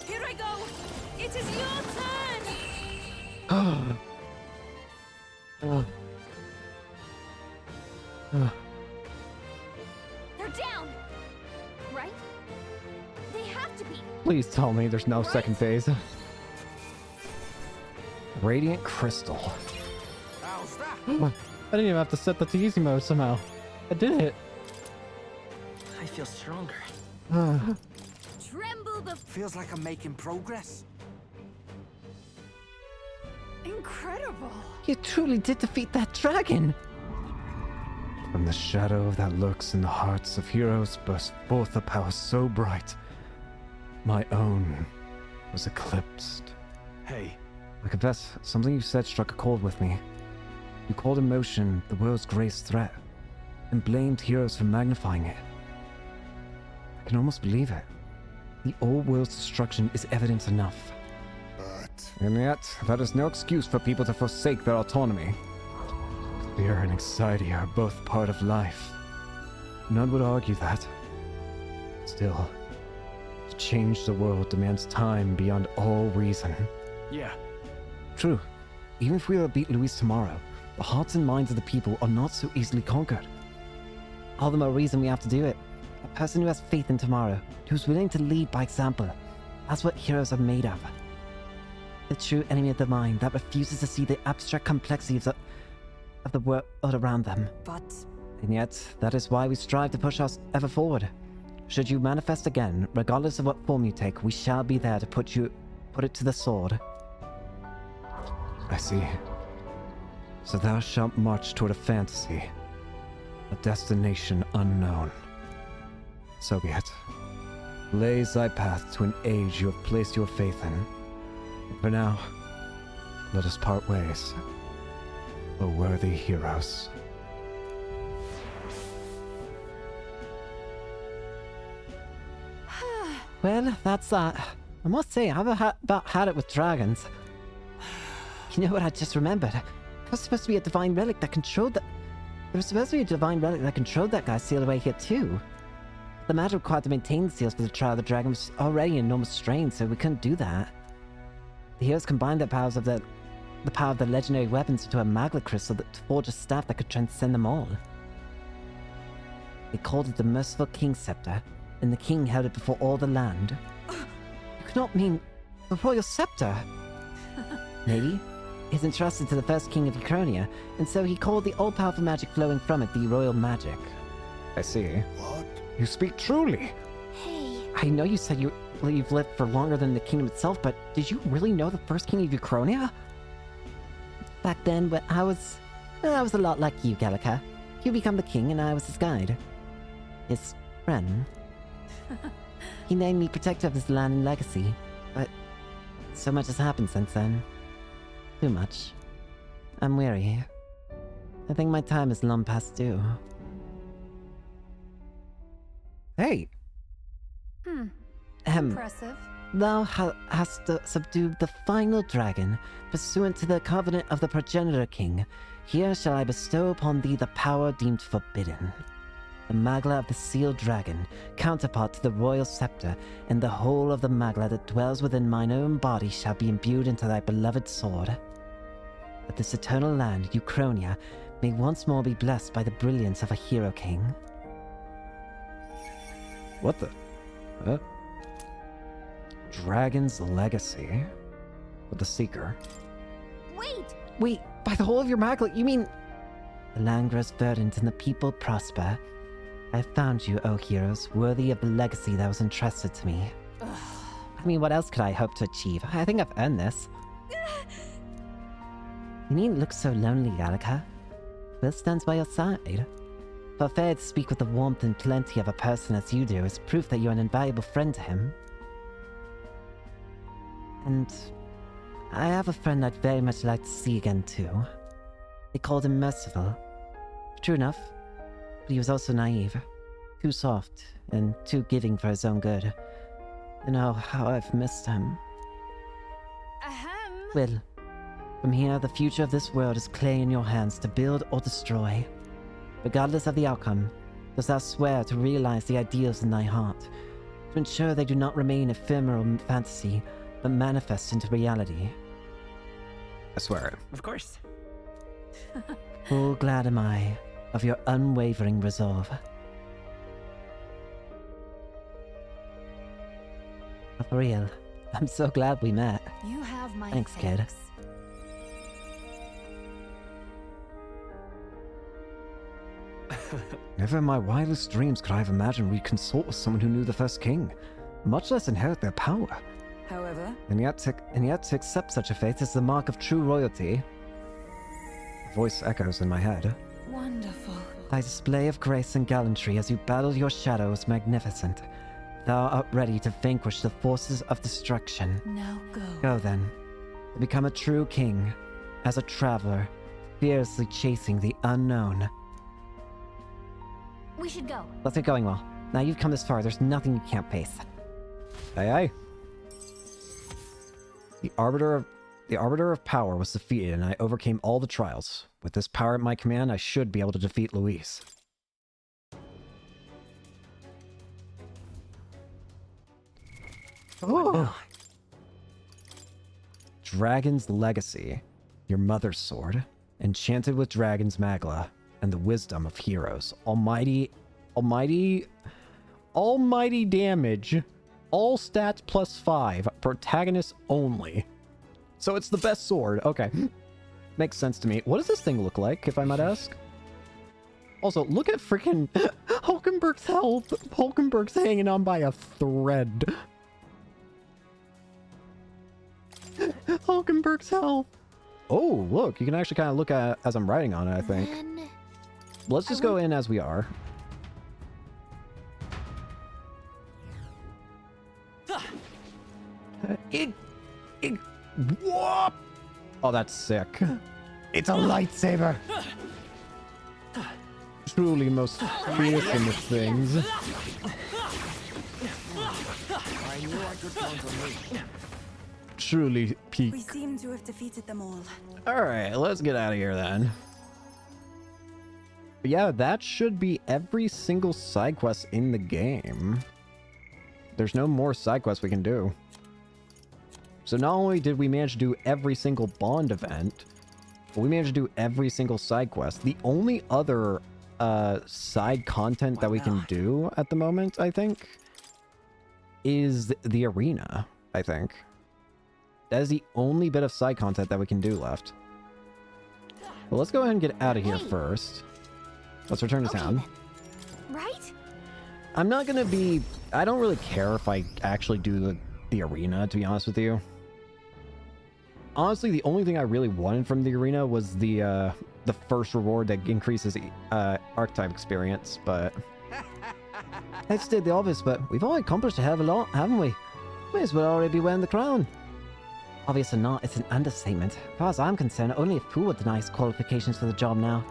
Here I go. It is your turn. They're down! Right? They have to be! Please tell me there's no second phase. Radiant Crystal. How's that? I didn't even have to set the to easy mode somehow. I did it. I feel stronger. Tremble before Feels like I'm making progress. Incredible. You truly did defeat that dragon. From the shadow that lurks in the hearts of heroes burst forth a power so bright, my own was eclipsed. Hey, I confess, something you said struck a chord with me. You called emotion the world's greatest threat, and blamed heroes for magnifying it. I can almost believe it. The all-world's destruction is evidence enough. But And yet, that is no excuse for people to forsake their autonomy. Fear and anxiety are both part of life. None would argue that. Still, to change the world demands time beyond all reason. yeah, True, even if we were to beat Louise tomorrow, the hearts and minds of the people are not so easily conquered. All the more reason we have to do it. A person who has faith in tomorrow, who's willing to lead by example. That's what heroes are made of. The true enemy of the mind that refuses to see the abstract complexities of the world around them. But And yet, that is why we strive to push us ever forward. Should you manifest again, regardless of what form you take, we shall be there to put it to the sword. I see. So thou shalt march toward a fantasy, a destination unknown. So be it. Blaze thy path to an age you have placed your faith in. And for now, let us part ways, O worthy heroes. Well, that's that. I must say, I've about had it with dragons. You know what I just remembered? There was supposed to be a divine relic that controlled that. There was supposed to be a divine relic that controlled that guy sealed away here too. The matter required to maintain the seals for the trial of the dragon was already an enormous strain, so we couldn't do that. The heroes combined the power of the legendary weapons into a maglet crystal to forge a staff that could transcend them all. They called it the Merciful King's Scepter, and the king held it before all the land. You could not mean the royal scepter. Maybe. It's entrusted to the first king of Ukrainia, and so he called the all-powerful magic flowing from it the royal magic. I see. what? You speak truly. Hey, I know you said you've lived for longer than the kingdom itself, but did you really know the first king of Ukrainia? Back then, when I was a lot like you, Gallica. You become the king, and I was his guide. His friend. He named me protector of his land and legacy, but so much has happened since then. Too much. I'm weary. I think my time is long past due. Hey! Impressive. Thou hast subdued the final dragon, pursuant to the covenant of the progenitor king. Here shall I bestow upon thee the power deemed forbidden. The Magla of the sealed dragon, counterpart to the royal scepter, and the whole of the Magla that dwells within mine own body shall be imbued into thy beloved sword. That this eternal land, Uchronia, may once more be blessed by the brilliance of a hero king. What the? Huh? Dragon's Legacy. With the Seeker. Wait, by the whole of your Magla, you mean... The land grows verdant and the people prosper. I have found you, O heroes, worthy of the legacy that was entrusted to me. I mean, what else could I hope to achieve? I think I've earned this. You needn't look so lonely, Gallica. Will stands by your side. For fair to speak with the warmth and plenty of a person as you do is proof that you're an invaluable friend to him. And I have a friend I'd very much like to see again too. They called him merciful. True enough, but he was also naive. Too soft, and too giving for his own good. And oh, how I've missed him. Well, from here, the future of this world is clay in your hands to build or destroy. Regardless of the outcome, dost thou swear to realize the ideals in thy heart, to ensure they do not remain ephemeral fantasy, but manifest into reality? I swear it. Of course. Full glad am I of your unwavering resolve. Oh, for real, I'm so glad we met. You have my Thanks, kid. Never in my wildest dreams could I have imagined we'd consult with someone who knew the first king, much less inherit their power. However, And yet to accept such a fate is the mark of true royalty. A voice echoes in my head. wonderful. Thy display of grace and gallantry as you battled your shadow was magnificent. Thou art ready to vanquish the forces of destruction. Now go. Go then, to become a true king, as a traveler, fiercely chasing the unknown. We should go. Let's get going, well. Now you've come this far, there's nothing you can't face. Aye aye. The Arbiter of Power was defeated and I overcame all the trials. With this power at my command, I should be able to defeat Luis. Oh. Dragon's Legacy. Your mother's sword. Enchanted with Dragon's Magla. And the wisdom of heroes. Almighty damage. All stats plus 5. Protagonist only. So it's the best sword. Okay. Makes sense to me. What does this thing look like, if I might ask? Also, look at freaking Hulkenberg's health. Hulkenberg's hanging on by a thread. Hulkenberg's health. Oh, look. You can actually kind of look at as I'm riding on it, I think. Let's just go in as we are. Whoop! Oh, that's sick. It's a lightsaber. Truly most fearsome of things. I knew I could count on me. Truly peak. We seem to have defeated them all. Alright, let's get out of here then. But yeah, that should be every single side quest in the game. There's no more side quests we can do. So not only did we manage to do every single Bond event, but we managed to do every single side quest. The only other side content that we can do at the moment, I think, is the arena, I think. That is the only bit of side content that we can do left. Well, let's go ahead and get out of here first. Let's return to town. Right? I'm not gonna be... I don't really care if I actually do the arena, to be honest with you. Honestly, the only thing I really wanted from the arena was the first reward that increases archetype experience, but... I stated the obvious, but we've already accomplished a hell of a lot, haven't we? May as well already be wearing the crown. Obviously not. It's an understatement. As far as I'm concerned, only a fool would deny his qualifications for the job now.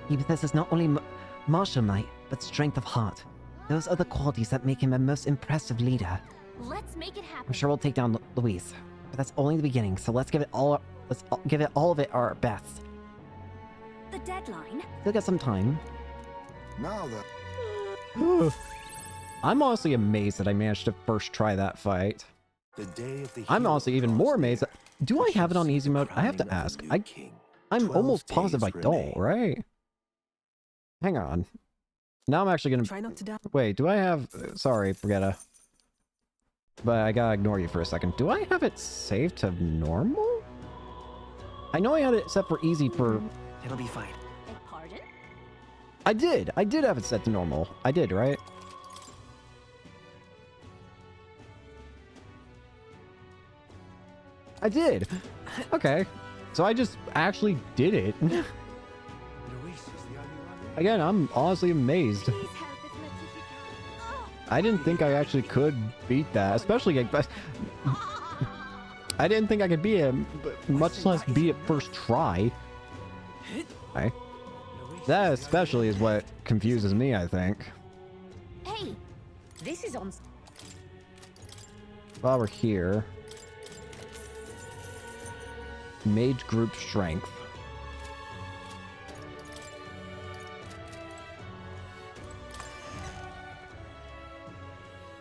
He possesses not only martial might, but strength of heart. Those are the qualities that make him a most impressive leader. Let's make it happen. I'm sure we'll take down Luis, but that's only the beginning. So let's give it all of it our best. The deadline? Still got some time. Now then. I'm honestly amazed that I managed to first try that fight. The day of the I'm hero honestly even draws more near, amazed. Do I which have it shall on see easy the mode? I have crowning to of ask. the new king. I'm 12 almost positive I days don't, remain. right? Hang on. Now I'm actually gonna... Try not to die. Wait, do I have... Sorry, Brigitta. But I gotta ignore you for a second. Do I have it saved to normal? I know I had it set for easy for... It'll be fine. Pardon? I did have it set to normal. I did, right? I did. Okay. So I just actually did it. Luis is the only one left. Again, I'm honestly amazed. Please help as much as you can. I didn't think I actually could beat that, especially like, I didn't think I could beat it, much less beat it first try. Okay. That especially is what confuses me, I think. Hey, this is on. While we're here, mage group strength.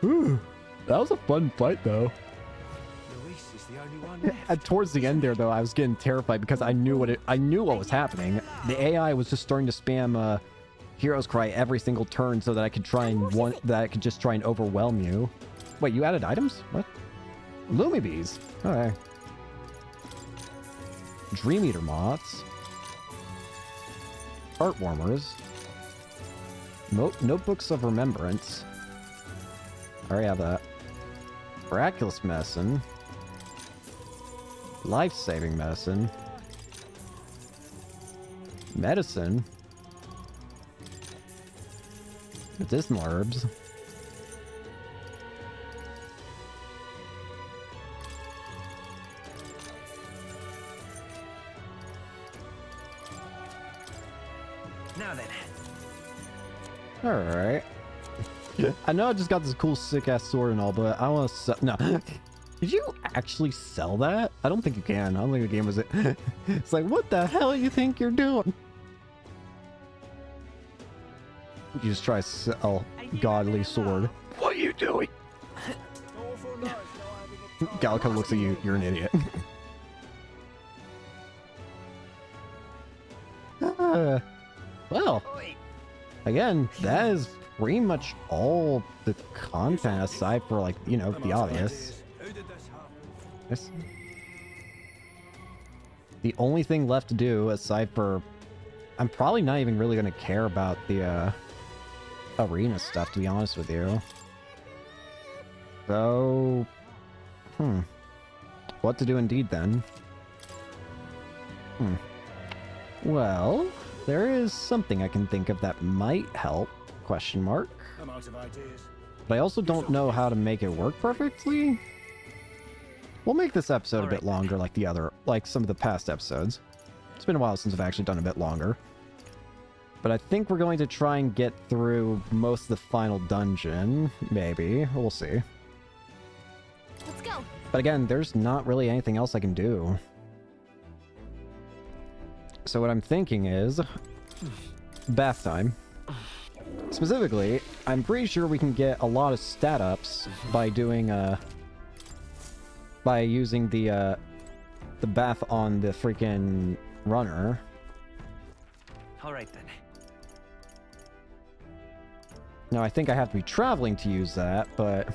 Ooh, that was a fun fight, though. Luis is the only one left. And towards the end there, though, I was getting terrified because I knew what was happening. The AI was just starting to spam Hero's Cry every single turn so that I could try and just try and overwhelm you. Wait, you added items? What? Lumi bees. Okay. Dream Eater moths. Heartwarmers. Notebooks of Remembrance. I already have that. Miraculous Medicine. Life-saving medicine. Medicine. Medicinal herbs. Now then. Alright. I know I just got this cool sick-ass sword and all, but I want to sell... No. Did you actually sell that? I don't think you can. I don't think the game was it. It's like, what the hell do you think you're doing? You just try to sell godly sword. What are you doing? Gallico looks at you. You're an idiot. Well, again, that is pretty much all the content aside for, like, you know, the obvious. Yes. The only thing left to do aside for... I'm probably not even really going to care about the arena stuff, to be honest with you. So... What to do indeed, then? Well, there is something I can think of that might help, question mark. I'm out of ideas. But I also don't know how to make it work perfectly. We'll make this episode a bit longer like some of the past episodes. It's been a while since I've actually done a bit longer. But I think we're going to try and get through most of the final dungeon. Maybe. We'll see. Let's go. But again, there's not really anything else I can do. So what I'm thinking is... bath time. Specifically, I'm pretty sure we can get a lot of stat ups by doing by using the bath on the freaking runner. All right then. Now I think I have to be traveling to use that, but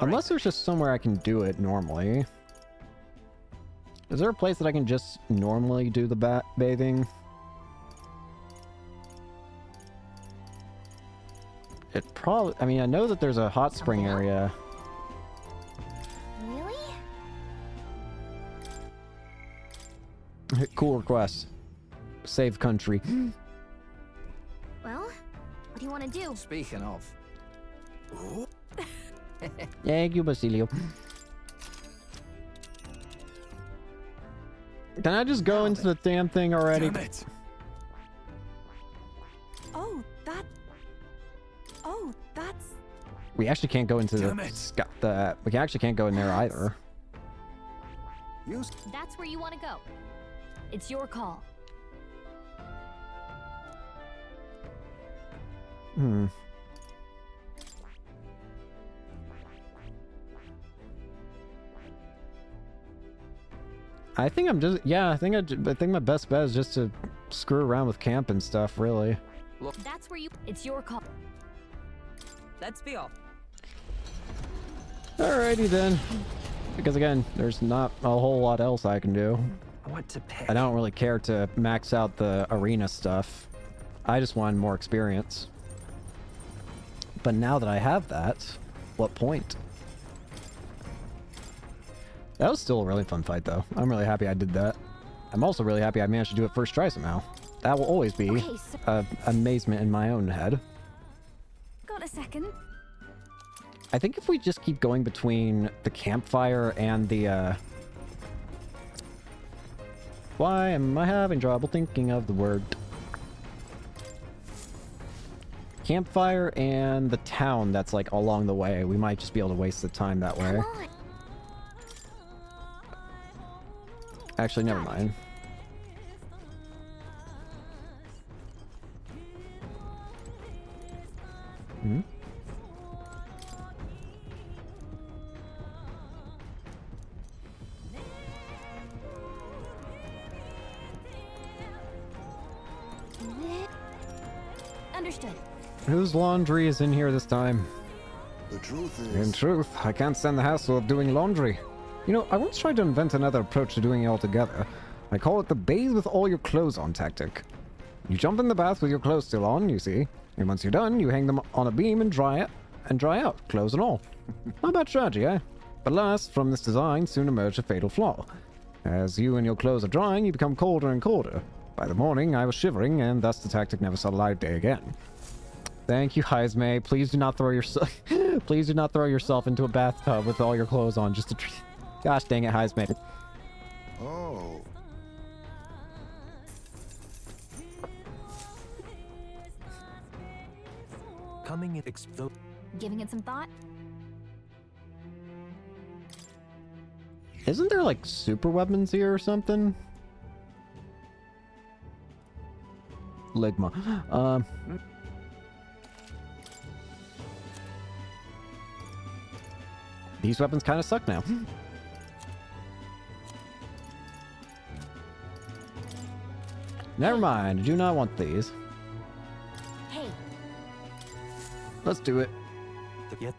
unless there's just somewhere I can do it normally. Is there a place that I can just normally do the bathing? It probably... I mean, I know that there's a hot spring area. Really? Cool request. Save country. Well, what do you want to do? Speaking of, Thank you, Basilio. Can I just go into the damn thing already? Damn it. Oh, that's... We actually can't go into Damn the... it. We actually can't go in there either. That's where you want to go. It's your call. Hmm. I think I'm just... Yeah, I think my best bet is just to screw around with camp and stuff, really. That's where you... It's your call. Let's be off. Alrighty then. Because again, there's not a whole lot else I can do. What to pick? I don't really care to max out the arena stuff. I just wanted more experience. But now that I have that, what point? That was still a really fun fight, though. I'm really happy I did that. I'm also really happy I managed to do it first try somehow. That will always be amazement in my own head. Got a second? I think if we just keep going between the campfire and the, Why am I having trouble thinking of the word? Campfire and the town that's, like, along the way. We might just be able to waste the time that way. Actually, never mind. Hmm? Understood. Whose laundry is in here this time? The truth is... In truth, I can't stand the hassle of doing laundry. You know, I once tried to invent another approach to doing it all together. I call it the bathe with all your clothes on tactic. You jump in the bath with your clothes still on, you see, and once you're done, you hang them on a beam and dry out, clothes and all. Not a bad strategy, eh? But alas, from this design soon emerged a fatal flaw. As you and your clothes are drying, you become colder and colder. By the morning, I was shivering, and thus the tactic never saw the light of day again. Thank you, Heismay. Please do not throw yourself. Please do not throw yourself into a bathtub with all your clothes on. Just to. Gosh dang it, Heismay. Oh. Coming in explode. Giving it some thought? Isn't there like super weapons here or something? Ligma. These weapons kind of suck now. Never mind. I do not want these. Hey. Let's do it. Yet.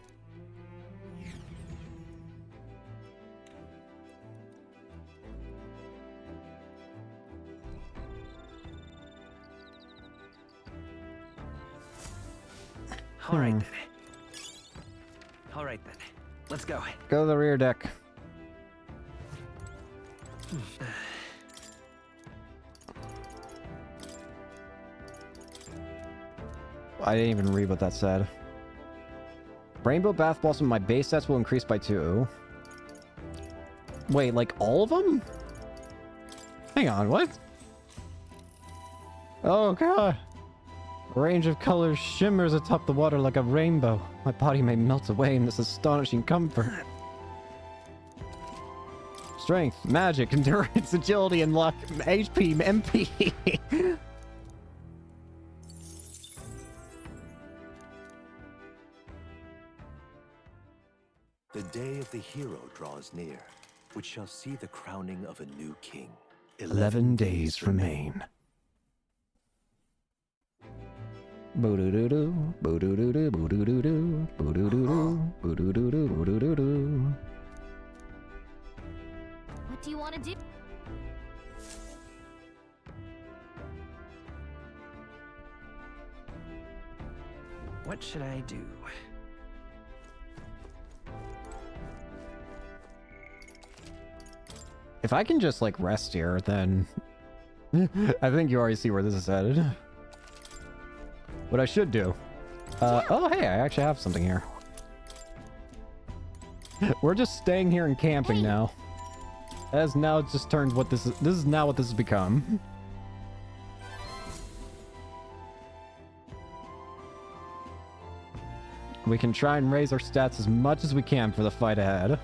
All right then. All right then. Let's go. Go to the rear deck. I didn't even read what that said. Rainbow Bath Blossom, my base stats will increase by 2. Wait, like all of them? Hang on, what? Oh god. A range of colors shimmers atop the water like a rainbow. My body may melt away in this astonishing comfort. Strength, magic, endurance, agility, and luck. HP, MP. The day of the hero draws near, which shall see the crowning of a new king. 11 days remain. Boo-doo-doo-doo, boo-doo-doo-doo, boo-doo-doo-doo, boo-doo-doo-doo, boo-doo-doo-doo, boo-doo-doo-doo. What do you want to do? What should I do? If I can just, like, rest here, then... I think you already see where this is headed. What I should do... oh, hey, I actually have something here. We're just staying here and camping now. As now it's just turned what this is now what this has become. We can try and raise our stats as much as we can for the fight ahead.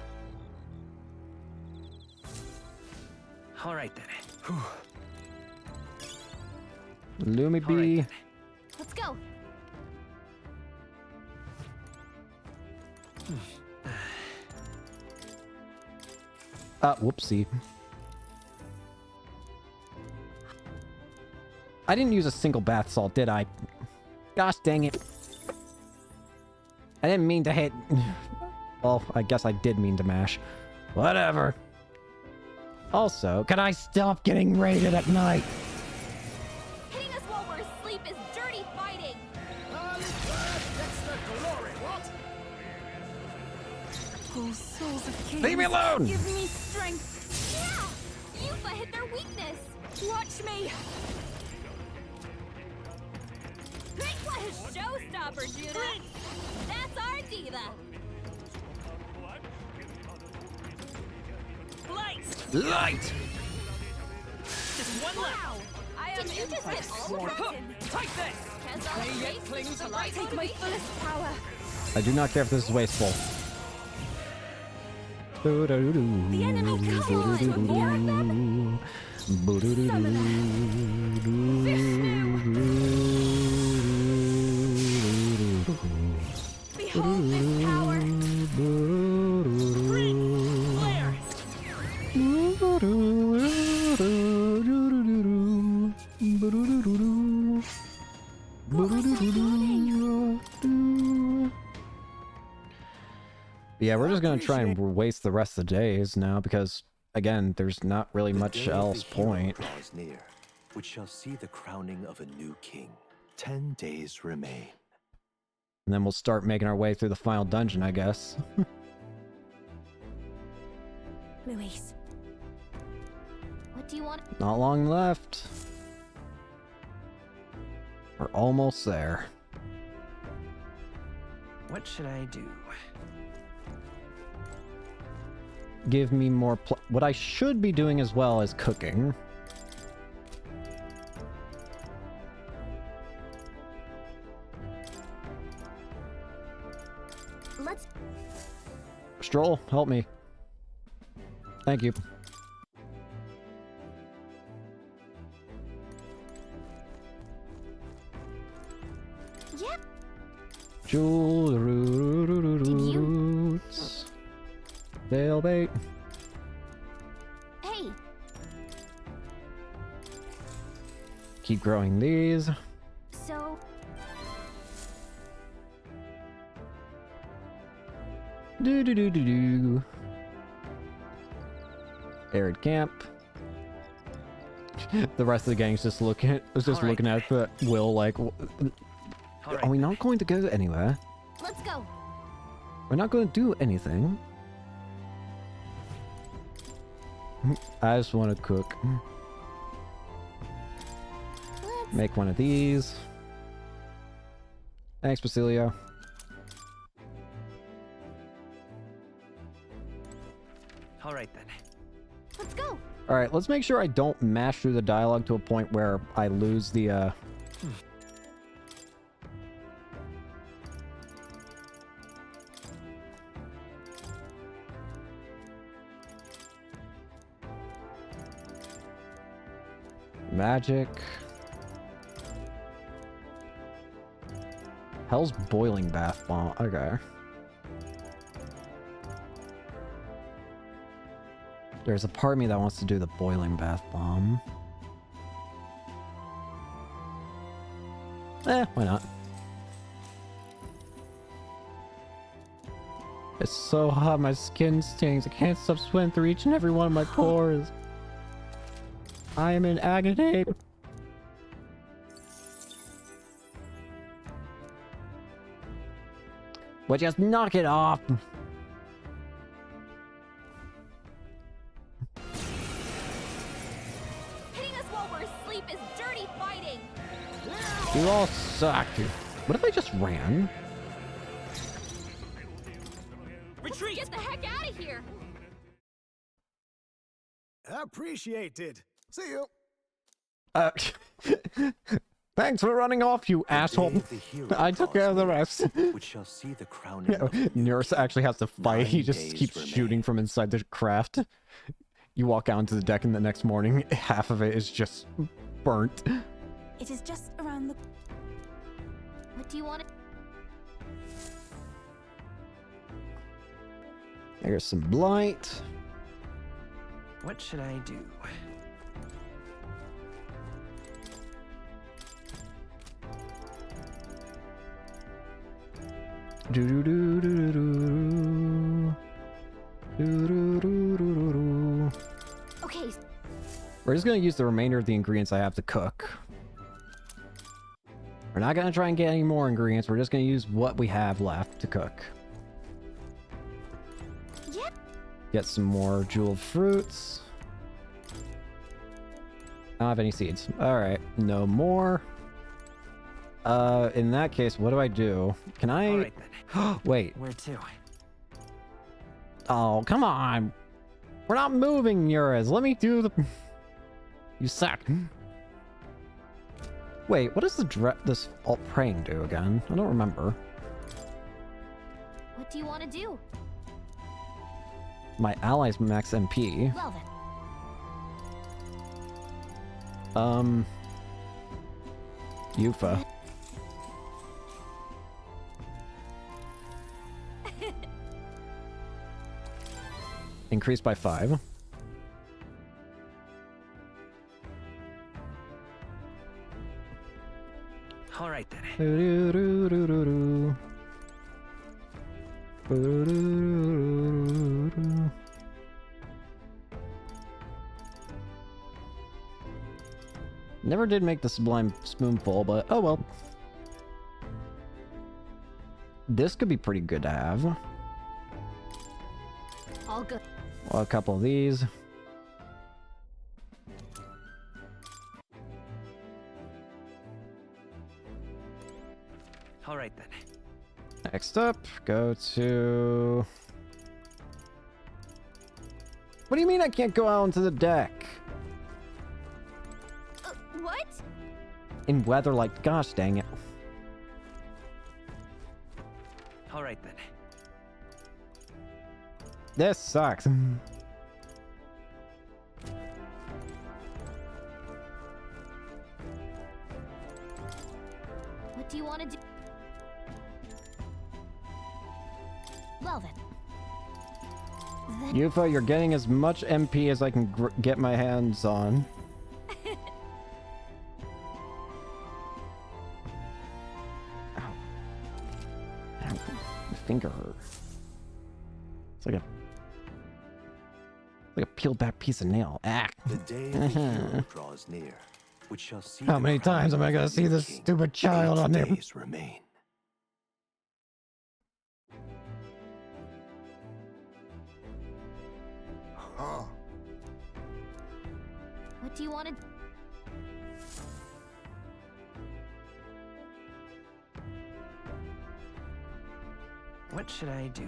All right then. Lumi B. Right, Let's go. Whoopsie. I didn't use a single bath salt, did I? Gosh dang it. I didn't mean to hit. Well, I guess I did mean to mash. Whatever. Also, can I stop getting raided at night? Hitting us while we're asleep is dirty fighting. Oh, souls of kings. Leave me alone! Give me strength. Yeah! Yufa hit their weakness. Watch me. What a showstopper, Judah! That's our diva! Light! Just one left. I am you just hit all the buttons. Take this! Has all May yet faith cling with to the light. right Take my motivation. fullest power. I do not care if this is wasteful. The enemy comes to warn them. Behold this power. Flare. Yeah, we're just gonna try and waste the rest of the days now because, again, there's not really The much day of else the hero point. draws near, which shall see the crowning of a new king. 10 days remain. And then we'll start making our way through the final dungeon, I guess. Luis. What do you want? Not long left. We're almost there. What should I do? Give me more what I should be doing as well is cooking. Let's. Stroll, help me. Thank you. Yep. Jewel roots. Veil bait. Hey. Keep growing these. So. Do do do do do. Arid camp. The rest of the gang's just looking at Will like, are we not going to go anywhere? Let's go. We're not going to do anything. I just want to cook. Let's. Make one of these. Thanks, Basilio. All right then. Let's go. All right, let's make sure I don't mash through the dialogue to a point where I lose the magic. Hell's boiling bath bomb. Okay. There's a part of me that wants to do the boiling bath bomb. Why not? It's so hot, my skin stings. I can't stop sweating through each and every one of my pores. I am in agony. Well, just knock it off. Hitting us while we're asleep is dirty fighting. You all suck. What if I just ran? retreat! Get the heck out of here! Appreciated. See you. Thanks for running off, you asshole. I took care of the rest. Which shall see the crowning of Nurse actually has to fight. He 9 just days keeps remain. shooting from inside the craft. You walk out onto the deck, and the next morning, half of it is just burnt. It is just around the... What do you want to... There's some blight. What should I do? Do do do do do do do do do. Okay. We're just gonna use the remainder of the ingredients I have to cook. We're not gonna try and get any more ingredients. We're just gonna use what we have left to cook. Yeah. Get some more jeweled fruits. I don't have any seeds. All right, no more. In that case, what do I do? Can I? All right then. Wait. Where to? Oh, come on. We're not moving, Yuras. Let me do the... You suck. Wait, what does this alt praying do again? I don't remember. What do you want to do? My allies max MP. Well then. Yufa. Increased by 5. All right then. Never did make the sublime spoonful, but oh well. This could be pretty good to have. All good. Well, a couple of these. All right then. Next up, go to... What do you mean I can't go out onto the deck? What? In weather like... Gosh dang it. All right then. This sucks. What do you want to do? Well then. Yufa, you're getting as much MP as I can get my hands on. Ow. Ow. My finger hurt. It's like a peeled back piece of nail. Ah. The day of the hero draws near, which shall see How the many times am I crowning gonna of see the this king. stupid child 8 on there? days remain. Huh. What do you want to... What should I do?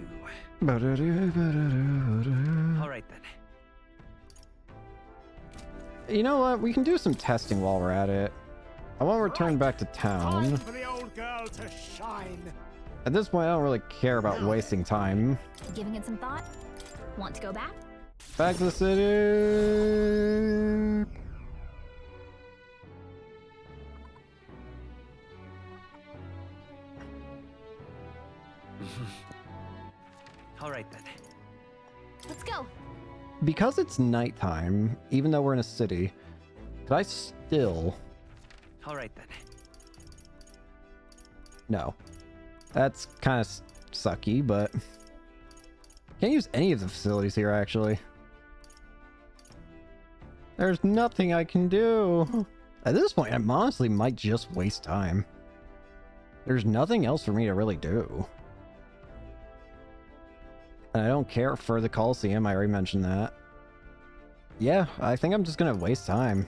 All right then. You know what? We can do some testing while we're at it. I want to return back to town. Time for the old girl to shine. At this point, I don't really care about wasting time. Giving it some thought? Want to go back? Back to the city. All right then. Let's go. Because it's nighttime, even though we're in a city, could I still... All right then. No. That's kind of sucky, but... Can't use any of the facilities here, actually. There's nothing I can do. At this point, I honestly might just waste time. There's nothing else for me to really do. And I don't care for the Coliseum, I already mentioned that. Yeah, I think I'm just gonna waste time.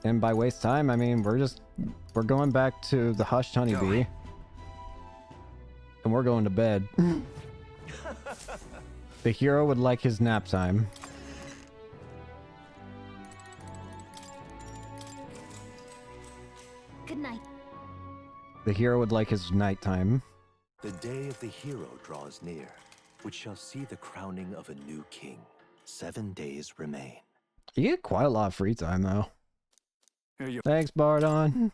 And by waste time, I mean we're going back to the Hushed Honeybee. And we're going to bed. The hero would like his nap time. Good night. The hero would like his nighttime. The day of the hero draws near, which shall see the crowning of a new king. 7 days remain. You get quite a lot of free time, though. Here you Thanks, Bardon.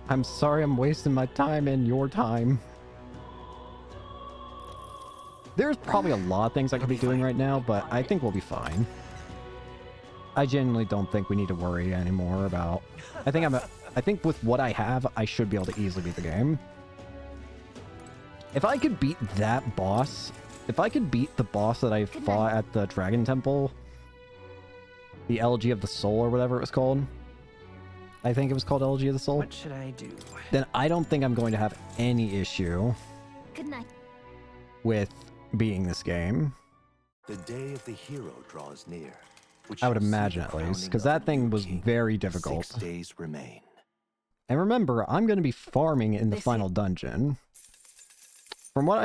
I'm sorry I'm wasting my time and your time. There's probably a lot of things I could be doing right now, but I think we'll be fine. I genuinely don't think we need to worry anymore about... I think with what I have, I should be able to easily beat the game. If I could beat that boss... If I could beat the boss that I fought at the Dragon Temple... The Elegy of the Soul or whatever it was called. I think it was called Elegy of the Soul. What should I do? Then I don't think I'm going to have any issue Good night. with beating this game. The day of the hero draws near. Which I would shall see imagine the at least, crowning because of a that thing new was king. very difficult. 6 days remain. And remember, I'm going to be farming in the final dungeon. From what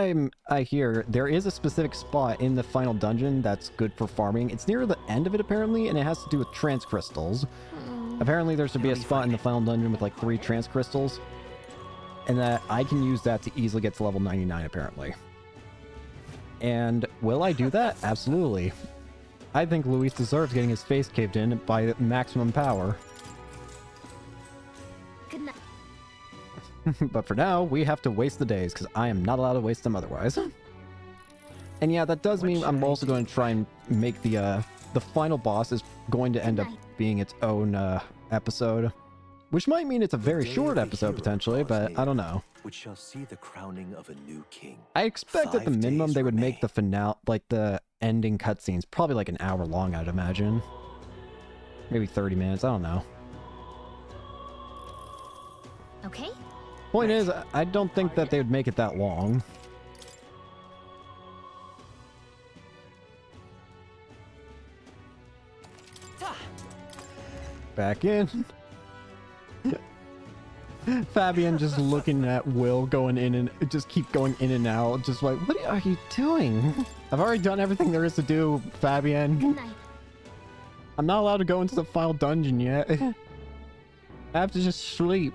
I hear, there is a specific spot in the final dungeon that's good for farming. It's near the end of it, apparently, and it has to do with trance crystals. Apparently, there should be a spot in the final dungeon with like 3 trance crystals. And that I can use that to easily get to level 99, apparently. And will I do that? Absolutely. I think Luis deserves getting his face caved in by maximum power. Good night. But for now, we have to waste the days, because I am not allowed to waste them otherwise. And yeah, that does mean I'm also going to try and make the final boss is going to end up being its own episode. Which might mean it's a very short episode, potentially, but I don't know. Which shall see the crowning of a new king. I expect at the 5 minimum days they would make remain. the finale, like the ending cutscenes, probably like an hour long, I'd imagine. Maybe 30 minutes, I don't know. Okay. Point is, I don't think that they would make it that long. Back in. Fabian just looking at Will going in and just keep going in and out, just like, what are you doing? I've already done everything there is to do, Fabian. Good night. I'm not allowed to go into the final dungeon yet. I have to just sleep.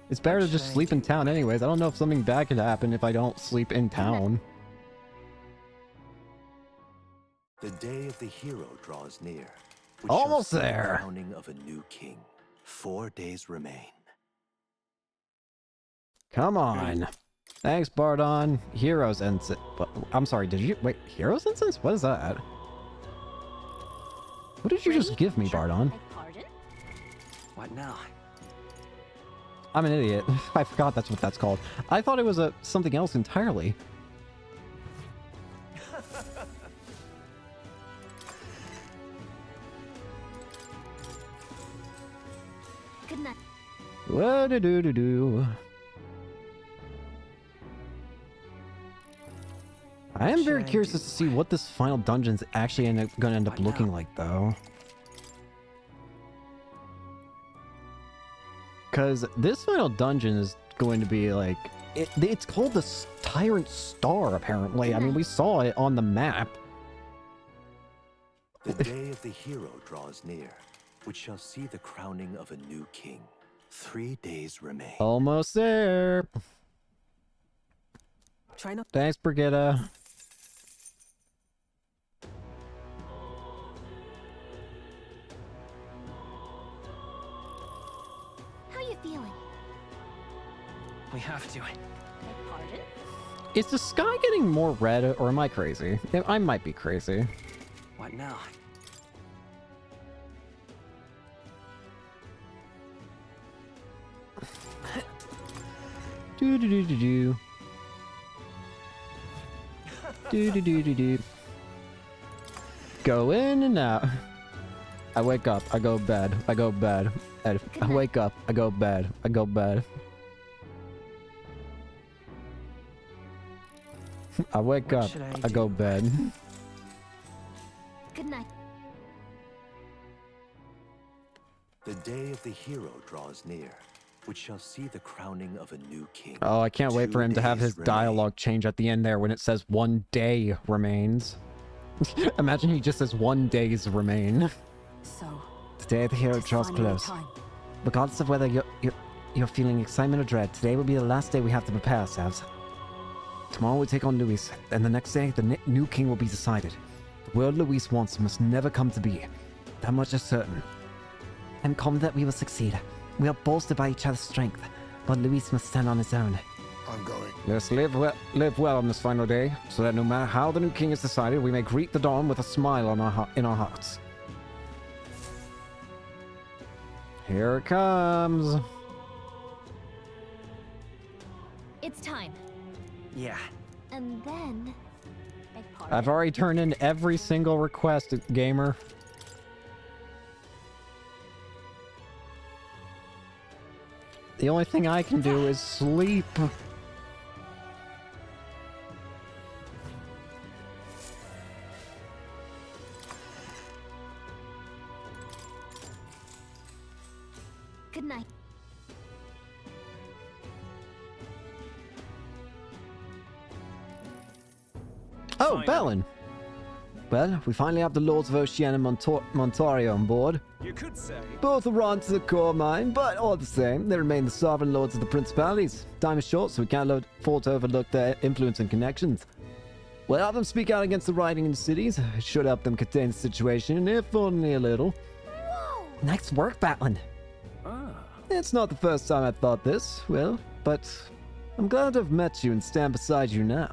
It's better to just sleep in town anyways. I don't know if something bad could happen if I don't sleep in town. The day of the hero draws near. Which shall Almost see the there. crowning of a new king. 4 days remain. Come on. Thanks, Bardon. Heroes Incense. I'm sorry, did you... Wait, Heroes Incense? What is that? What did you just give me, Bardon? Pardon? What now? I'm an idiot. I forgot that's what that's called. I thought it was something else entirely. Good night. What-a-do-do-do. I am very curious as to see what this final dungeon's actually gonna end up looking like, though. Because this final dungeon is going to be like... It's called the Tyrant Star, apparently. I mean, we saw it on the map. The day of the hero draws near, which shall see the crowning of a new king. 3 days remain. Almost there. Try not. Thanks, Brigitta. How you feeling? We have to. Pardon? Is the sky getting more red, or am I crazy? I might be crazy. What now? Do do do do do. Do do do do do. Go in and out. I wake up. I go bed. I go bed. I wake up. I go bed. I go bed. I wake What up. should I go do? bed. Good night. The day of the hero draws near, which shall see the crowning of a new king. Oh, I can't wait for 2 him to have days his remain. dialogue change at the end there when it says 1 day remains. Imagine he just says 1 days remain. So, The day of the hero it's draws finally close. time. Regardless of whether you're feeling excitement or dread, today will be the last day we have to prepare ourselves. Tomorrow we take on Luis, and the next day the new king will be decided. The world Luis wants must never come to be. That much is certain. I'm confident that we will succeed. We are bolstered by each other's strength, but Luis must stand on his own. I'm going. Let's live well on this final day, so that no matter how the new king is decided, we may greet the dawn with a smile on in our hearts. Here it comes. It's time. Yeah. And then... beg I've pardon? already turned in every single request, gamer. The only thing I can do is sleep. Good night. Oh, Fine. Bellin. Well, we finally have the Lords of Oceania and Montario on board. You could say. Both are on to the core mine, but all the same, they remain the sovereign lords of the principalities. Time is short, so we can't afford to overlook their influence and connections. We'll have them speak out against the rioting in the cities. It should help them contain the situation, if only a little. Whoa! Nice work, Batlin. Ah. It's not the first time I've thought this, Will, but I'm glad to have met you and stand beside you now.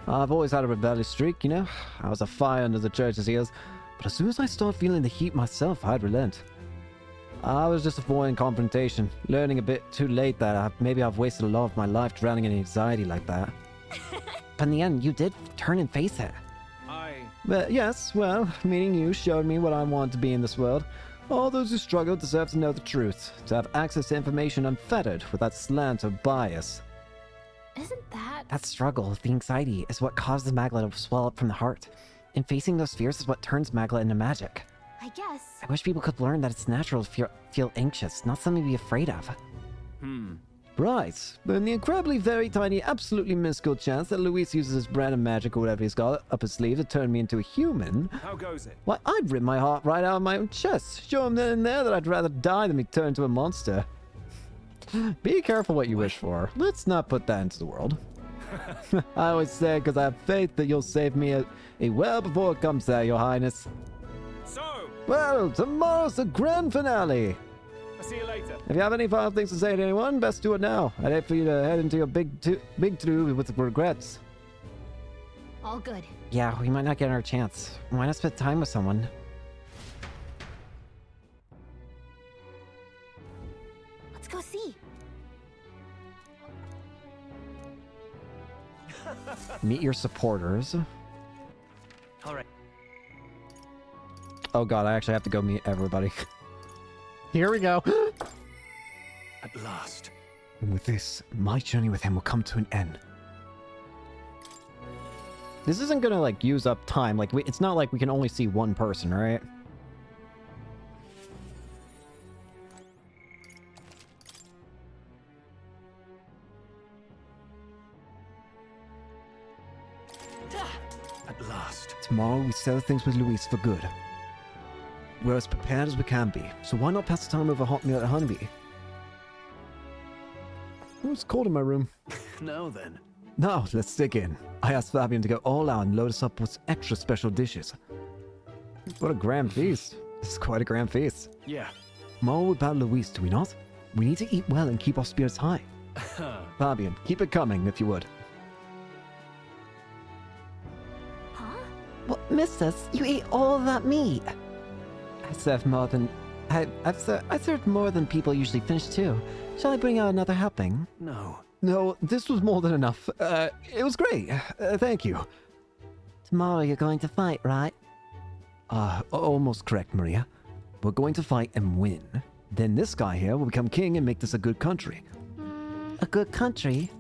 I've always had a rebellious streak, you know? I was a fire under the church's heels, but as soon as I started feeling the heat myself, I'd relent. I was just avoiding confrontation, learning a bit too late that maybe I've wasted a lot of my life drowning in anxiety like that. But in the end, you did turn and face it. But yes, well, meeting you showed me what I want to be in this world. All those who struggle deserve to know the truth, to have access to information unfettered without slant or bias. Isn't that... That struggle, the anxiety, is what causes Magla to swell up from the heart. And facing those fears is what turns Magla into magic. I guess... I wish people could learn that it's natural to feel anxious, not something to be afraid of. Right. But in the incredibly very tiny, absolutely minuscule chance that Luis uses his brand of magic or whatever he's got up his sleeve to turn me into a human, How goes it? why, I'd rip my heart right out of my own chest. Show him then and there that I'd rather die than be turned into a monster. Be careful what you wish for. Let's not put that into the world. I always say because I have faith that you'll save me a well before it comes there, Your Highness. So, Well, tomorrow's the grand finale. I'll see you later. If you have any final things to say to anyone, best do it now. I'd hate for you to head into your big to-do with regrets. All good. Yeah, we might not get our chance. Why not spend time with someone? Let's go see. Meet your supporters. All right. Oh god, I actually have to go meet everybody. Here we go. At last. And with this, my journey with him will come to an end. This isn't gonna like use up time. Like it's not like we can only see one person, right? At last. Tomorrow we settle things with Luis for good. We're as prepared as we can be, so why not pass the time over a hot meal at Honeybee? Oh, it's cold in my room. Now then. Now, let's dig in. I asked Fabian to go all out and load us up with extra special dishes. What a grand feast. This is quite a grand feast. Yeah. Tomorrow we're about Luis, do we not? We need to eat well and keep our spirits high. Fabian, keep it coming if you would. Huh? Well, mistress, you ate all that meat. I served more than... I served more than people usually finish too. Shall I bring out another helping? No. No, this was more than enough. It was great. Thank you. Tomorrow you're going to fight, right? Almost correct, Maria. We're going to fight and win. Then this guy here will become king and make this a good country. A good country?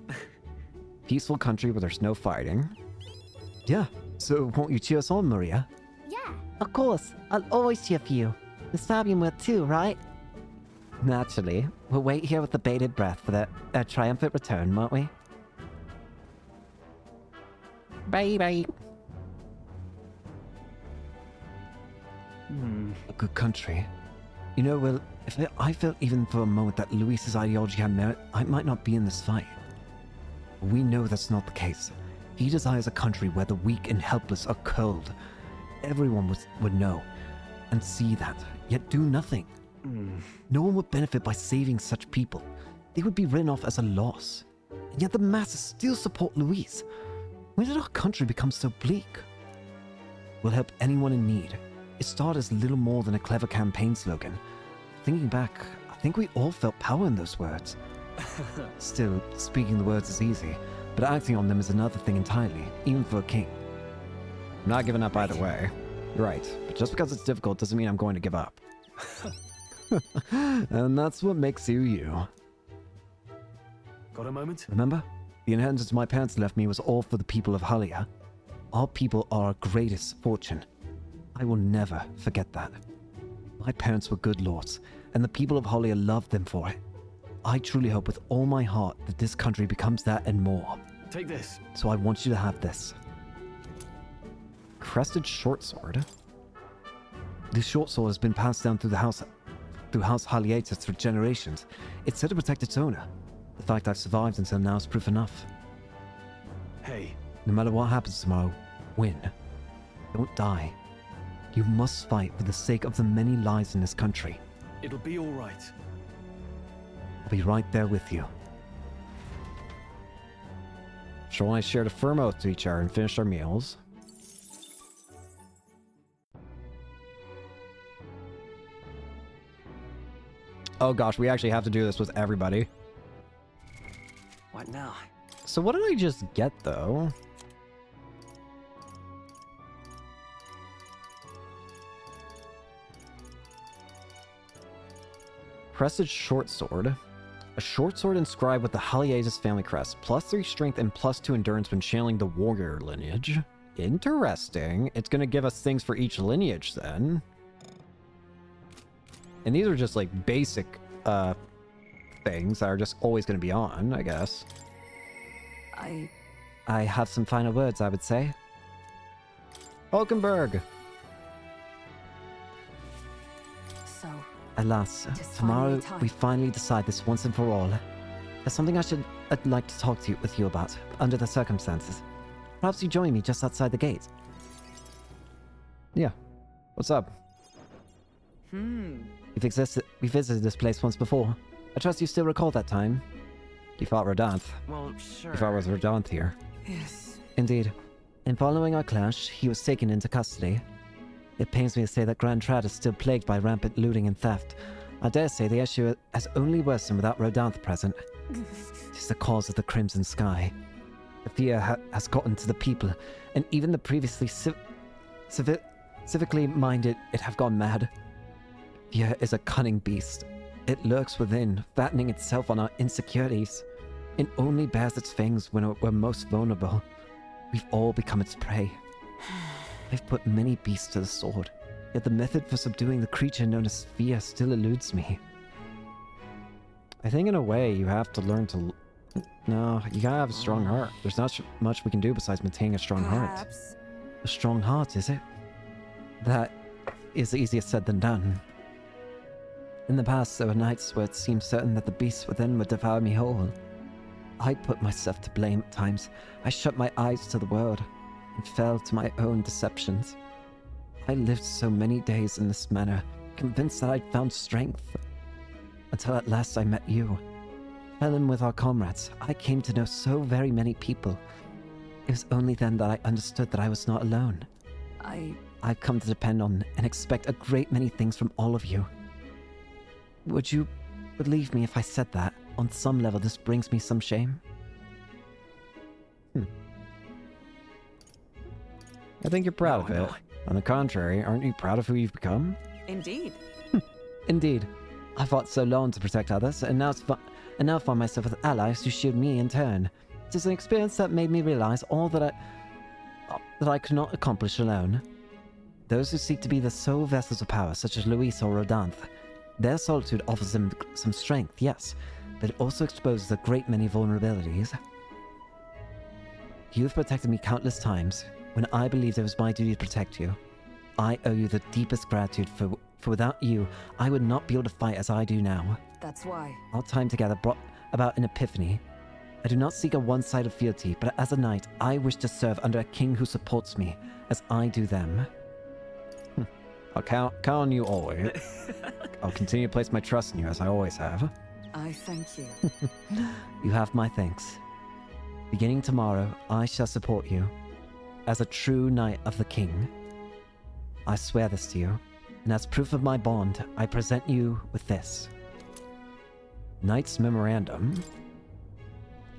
Peaceful country where there's no fighting. Yeah, so won't you cheer us on, Maria? Yeah. Of course. I'll always cheer for you. Miss Fabian will too, right? Naturally. We'll wait here with the bated breath for their triumphant return, won't we? Bye-bye. A good country. You know, Will, if I felt even for a moment that Luis's ideology had merit, I might not be in this fight. We know that's not the case. He desires a country where the weak and helpless are culled. Everyone would know and see that, yet do nothing. No one would benefit by saving such people. They would be written off as a loss. And yet the masses still support Luis. When did our country become so bleak? We'll help anyone in need. It started as little more than a clever campaign slogan. Thinking back, I think we all felt power in those words. Still, speaking the words is easy, but acting on them is another thing entirely, even for a king. I'm not giving up either way. You're right, but just because it's difficult doesn't mean I'm going to give up. And that's what makes you you. Got a moment? Remember? The inheritance my parents left me was all for the people of Halia. Our people are our greatest fortune. I will never forget that. My parents were good lords, and the people of Halia loved them for it. I truly hope with all my heart that this country becomes that and more. Take this. So I want you to have this. Crested short sword? This short sword has been passed down through House Haliatus for generations. It's said to protect its owner. The fact I've survived until now is proof enough. Hey. No matter what happens tomorrow, win. Don't die. You must fight for the sake of the many lives in this country. It'll be all right. I'll be right there with you. Joel and I shared a firm oath to each other and finished our meals. Oh gosh, we actually have to do this with everybody. What now? So what did I just get, though? Crested short sword. A short sword inscribed with the Haliatus family crest. +3 strength and +2 endurance when channeling the warrior lineage. Interesting. It's going to give us things for each lineage, then. And these are just, like, basic, things that are just always going to be on, I guess. I have some final words, I would say. Hulkenberg! So, Alas, Just tomorrow finally time. we finally decide this once and for all. There's something I'd like to talk to you with you about, under the circumstances. Perhaps you join me just outside the gate. Yeah. What's up? We visited this place once before. I trust you still recall that time. You fought Rodanth. Well, sure. You fought with Rodanth here. yes. Indeed. In following our clash, he was taken into custody. It pains me to say that Grand Trad is still plagued by rampant looting and theft. I dare say the issue has only worsened without Rodanth present. It is the cause of the Crimson Sky. The fear has gotten to the people, and even the previously civically minded it have gone mad. Fear is a cunning beast. It lurks within, fattening itself on our insecurities. It only bears its fangs when we're most vulnerable. We've all become its prey. I've put many beasts to the sword, yet the method for subduing the creature known as fear still eludes me. I think in a way you have to learn to... No, you gotta have a strong heart. There's not much we can do besides maintaining a strong heart. Perhaps. A strong heart, is it? That is easier said than done. In the past, there were nights where it seemed certain that the beasts within would devour me whole. I put myself to blame at times. I shut my eyes to the world and fell to my own deceptions. I lived so many days in this manner, convinced that I'd found strength. Until at last I met you. Fell in with our comrades. I came to know so very many people. It was only then that I understood that I was not alone. I've come to depend on and expect a great many things from all of you. Would you believe me if I said that, on some level, this brings me some shame? I think you're proud of it. On the contrary, aren't you proud of who you've become? Indeed. Indeed. I fought so long to protect others, and now find myself with allies who shield me in turn. It is an experience that made me realize all that I could not accomplish alone. Those who seek to be the sole vessels of power, such as Luis or Rodanth, Their solitude offers them some strength, yes, but it also exposes a great many vulnerabilities. You have protected me countless times when I believed it was my duty to protect you. I owe you the deepest gratitude, for without you, I would not be able to fight as I do now. That's why. Our time together brought about an epiphany. I do not seek a one-sided fealty, but as a knight, I wish to serve under a king who supports me, as I do them. I'll count on you always. I'll continue to place my trust in you, as I always have. I thank you. You have my thanks. Beginning tomorrow, I shall support you, as a true knight of the king. I swear this to you, and as proof of my bond, I present you with this. Knight's Memorandum.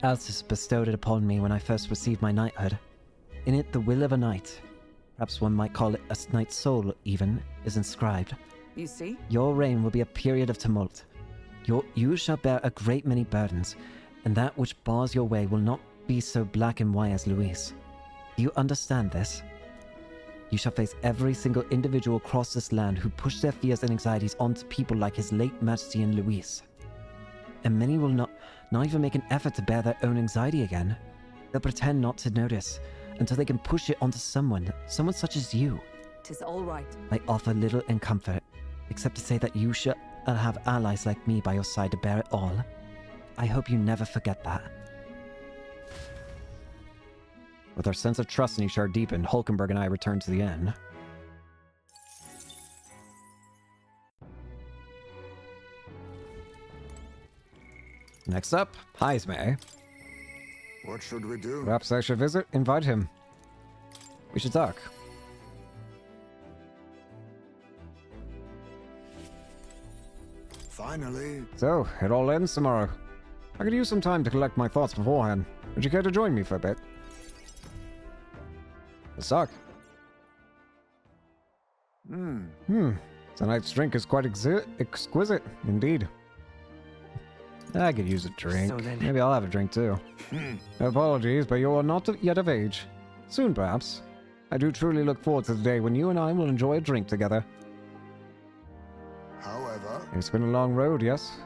Altus bestowed it upon me when I first received my knighthood. In it, the will of a knight, perhaps one might call it a knight's soul even, is inscribed. You see? Your reign will be a period of tumult. You shall bear a great many burdens, and that which bars your way will not be so black and white as Luis. Do you understand this? You shall face every single individual across this land who pushed their fears and anxieties onto people like His late Majesty and Luis. And many will not even make an effort to bear their own anxiety again. They'll pretend not to notice until they can push it onto someone such as you. 'Tis all right. I offer little in comfort, except to say that you shall have allies like me by your side to bear it all. I hope you never forget that. With our sense of trust in each other deepened, Hulkenberg and I returned to the inn. Next up, Heisme. What should we do? Perhaps I should invite him. We should talk. Finally. So, it all ends tomorrow. I could use some time to collect my thoughts beforehand. Would you care to join me for a bit? Let's talk. Tonight's drink is quite exquisite, indeed. I could use a drink. So then- Maybe I'll have a drink too. Apologies, but you are not yet of age. Soon, perhaps. I do truly look forward to the day when you and I will enjoy a drink together. However, It's been a long road, yes?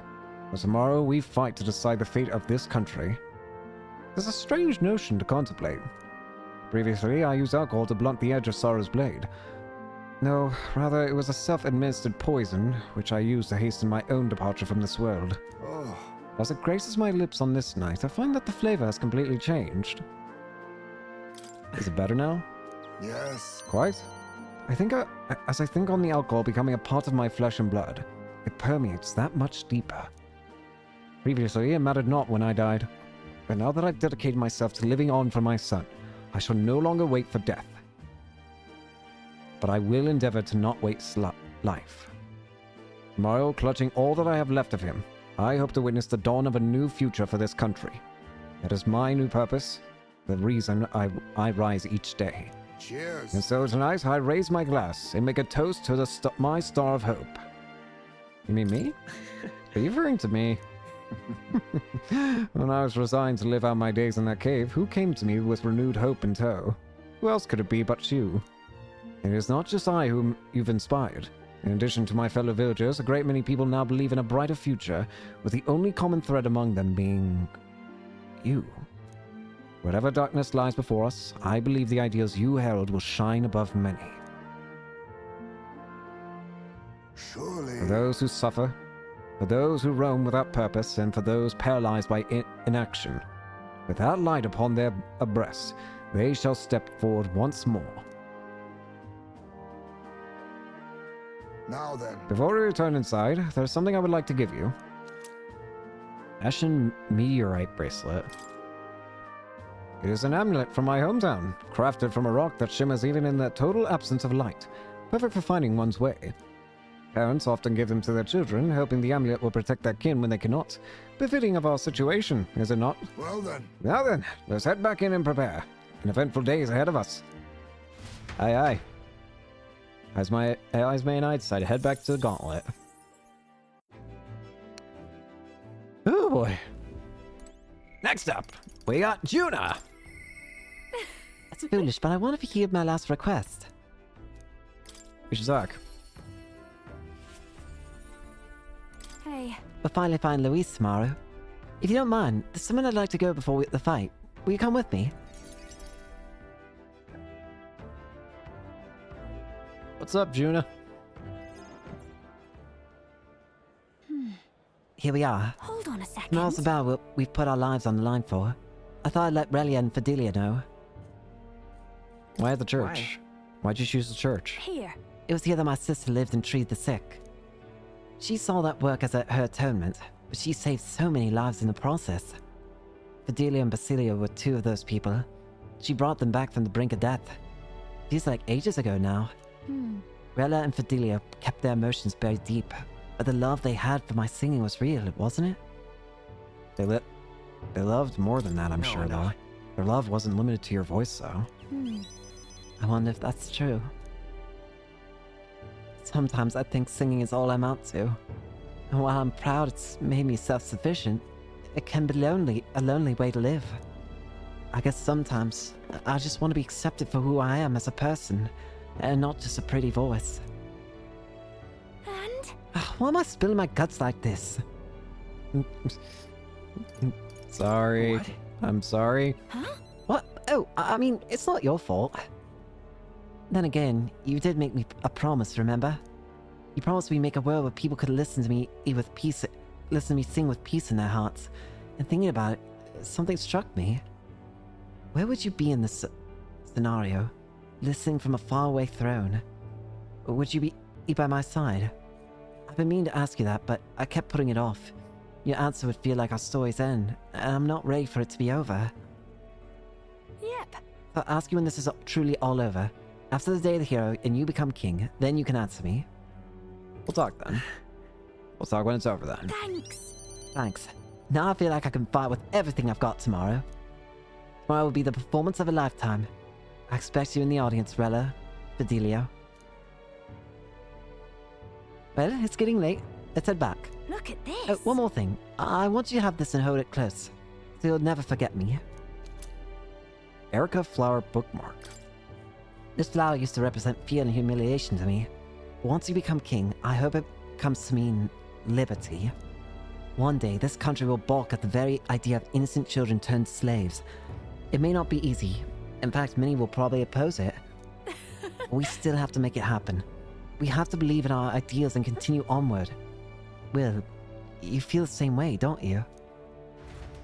But tomorrow we fight to decide the fate of this country. It's a strange notion to contemplate. Previously, I used alcohol to blunt the edge of Sorrow's blade. No, rather it was a self-administered poison, which I used to hasten my own departure from this world. oh, As it graces my lips on this night, I find that the flavor has completely changed. Is it better now? yes. Quite. As I think on the alcohol becoming a part of my flesh and blood, it permeates that much deeper. Previously, it mattered not when I died. But now that I've dedicated myself to living on for my son, I shall no longer wait for death. But I will endeavor to not waste life. Tomorrow, clutching all that I have left of him, I hope to witness the dawn of a new future for this country. That is my new purpose, the reason I rise each day. Cheers. And so tonight, I raise my glass and make a toast to my star of hope. You mean me? Are you referring to me? When I was resigned to live out my days in that cave, who came to me with renewed hope in tow? Who else could it be but you? It is not just I whom you've inspired. In addition to my fellow villagers, a great many people now believe in a brighter future, with the only common thread among them being you. Whatever darkness lies before us, I believe the ideals you herald will shine above many. Surely. For those who suffer, for those who roam without purpose, and for those paralyzed by inaction, with that light upon their breasts, they shall step forward once more. Now then. Before we return inside, there's something I would like to give you. Ashen meteorite bracelet. It is an amulet from my hometown, crafted from a rock that shimmers even in the total absence of light, perfect for finding one's way. Parents often give them to their children, hoping the amulet will protect their kin when they cannot. Befitting of our situation, is it not? Well then. Now then, let's head back in and prepare. An eventful day is ahead of us. Aye, aye. As my eyes may and I decide to head back to the gauntlet. Oh boy. Next up, we got Juna. That's foolish, but I want to hear my last request. We should talk. way. We'll finally find Luis tomorrow. If you don't mind, there's somewhere I'd like to go before the fight. Will you come with me? What's up, Juna? Here we are. Hold on a second. Tomorrow's the battle we've put our lives on the line for. I thought I'd let Relia and Fidelia know. Why at the church? Why'd you choose the church? Here. It was here that my sister lived and treated the sick. She saw that work as her atonement, but she saved so many lives in the process. Fidelia and Basilio were two of those people. She brought them back from the brink of death. Feels like ages ago now. Rella and Fidelia kept their emotions buried deep, but the love they had for my singing was real, wasn't it? They loved more than that, I'm sure, though. Their love wasn't limited to your voice, though. I wonder if that's true. Sometimes I think singing is all I'm out to. And while I'm proud it's made me self-sufficient, it can be a lonely way to live. I guess sometimes I just want to be accepted for who I am as a person, and not just a pretty voice. And? Why am I spilling my guts like this? Sorry. What? I'm sorry. Huh? What? Oh, I mean, it's not your fault. Then again, you did make me a promise, remember? You promised me make a world where people could listen to me sing with peace in their hearts. And thinking about it, something struck me. Where would you be in this scenario? Listening from a faraway throne? Or would you be by my side? I've been meaning to ask you that, but I kept putting it off. Your answer would feel like our story's end, and I'm not ready for it to be over. Yep. I'll ask you when this is truly all over. After the day of the hero and you become king, then you can answer me. We'll talk then. We'll talk when it's over then. Thanks. Thanks. Now I feel like I can fight with everything I've got tomorrow. Tomorrow will be the performance of a lifetime. I expect you in the audience, Rella, Fidelio. Well, it's getting late. Let's head back. Look at this. Oh, one more thing. I want you to have this and hold it close, so you'll never forget me. Erica Flower bookmark. This flower used to represent fear and humiliation to me. Once you become king, I hope it comes to mean liberty. One day, this country will balk at the very idea of innocent children turned slaves. It may not be easy. In fact, many will probably oppose it. But we still have to make it happen. We have to believe in our ideals and continue onward. Will, you feel the same way, don't you?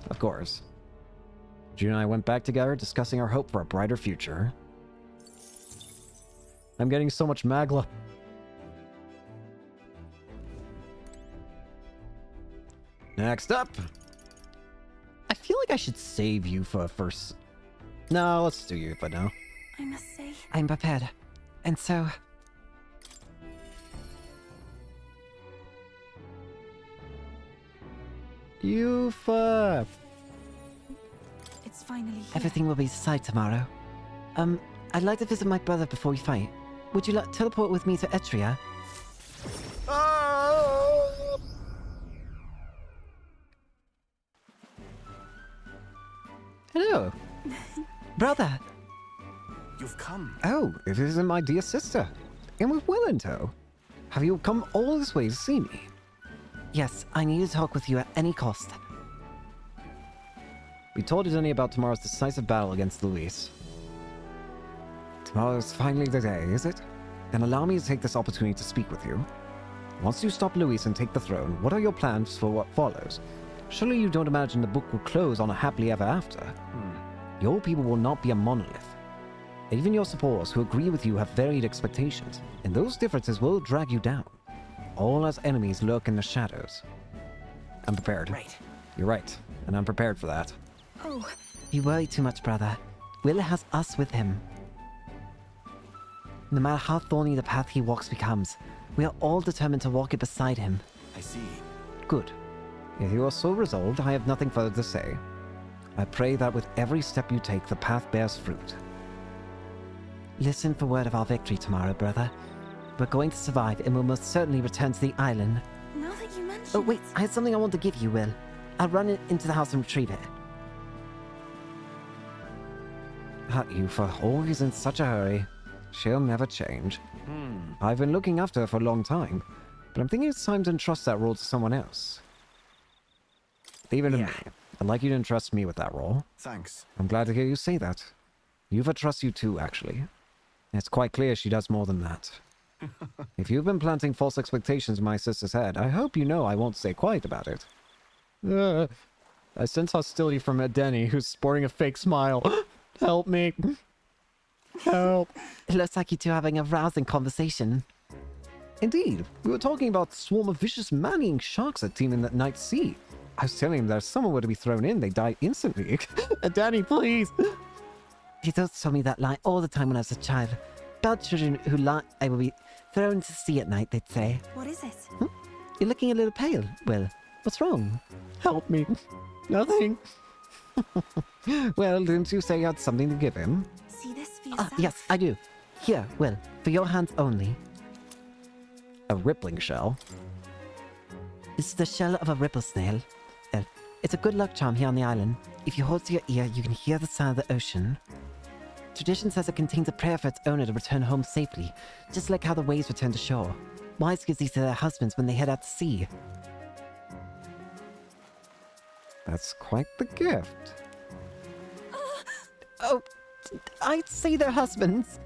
Of course. June and I went back together discussing our hope for a brighter future. I'm getting so much Magla. Next up. I feel like I should save you for first. No, let's do you for now. I must say. I'm prepared. And so... Yufa. It's finally here. Everything will be decided tomorrow. I'd like to visit my brother before we fight. Would you like teleport with me to Etria? Hello. Brother! You've come. Oh, it isn't my dear sister. And with Will in tow. Have you come all this way to see me? Yes, I need to talk with you at any cost. We told you any about tomorrow's decisive battle against Luis. Tomorrow's finally the day, is it? Then allow me to take this opportunity to speak with you. Once you stop Luis and take the throne, what are your plans for what follows? Surely you don't imagine the book will close on a happily ever after. Your people will not be a monolith. Even your supporters who agree with you have varied expectations, and those differences will drag you down. All as enemies lurk in the shadows. I'm prepared. Right. You're right, and I'm prepared for that. Oh. You worry too much, brother. Will has us with him. No matter how thorny the path he walks becomes, we are all determined to walk it beside him. I see. Good. If you are so resolved, I have nothing further to say. I pray that with every step you take, the path bears fruit. Listen for word of our victory tomorrow, brother. We're going to survive and we'll most certainly return to the island. Now that you mention Oh, wait, it. I have something I want to give you, Will. I'll run it into the house and retrieve it. You for always in such a hurry. She'll never change. I've been looking after her for a long time, But I'm thinking it's time to entrust that role to someone else. Leave it to me. I'd like you to entrust me with that role. Thanks. I'm glad to hear you say that. Yuva trusts you too, actually. It's quite clear she does more than that. If you've been planting false expectations in my sister's head, I hope you know I won't stay quiet about it. I sense hostility from Edeni, who's sporting a fake smile. Help me. Help. It looks like you two are having a rousing conversation. Indeed, we were talking about the swarm of vicious man-eating sharks that teem in that night sea. I was telling him that if someone were to be thrown in, they die instantly. Edeni, please. He does tell me that line all the time when I was a child. About children who lie will be thrown to sea at night, they'd say. What is it? You're looking a little pale. Well, what's wrong? Help me. Nothing. Well, didn't you say you had something to give him? See this for yourself? Yes, I do. Here, Will, for your hands only. A rippling shell. This is the shell of a ripple snail. It's a good luck charm here on the island. If you hold to your ear, you can hear the sound of the ocean. Tradition says it contains a prayer for its owner to return home safely, just like how the waves return to shore. Wives give these to their husbands when they head out to sea. That's quite the gift. Oh, I'd say they're husbands.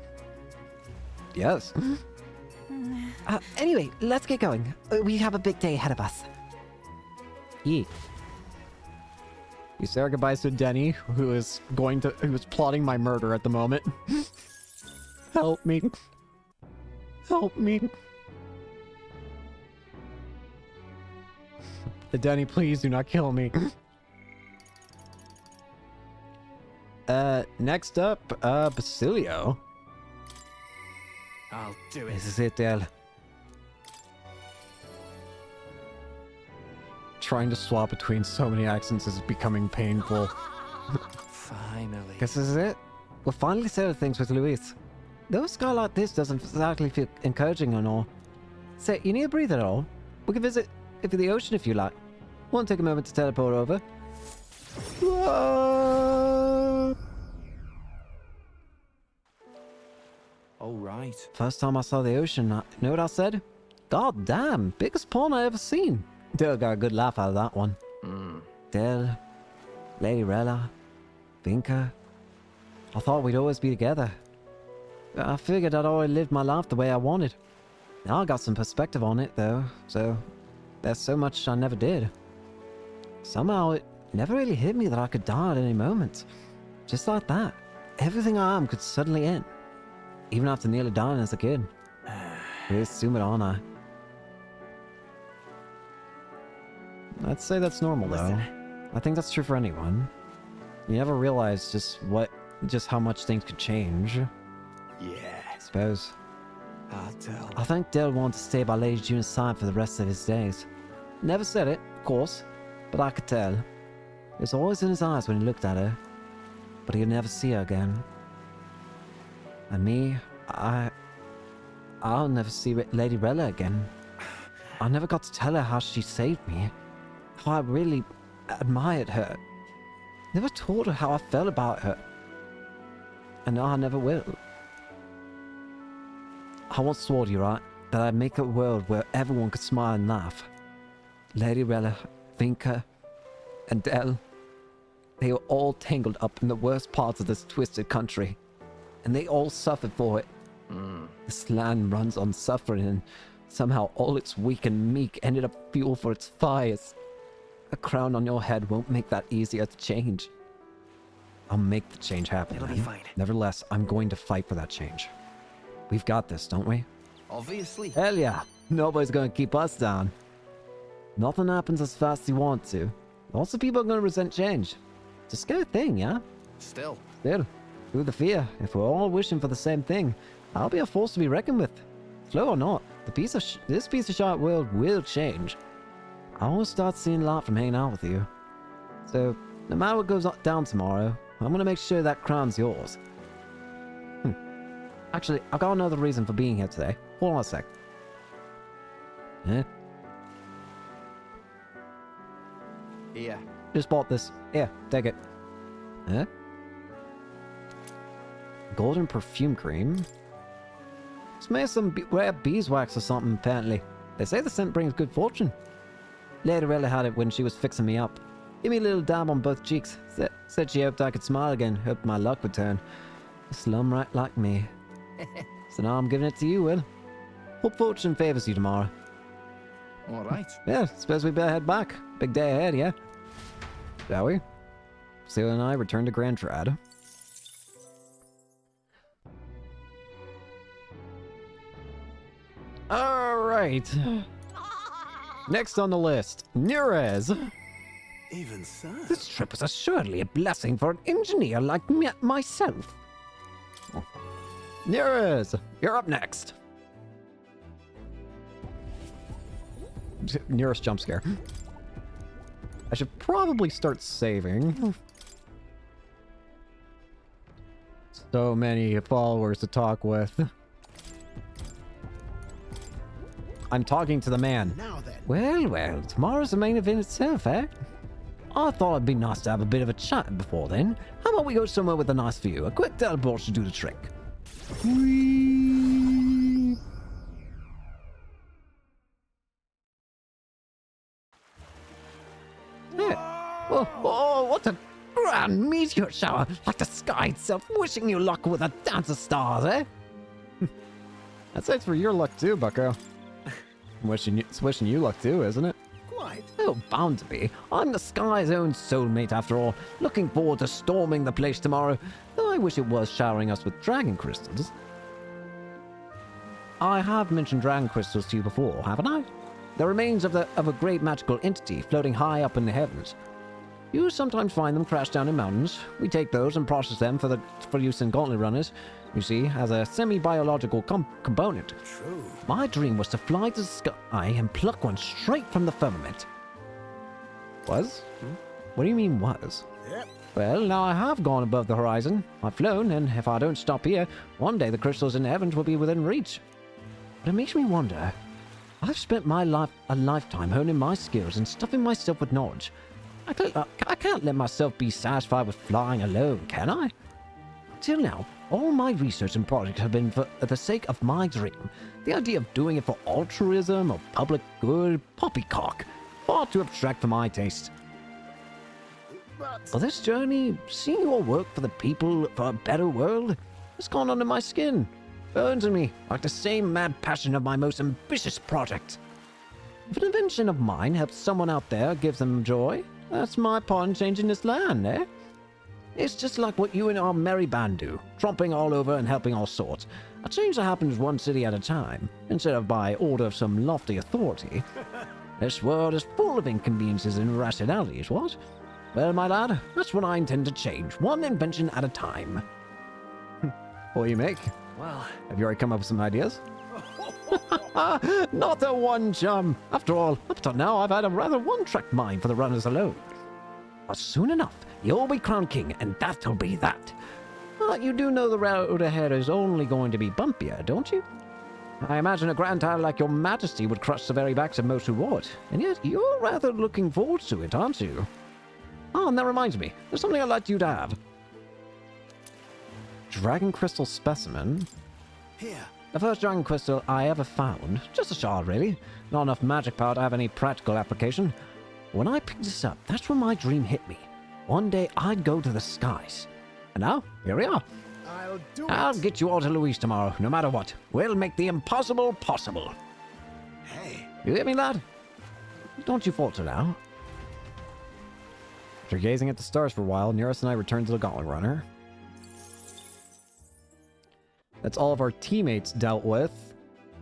Yes. Anyway, let's get going. We have a big day ahead of us. Yeah. You say our goodbyes to Denny, who is plotting my murder at the moment. Help me. Help me. Denny, please do not kill me. Next up, Basilio. I'll do it. This is it, Del. Trying to swap between so many accents is becoming painful. Finally. Guess this is it. We'll finally settle things with Luis. Though a sky like this doesn't exactly feel encouraging and all. Say, you need a breather at all? We can visit the ocean if you like. Won't take a moment to teleport over. All right. First time I saw the ocean, you know what I said? God damn, biggest pond I ever seen. Dale got a good laugh out of that one. Dale, Lady Rella, Vinka. I thought we'd always be together. I figured I'd already lived my life the way I wanted. Now I got some perspective on it, though, so there's so much I never did. Somehow it never really hit me that I could die at any moment. Just like that. Everything I am could suddenly end. Even after nearly dying as a kid. We assume it, aren't I? I'd say that's normal, though. I think that's true for anyone. You never realize just how much things could change. Yeah. I suppose. I'll tell. I think Dale wanted to stay by Lady Juna's side for the rest of his days. Never said it, of course, but I could tell. It was always in his eyes when he looked at her. But he'd never see her again. And me, I'll never see Lady Rella again. I never got to tell her how she saved me. How I really admired her. Never told her how I felt about her. And now I never will. I once swore to you, right, that I'd make a world where everyone could smile and laugh. Lady Rella, Vinka, and Dell, they were all tangled up in the worst parts of this twisted country. And they all suffered for it. This land runs on suffering, and somehow all its weak and meek ended up fuel for its fires. A crown on your head won't make that easier to change. I'll make the change happen. It'll be man. fine. Nevertheless, I'm going to fight for that change. We've got this, don't we? Obviously. Hell yeah, nobody's gonna keep us down. Nothing happens as fast as you want to. Lots of people are gonna resent change. It's a scary thing, yeah? Still. Still, through the fear, if we're all wishing for the same thing, I'll be a force to be reckoned with. Slow or not, this piece of shite world will change. I will start seeing a lot from hanging out with you. So, no matter what goes down tomorrow, I'm gonna make sure that crown's yours. Actually, I've got another reason for being here today. Hold on a sec. Huh? Yeah. Just bought this. Here, take it. Huh? Golden perfume cream? It's made some rare beeswax or something, apparently. They say the scent brings good fortune. Lady Rella had it when she was fixing me up. Give me a little dab on both cheeks. Said she hoped I could smile again, hoped my luck would turn. A slum rat like me. So now I'm giving it to you, Will. Hope fortune favors you tomorrow. All right. Yeah, suppose we better head back. Big day ahead, yeah? Shall we? Seal and I return to Grand Trad. Alright. Next on the list, Nurez. Even so. This trip was assuredly a blessing for an engineer like myself. Nurez, you're up next. Nearest jump scare. I should probably start saving. So many followers to talk with. I'm talking to the man. Now then. Well, tomorrow's the main event itself, eh? I thought it'd be nice to have a bit of a chat before then. How about we go somewhere with a nice view? A quick teleport should do the trick. Whee! Yeah. Oh, what a grand meteor shower! Like the sky itself, wishing you luck with a dance of stars, eh? That's it for your luck too, bucko. It's wishing you luck too, isn't it? Quite. Oh, bound to be. I'm the sky's own soulmate after all. Looking forward to storming the place tomorrow. Though I wish it was showering us with dragon crystals. I have mentioned dragon crystals to you before, haven't I? The remains of a great magical entity floating high up in the heavens. You sometimes find them crashed down in mountains. We take those and process them for use in gauntlet runners. You see, as a semi-biological component. True. My dream was to fly to the sky and pluck one straight from the firmament. Was? What do you mean was? Yep. Well, now I have gone above the horizon. I've flown, and if I don't stop here, one day the crystals in the heavens will be within reach. But it makes me wonder. I've spent my life a lifetime honing my skills and stuffing myself with knowledge. I can't let myself be satisfied with flying alone, can I? Till now, all my research and projects have been for the sake of my dream. The idea of doing it for altruism or public good, poppycock. Far too abstract for my taste. For this journey, seeing your work for the people, for a better world, has gone under my skin. Burns in me like the same mad passion of my most ambitious project. If an invention of mine helps someone out there, gives them joy, that's my part in changing this land, eh? It's just like what you and our merry band do, tromping all over and helping all sorts. A change that happens one city at a time, instead of by order of some lofty authority. This world is full of inconveniences and irrationalities, what? Well, my lad, that's what I intend to change, one invention at a time. What do you make? Well, Have you already come up with some ideas? Not a one, chum. After all, up till now, I've had a rather one-track mind for the runners alone. But soon enough, you'll be crowned king, and that'll be that. But you do know the road ahead is only going to be bumpier, don't you? I imagine a grand title like your majesty would crush the very backs of most who wore it. And yet, you're rather looking forward to it, aren't you? Oh, and that reminds me, there's something I'd like you to have. Dragon crystal specimen? Here. The first dragon crystal I ever found. Just a shard, really. Not enough magic power to have any practical application. When I picked this up, that's when my dream hit me. One day I'd go to the skies. And now, here we are. I'll get you all to Louise tomorrow, no matter what. We'll make the impossible possible. Hey. You hear me, lad? Don't you falter now. After gazing at the stars for a while, Nearest and I returned to the Gauntlet Runner. That's all of our teammates dealt with.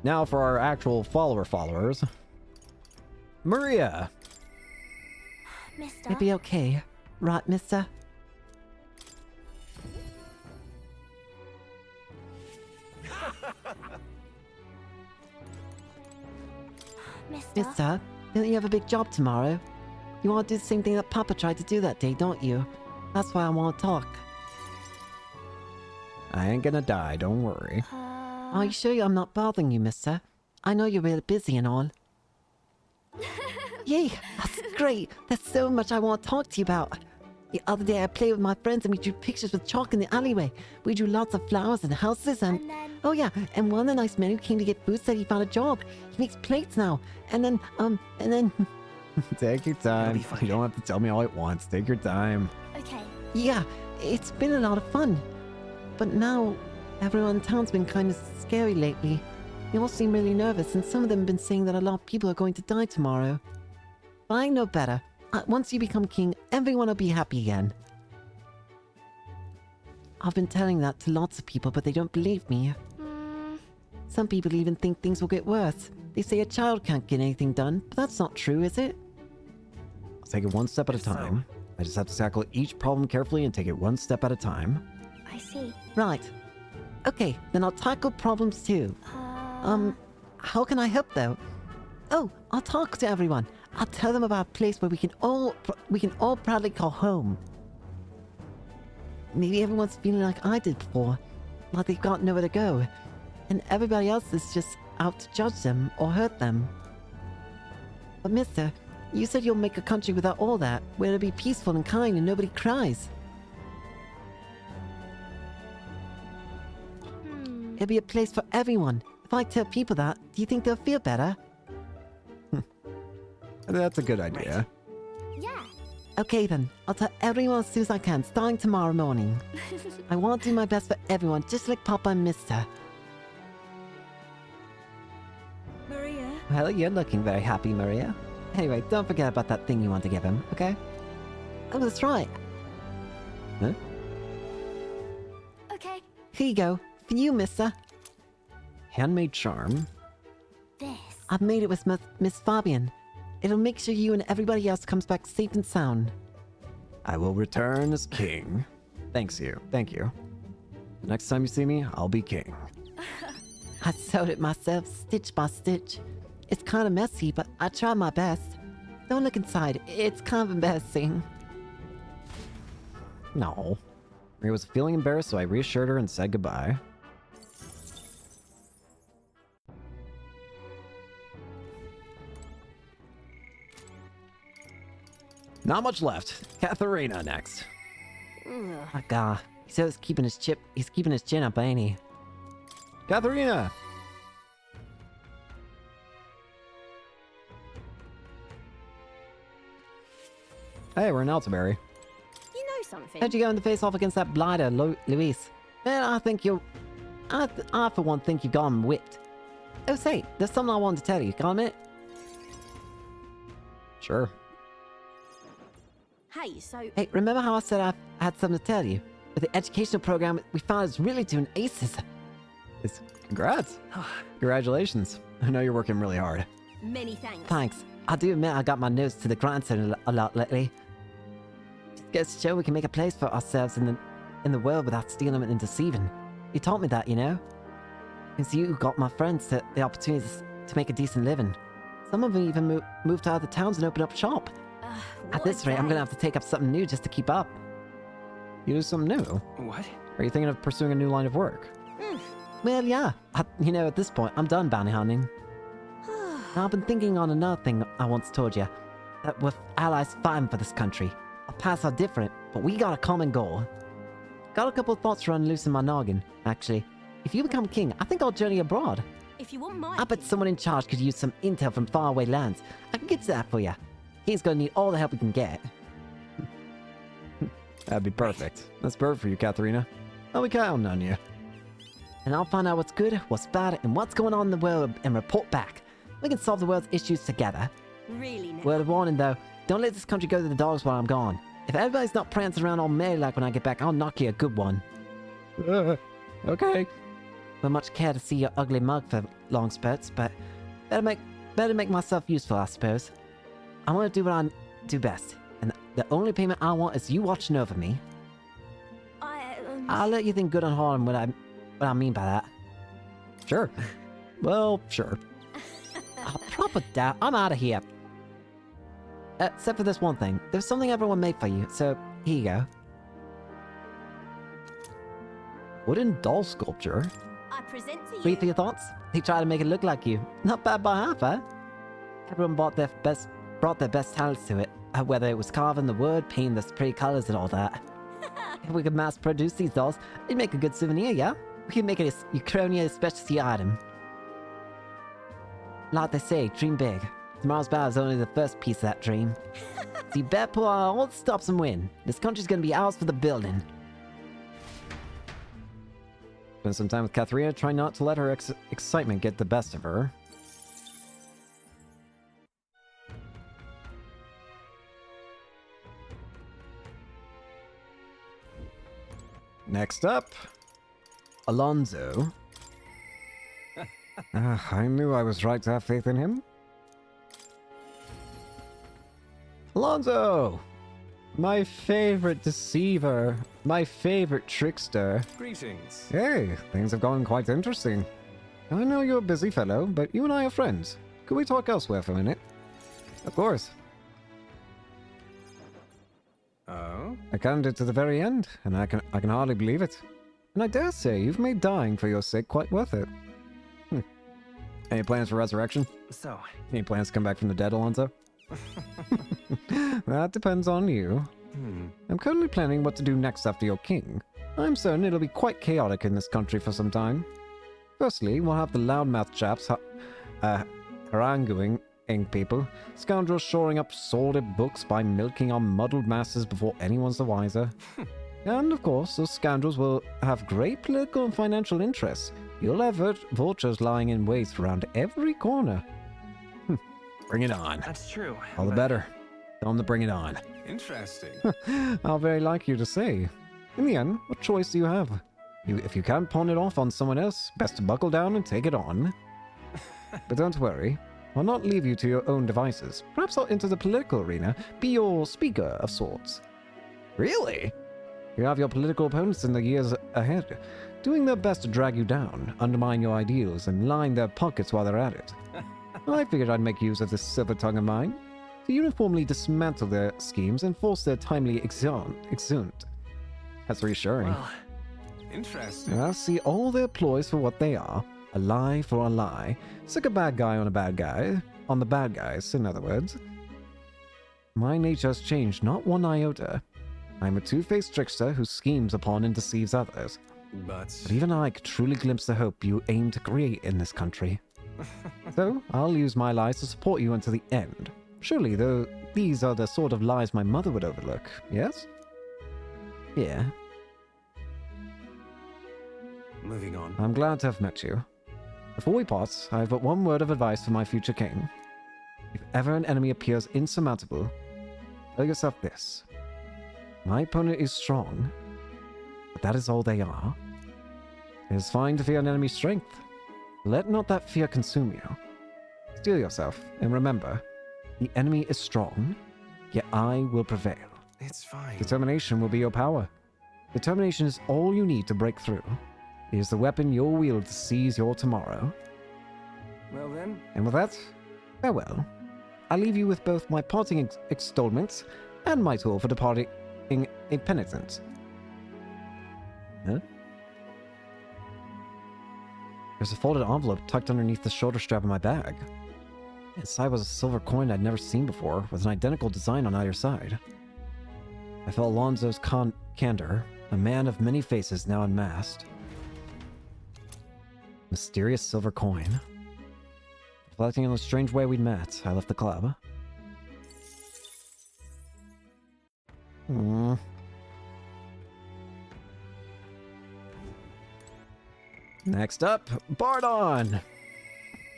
Now for our actual followers. Maria! Mister. It'll be okay. Right, mister? Mister, don't you have a big job tomorrow? You want to do the same thing that Papa tried to do that day, don't you? That's why I want to talk. I ain't gonna die, don't worry. Are you sure I'm not bothering you, mister? I know you're really busy and all. Yay! That's great! There's so much I want to talk to you about. The other day I played with my friends and we drew pictures with chalk in the alleyway. We drew lots of flowers and houses and... Oh yeah, and one of the nice men who came to get food said he found a job. He makes plates now. And then, Take your time. It'll be fine. You don't have to tell me all at once. Take your time. Okay. yeah, it's been a lot of fun. But now, everyone in town's been kind of scary lately. They all seem really nervous, and some of them have been saying that a lot of people are going to die tomorrow. But I know better. Once you become king, everyone will be happy again. I've been telling that to lots of people, but they don't believe me. Some people even think things will get worse. They say a child can't get anything done, but that's not true, is it? I'll take it one step at a So- time. I just have to tackle each problem carefully and take it one step at a time. I see. Right. Okay, then I'll tackle problems too. How can I help though? Oh, I'll talk to everyone. I'll tell them about a place where we can all proudly call home. Maybe everyone's feeling like I did before, like they've got nowhere to go, and everybody else is just out to judge them or hurt them. But mister, you said you'll make a country without all that, where it'll be peaceful and kind and nobody cries. It'll be a place for everyone. If I tell people that, do you think they'll feel better? That's a good idea. Yeah. Okay then, I'll tell everyone as soon as I can, starting tomorrow morning. I want to do my best for everyone, just like Papa and Mister. Maria? Well, you're looking very happy, Maria. Anyway, don't forget about that thing you want to give him, okay? Oh, that's right. Huh? Okay. Here you go. For you, Mister. Handmade charm. This. I've made it with Miss Fabian. It'll make sure you and everybody else comes back safe and sound. I will return as king. Thank you. The next time you see me, I'll be king. I sewed it myself, stitch by stitch. It's kind of messy, but I tried my best. Don't look inside. It's kind of embarrassing. No. Maria was feeling embarrassed, so I reassured her and said goodbye. Not much left. Katharina next. Oh, God. He said he's keeping his chin up, ain't he? Katharina! Hey, we're in Altaberry. You know something? How'd you go in the face off against that blighter, Luis? Man, I think you'll... I for one think you've got him whipped. Oh, say, there's something I wanted to tell you. Got a minute? Sure. Hey, so... Hey, remember how I said I had something to tell you? With the educational program, we found it's really doing aces. Congrats. Congratulations. I know you're working really hard. Many thanks. Thanks. I do admit I got my nose to the grindstone a lot lately. Just goes to show we can make a place for ourselves in the world without stealing and deceiving. You taught me that, you know? It's you who got my friends the opportunities to make a decent living. Some of them even moved to other towns and opened up shop. At this rate, I'm gonna have to take up something new just to keep up. You do something new? What? Are you thinking of pursuing a new line of work? Well, yeah. You know, at this point, I'm done bounty hunting. Now, I've been thinking on another thing I once told you. That we're allies fighting for this country. Our paths are different, but we got a common goal. Got a couple of thoughts running loose in my noggin, actually. If you become king, I think I'll journey abroad. If you want mine... I bet someone in charge could use some intel from faraway lands. I can get to that for you. He's gonna need all the help we can get. That'd be perfect. That's perfect for you, Katharina. I'll be counting on you. And I'll find out what's good, what's bad, and what's going on in the world and report back. We can solve the world's issues together. Really now? Word of warning though, don't let this country go to the dogs while I'm gone. If everybody's not prancing around all merry like when I get back, I'll knock you a good one. Okay. Won't much care to see your ugly mug for long spurts, but better make myself useful, I suppose. I want to do what I do best, and the only payment I want is you watching over me. I'll let you think good and hard on what I mean by that. Sure. Well, sure. A proper doubt. I'm out of here. Except for this one thing. There's something everyone made for you, so here you go. Wooden doll sculpture? I present to you... Read for your thoughts? They try to make it look like you. Not bad by half, huh? Everyone brought their best talents to it. Whether it was carving the wood, painting the pretty colors and all that. If we could mass produce these dolls, it'd make a good souvenir, yeah? We can make it a Uchronia specialty item. Like they say, dream big. Tomorrow's battle is only the first piece of that dream. So you better pull out all the stops and win. This country's gonna be ours for the building. Spend some time with Katharina. Try not to let her excitement get the best of her. Next up, Alonso. I knew I was right to have faith in him. Alonso! My favorite deceiver. My favorite trickster. Greetings. Hey, things have gone quite interesting. I know you're a busy fellow, but you and I are friends. Could we talk elsewhere for a minute? Of course. Oh? I counted it to the very end, and I can hardly believe it. And I dare say you've made dying for your sake quite worth it. Any plans for resurrection? So, Any plans to come back from the dead, Alonso? That depends on you. I'm currently planning what to do next after you're king. I'm certain it'll be quite chaotic in this country for some time. Firstly, we'll have the loudmouth chaps haranguing people, scoundrels shoring up sordid books by milking our muddled masses before anyone's the wiser. And of course, those scoundrels will have great political and financial interests. You'll have vultures lying in wait around every corner. Bring it on. that's true. All the but- better. Tell them to bring it on. Interesting. How very like you to say. In the end, what choice do you have? If you can't pawn it off on someone else, best to buckle down and take it on. But don't worry, I'll not leave you to your own devices. Perhaps I'll enter the political arena, be your speaker of sorts. Really? You have your political opponents in the years ahead, doing their best to drag you down, undermine your ideals, and line their pockets while they're at it. I figured I'd make use of this silver tongue of mine to uniformly dismantle their schemes and force their timely exeunt. That's reassuring. Well, Interesting. I'll see all their ploys for what they are. A lie for a lie. Sick a bad guy on a bad guy. On the bad guys, in other words. My nature has changed not one iota. I'm a two-faced trickster who schemes upon and deceives others. But But even I could truly glimpse the hope you aim to create in this country. So, I'll use my lies to support you until the end. Surely, though, these are the sort of lies my mother would overlook, yes? Yeah. moving on. I'm glad to have met you. Before we part, I have but one word of advice for my future king. If ever an enemy appears insurmountable, tell yourself this. My opponent is strong, but that is all they are. It is fine to fear an enemy's strength. Let not that fear consume you. Steel yourself, and remember, the enemy is strong, yet I will prevail. It's fine. Determination will be your power. Determination is all you need to break through. It is the weapon you'll wield to seize your tomorrow. Well then, And with that, farewell. I leave you with both my parting extolments and my tool for departing impenitent. Huh? There's a folded envelope tucked underneath the shoulder strap of my bag. Inside was a silver coin I'd never seen before, with an identical design on either side. I felt Alonso's candor, a man of many faces now unmasked. Mysterious silver coin. Reflecting on the strange way we'd met, I left the club. Next up, Bardon!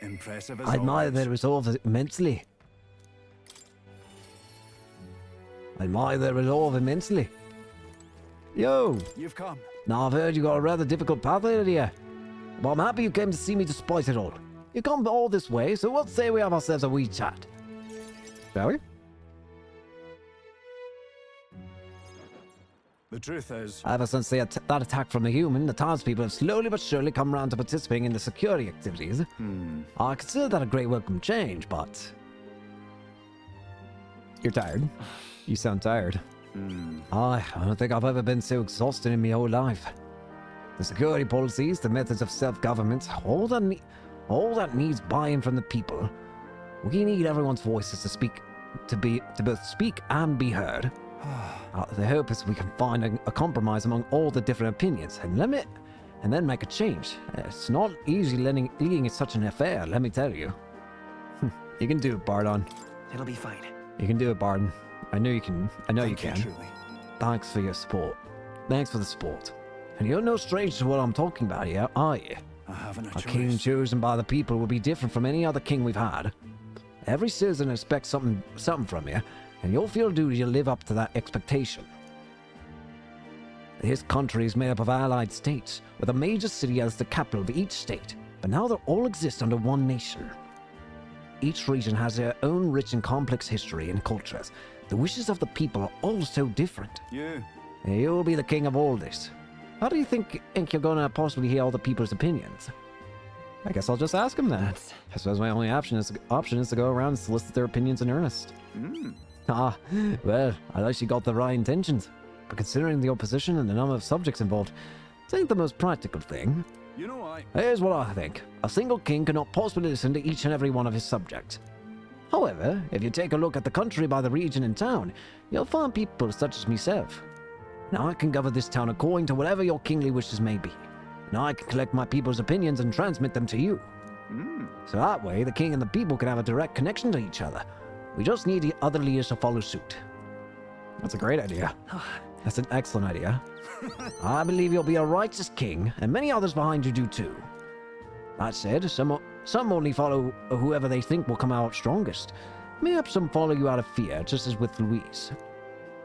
impressive as I admire always. their resolve immensely. Yo! You've come. Now I've heard you got a rather difficult path ahead here. But I'm happy you came to see me despite it all. You come all this way, so what say we have ourselves a wee chat? Shall we? The truth is, Ever since that attack from the human, the townspeople have slowly but surely come round to participating in the security activities. I consider that a great welcome change, but... You're tired. You sound tired. I don't think I've ever been so exhausted in my whole life. The security policies, the methods of self-government, all that needs buy-in from the people. We need everyone's voices to both speak and be heard. The hope is we can find a compromise among all the different opinions, and let and then make a change. It's not easy leading such an affair, let me tell you. You can do it, Bardon. It'll be fine. You can do it, Bardon. I know you can. I know you Thank can. truly. Thanks for your support. Thanks for the support. And you're no stranger to what I'm talking about here, are you? I haven't a A king choice. chosen by the people will be different from any other king we've had. Every citizen expects something from you, and you'll feel duty to live up to that expectation. This country is made up of allied states, with a major city as the capital of each state, but now they all exist under one nation. Each region has their own rich and complex history and cultures. The wishes of the people are all so different. You'll be the king of all this. How do you think you're gonna possibly hear all the people's opinions? I guess I'll just ask him then. I suppose my only option is to go around and solicit their opinions in earnest. Ah, well, at least you got the right intentions. But considering the opposition and the number of subjects involved, it ain't the most practical thing. You know, I... Here's what I think. A single king cannot possibly listen to each and every one of his subjects. However, if you take a look at the country by the region and town, you'll find people such as myself. Now I can govern this town according to whatever your kingly wishes may be. Now I can collect my people's opinions and transmit them to you. So that way, the king and the people can have a direct connection to each other. We just need the other leaders to follow suit. That's a great idea. That's an excellent idea. I believe you'll be a righteous king, and many others behind you do too. That said, some only follow whoever they think will come out strongest. Maybe some follow you out of fear, just as with Louise.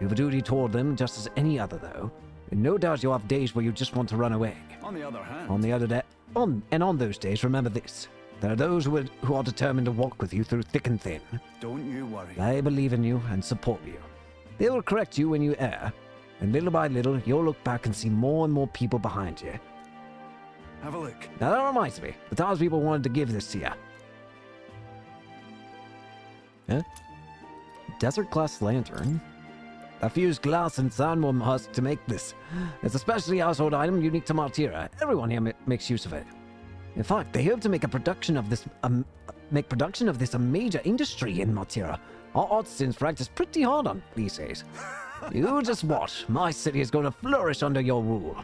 You have a duty toward them just as any other, though. And no doubt you'll have days where you just want to run away. On the other hand... On those days, remember this. There are those who are determined to walk with you through thick and thin. Don't you worry. They believe in you and support you. They will correct you when you err, and little by little, you'll look back and see more and more people behind you. Have a look. Now that reminds me, the townspeople wanted to give this to you. Yeah? Desert glass lantern. I fused glass and sandworm husk to make this. It's a specialty household item unique to Martira. Everyone here makes use of it. In fact, they hope to make production of this a major industry in Martira. Our artisans practice pretty hard on these days. You just watch. My city is going to flourish under your rule.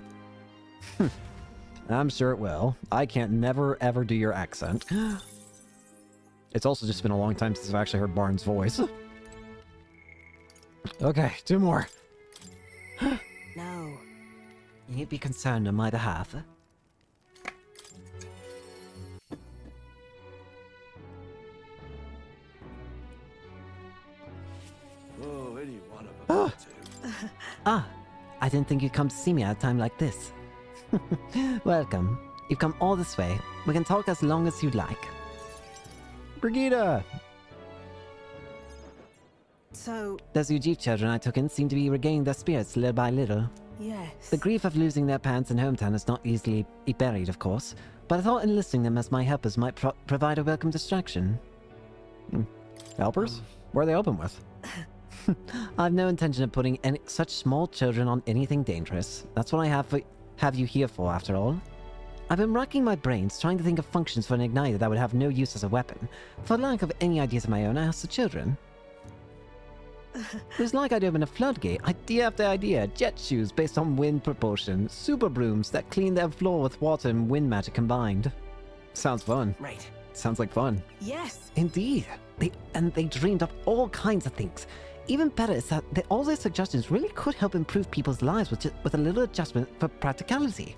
I'm sure it will. I can't never ever do your accent. It's also just been a long time since I've actually heard Barnes' voice. Okay, 2 more. No. You'd be concerned on my behalf. Oh, anyone of a Ah, I didn't think you'd come to see me at a time like this. Welcome. You've come all this way. We can talk as long as you'd like. Brigida! So... Those Ujif children I took in seem to be regaining their spirits little by little. Yes. The grief of losing their parents and hometown is not easily buried, of course, but I thought enlisting them as my helpers might provide a welcome distraction. Helpers? Where are they open with? I've no intention of putting such small children on anything dangerous. That's what I have you here for, after all. I've been racking my brains trying to think of functions for an igniter that would have no use as a weapon. For lack of any ideas of my own, I asked the children. It was like I'd open a floodgate, idea after idea. Jet shoes based on wind propulsion, super brooms that clean their floor with water and wind magic combined. Sounds fun. Right. Sounds like fun. Yes. Indeed. They dreamed up all kinds of things. Even better is that all their suggestions really could help improve people's lives with a little adjustment for practicality.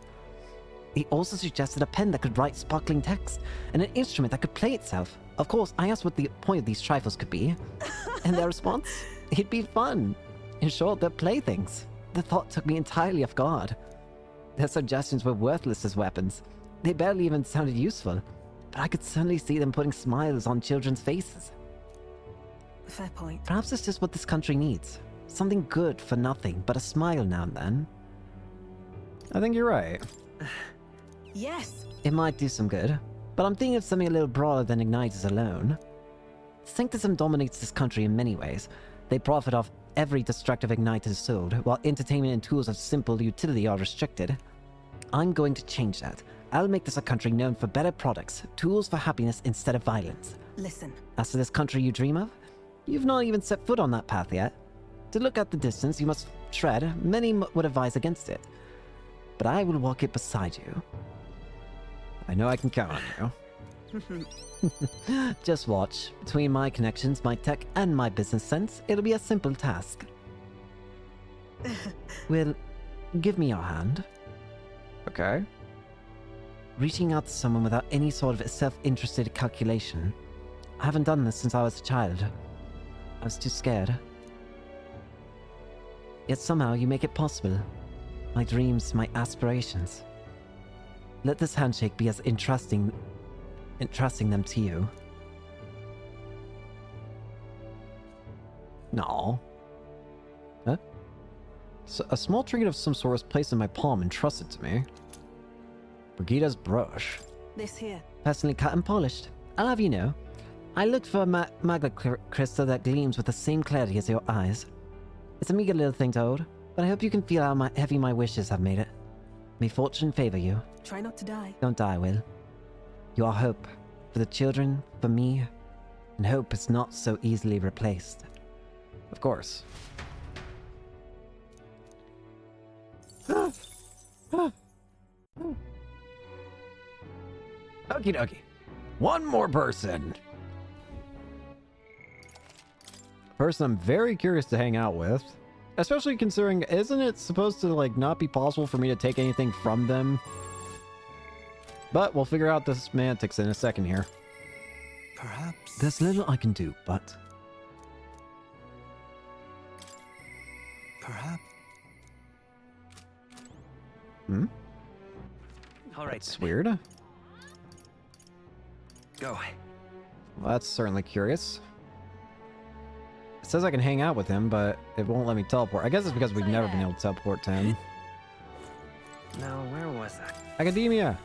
They also suggested a pen that could write sparkling text, and an instrument that could play itself. Of course, I asked what the point of these trifles could be, and their response? It'd be fun. In short, they're playthings. The thought took me entirely off guard. Their suggestions were worthless as weapons. They barely even sounded useful, but I could certainly see them putting smiles on children's faces. Fair point. Perhaps it's just what this country needs. Something good for nothing, but a smile now and then. I think you're right. Yes. It might do some good, but I'm thinking of something a little broader than igniters alone. Sanctism dominates this country in many ways. They profit off every destructive igniter sold, while entertainment and tools of simple utility are restricted. I'm going to change that. I'll make this a country known for better products, tools for happiness instead of violence. Listen. As for this country you dream of, you've not even set foot on that path yet. To look at the distance you must tread, many would advise against it. but I will walk it beside you. I know I can count on you. Just watch. Between my connections, my tech, and my business sense, it'll be a simple task. Well, give me your hand. Okay. Reaching out to someone without any sort of self-interested calculation. I haven't done this since I was a child. I was too scared. Yet somehow you make it possible. My dreams, my aspirations. Let this handshake be as entrusting them to you. No. Huh? So a small trinket of some sort was placed in my palm and trusted to me. Brigida's brush. This here. Personally cut and polished. I'll have you know, I looked for a magnet crystal that gleams with the same clarity as your eyes. It's a meager little thing to hold, but I hope you can feel how heavy my wishes have made it. May fortune favor you. Try not to die. Don't die, Will. You are hope. For the children, for me, and hope is not so easily replaced. Of course. Okie dokie. One more person. Person I'm very curious to hang out with. Especially considering, isn't it supposed to, like, not be possible for me to take anything from them? But we'll figure out the semantics in a second here. Perhaps. There's little I can do, but Perhaps. Hmm? All right. That's weird. Go. Well, that's certainly curious. It says I can hang out with him, but it won't let me teleport. I guess it's because we've never been able to teleport to him. Now, where was that? Academia!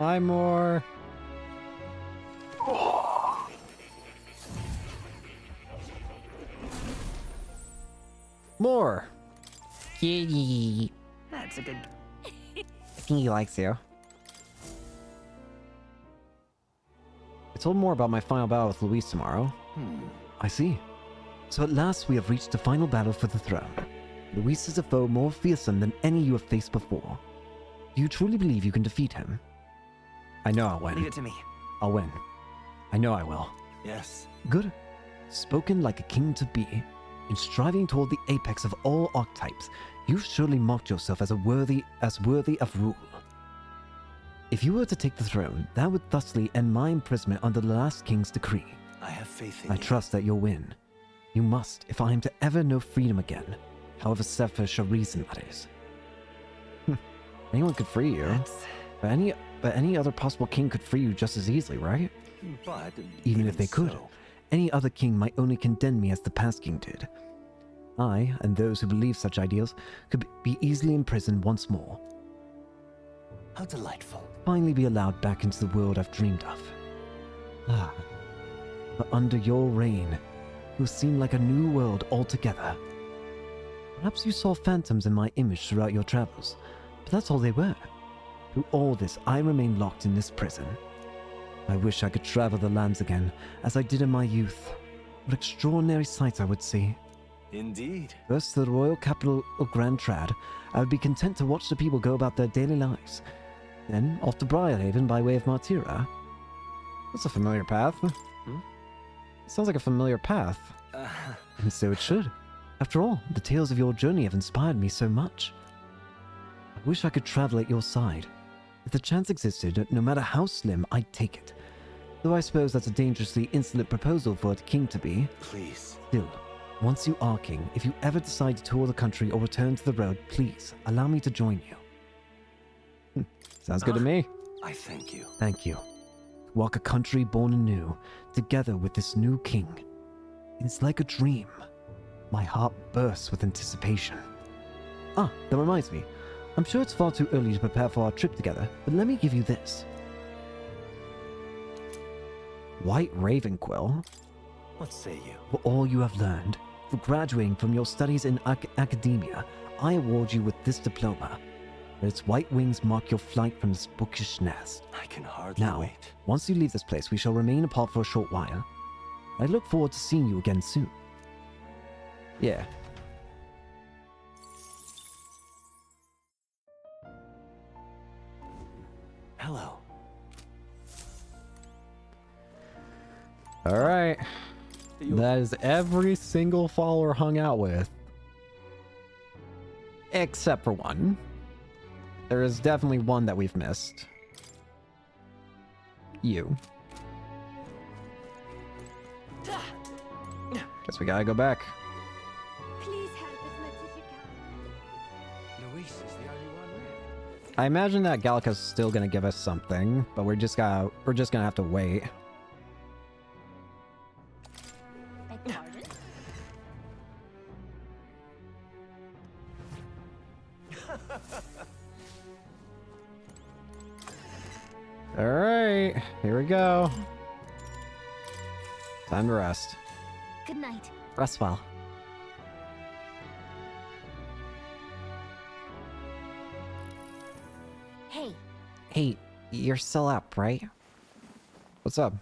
I'm more... More! Kitty. That's a good... I think he likes you. I told more about my final battle with Luis tomorrow. I see. So at last we have reached the final battle for the throne. Luis is a foe more fearsome than any you have faced before. Do you truly believe you can defeat him? I know I'll win. Leave it to me. I'll win. I know I will. Yes. Good. Spoken like a king to be. In striving toward the apex of all archetypes, you've surely marked yourself as worthy of rule. If you were to take the throne, that would thusly end my imprisonment under the last king's decree. I have faith in I you. trust that you'll win. You must, if I am to ever know freedom again, however selfish a reason that is. Anyone could free you. That's... But any other possible king could free you just as easily, right? But Even if they could, so, any other king might only condemn me as the past king did. I, and those who believe such ideals, could be easily imprisoned once more. how delightful. Finally be allowed back into the world I've dreamed of. Ah, but under your reign, it will seem like a new world altogether. Perhaps you saw phantoms in my image throughout your travels, but that's all they were. Through all this, I remain locked in this prison. I wish I could travel the lands again, as I did in my youth. What extraordinary sights I would see. Indeed. First to the royal capital of Grand Trad, I would be content to watch the people go about their daily lives. Then off to Briarhaven by way of Martira. That's a familiar path. Sounds like a familiar path. And so it should. After all, the tales of your journey have inspired me so much. I wish I could travel at your side. If the chance existed, no matter how slim, I'd take it. Though I suppose that's a dangerously insolent proposal for a king to be. Please. Still, once you are king, if you ever decide to tour the country or return to the road, please allow me to join you. Sounds good to me. I thank you. Thank you. Walk a country born anew, together with this new king. It's like a dream. My heart bursts with anticipation. Ah, that reminds me. I'm sure it's far too early to prepare for our trip together, but let me give you this. White Ravenquill? What say you? For all you have learned, for graduating from your studies in academia, I award you with this diploma. Let its white wings mark your flight from this bookish nest. I can hardly Now, wait. once you leave this place, we shall remain apart for a short while. I look forward to seeing you again soon. Yeah. All right. That is every single follower hung out with. Except for one. There is definitely one that we've missed. You. Guess we gotta go back. Please help as much as you can. Luis is the only one left. I imagine that Gallica's still gonna give us something, but we're just gonna have to wait. Beg pardon? All right, here we go. Time to rest. Good night. Rest well. Hey, Hey, you're still up, right? What's up?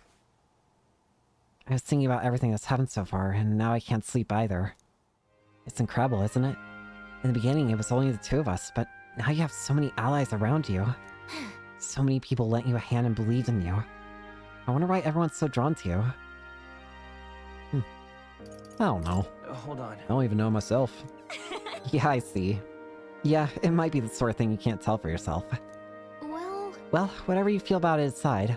I was thinking about everything that's happened so far, and now I can't sleep either. It's incredible, isn't it? In the beginning, it was only the two of us, but now you have so many allies around you. So many people lent you a hand and believed in you. I wonder why everyone's so drawn to you. I don't know. Hold on. I don't even know myself. Yeah, I see. Yeah, it might be the sort of thing you can't tell for yourself. Well, whatever you feel about it aside,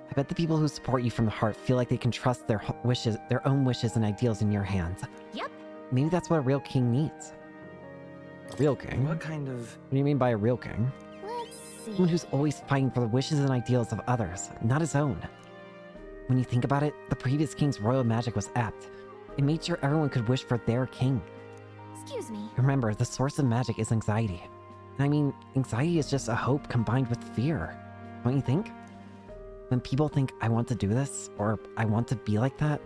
I bet the people who support you from the heart feel like they can trust their own wishes and ideals in your hands. Yep. Maybe that's what a real king needs. A real king? What kind of... What do you mean by a real king? Let's see. Someone who's always fighting for the wishes and ideals of others, not his own. When you think about it, the previous king's royal magic was apt. It made sure everyone could wish for their king. Excuse me. Remember, the source of magic is anxiety. I mean, anxiety is just a hope combined with fear. Don't you think? When people think, I want to do this, or I want to be like that,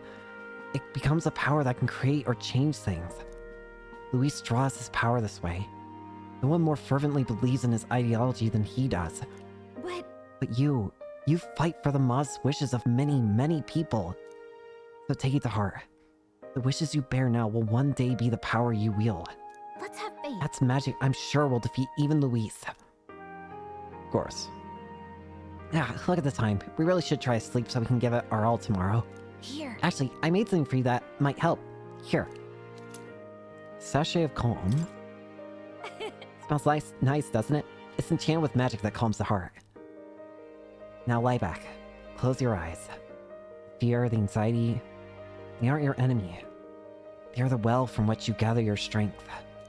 it becomes a power that can create or change things. Luis draws his power this way. No one more fervently believes in his ideology than he does. But you fight for the Maz's wishes of many, many people. So take it to heart. The wishes you bear now will one day be the power you wield. Let's have faith. That's magic I'm sure will defeat even Luis. Of course. Yeah, look at the time. We really should try to sleep so we can give it our all tomorrow. Here. Actually, I made something for you that might help. Here. Sachet of Calm. Smells nice, doesn't it? It's enchanted with magic that calms the heart. Now lie back. Close your eyes. Fear, the anxiety, they aren't your enemy. They are the well from which you gather your strength.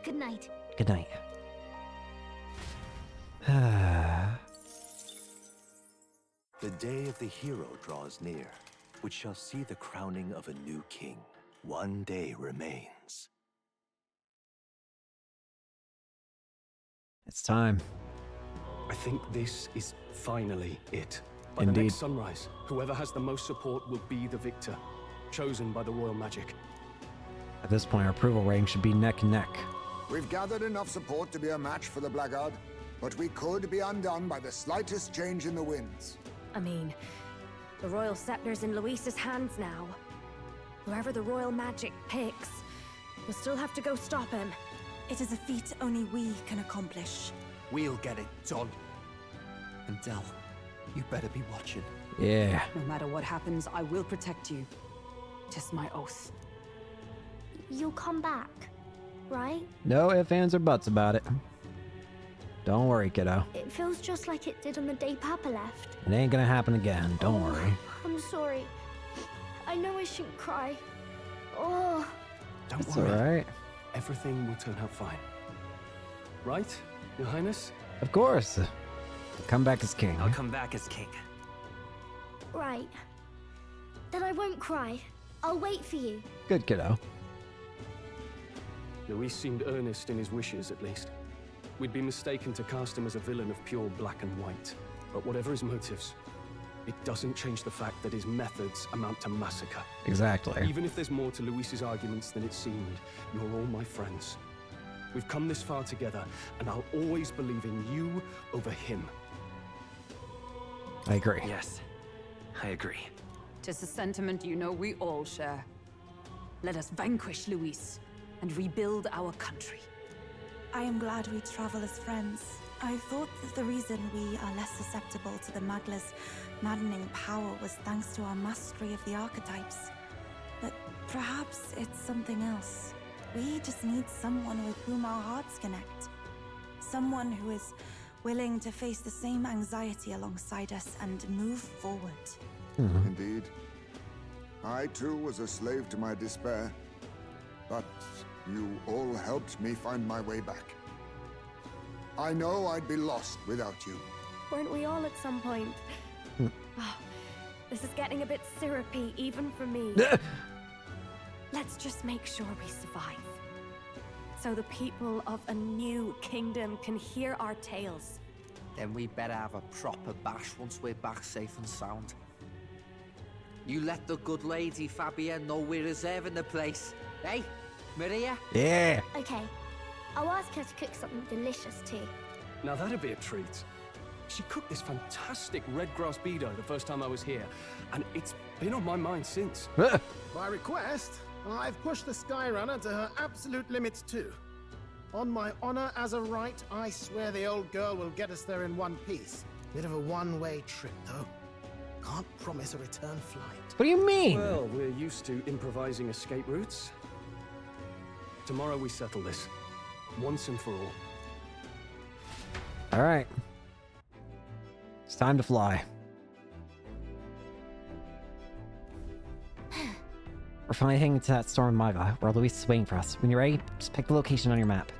Good night. Good night. The day of the hero draws near, which shall see the crowning of a new king. One day remains. It's time. I think this is finally it. By the Indeed. next sunrise, whoever has the most support will be the victor, chosen by the royal magic. At this point, our approval rating should be neck and neck. We've gathered enough support to be a match for the Blackguard, but we could be undone by the slightest change in the winds. I mean, the royal scepter's in Luis's hands now. Whoever the royal magic picks, we'll still have to go stop him. It is a feat only we can accomplish. We'll get it done. And Del, you better be watching. Yeah. No matter what happens, I will protect you. 'Tis my oath. You'll come back, right? No ifs, ands, or buts about it. Don't worry, kiddo. It feels just like it did on the day Papa left. It ain't gonna happen again. Don't worry. I'm sorry. I know I shouldn't cry. Oh. Don't It's worry. alright. Everything will turn out fine. Right, Your Highness? Of course. Come back as king. I'll come back as king. Right. Then I won't cry. I'll wait for you. Good kiddo. Luis seemed earnest in his wishes, at least. We'd be mistaken to cast him as a villain of pure black and white. But whatever his motives, it doesn't change the fact that his methods amount to massacre. Exactly. Even if there's more to Luis's arguments than it seemed, you're all my friends. We've come this far together, and I'll always believe in you over him. I agree. Yes, I agree. 'Tis a sentiment you know we all share. Let us vanquish Luis and rebuild our country. I am glad we travel as friends. I thought that the reason we are less susceptible to the Magla's maddening power was thanks to our mastery of the archetypes. But perhaps it's something else. We just need someone with whom our hearts connect. Someone who is willing to face the same anxiety alongside us and move forward. Indeed. I too was a slave to my despair, but you all helped me find my way back. I know I'd be lost without you. Weren't we all at some point? Oh, this is getting a bit syrupy, even for me. Let's just make sure we survive. So the people of a new kingdom can hear our tales. Then we better have a proper bash once we're back safe and sound. You let the good lady Fabia know we're reserving the place. Hey, Maria? Yeah. Okay. I'll ask her to cook something delicious too. Now that'd be a treat. She cooked this fantastic red grass bedo the first time I was here, and it's been on my mind since. By request, I've pushed the Skyrunner to her absolute limits too. On my honor as a right, I swear the old girl will get us there in one piece. Bit of a one-way trip, though. Can't promise a return flight. What do you mean? Well, we're used to improvising escape routes. Tomorrow we settle this, once and for all. All right. It's time to fly. We're finally heading to that storm in Maiva, where Luis is waiting for us. When you're ready, just pick the location on your map.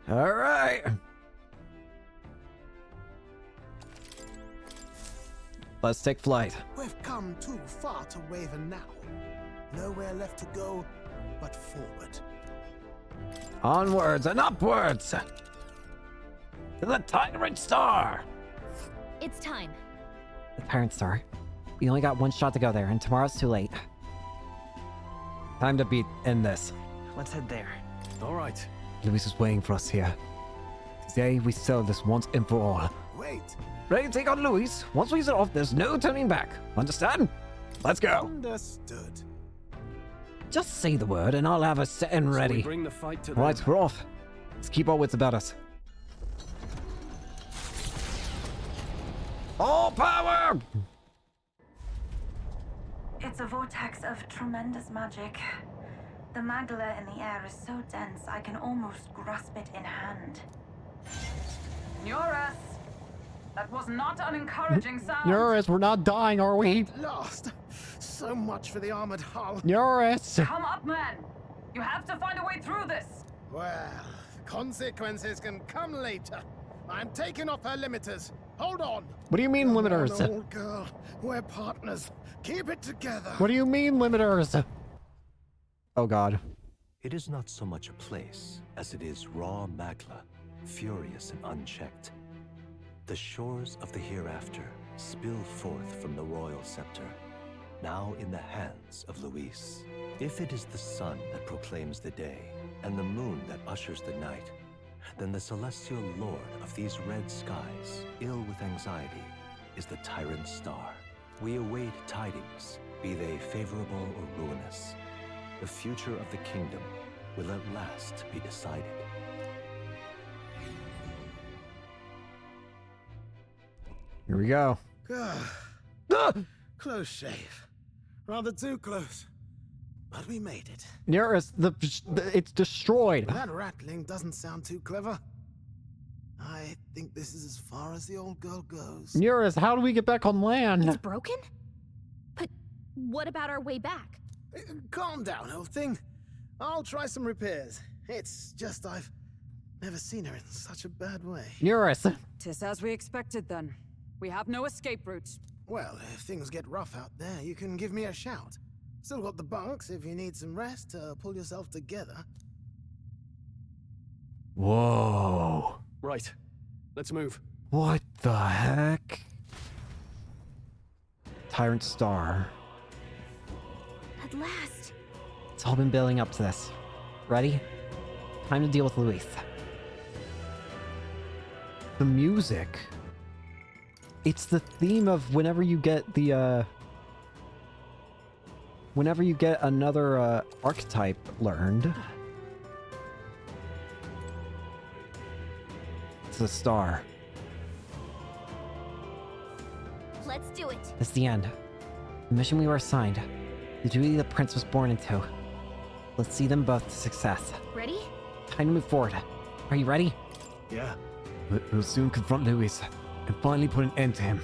All right. Let's take flight. We've come too far to waver now. Nowhere left to go but forward. Onwards and upwards! To the Tyrant Star! It's time. The Tyrant Star. We only got one shot to go there, and tomorrow's too late. Time to end this. Let's head there. All right. Luis is waiting for us here. Today we settle this once and for all. Wait. Ready to take on Luis? Once we set off, there's no turning back. Understand? Let's go. Understood. Just say the word and I'll have us set and ready. So we bring the fight to Right, we're off. Let's keep our wits about us. All power! It's a vortex of tremendous magic. The Magla in the air is so dense I can almost grasp it in hand. Eurus! That was not an encouraging sound. Eurus, we're not dying, are we? Lost. So much for the armored hull. Eurus! Come up, man. You have to find a way through this. Well, consequences can come later. I'm taking off her limiters. Hold on. What do you mean, limiters? Come on, old girl. We're partners. Keep it together. What do you mean, limiters? Oh, God. It is not so much a place as it is raw Magla, furious and unchecked. The shores of the hereafter spill forth from the royal scepter, now in the hands of Luis. If it is the sun that proclaims the day, and the moon that ushers the night, then the celestial lord of these red skies, ill with anxiety, is the Tyrant Star. We await tidings, be they favorable or ruinous. The future of the kingdom will at last be decided. Here we go. Close shave. Rather too close. But we made it. Eurus, it's destroyed. That rattling doesn't sound too clever. I think this is as far as the old girl goes. Eurus, how do we get back on land? It's broken? But what about our way back? Calm down, old thing. I'll try some repairs. It's just I've never seen her in such a bad way. Eurus. 'Tis as we expected then. We have no escape routes. Well, if things get rough out there, you can give me a shout. Still got the bunks if you need some rest to pull yourself together. Whoa. Right. Let's move. What the heck? Tyrant Star. At last. It's all been building up to this. Ready? Time to deal with Luis. The music. It's the theme of whenever you get the, whenever you get another, archetype learned. to the star. Let's do it. It's the end. The mission we were assigned. The duty the prince was born into. Let's see them both to success. Ready? Time to move forward. Are you ready? Yeah. We'll soon confront Louis and finally put an end to him.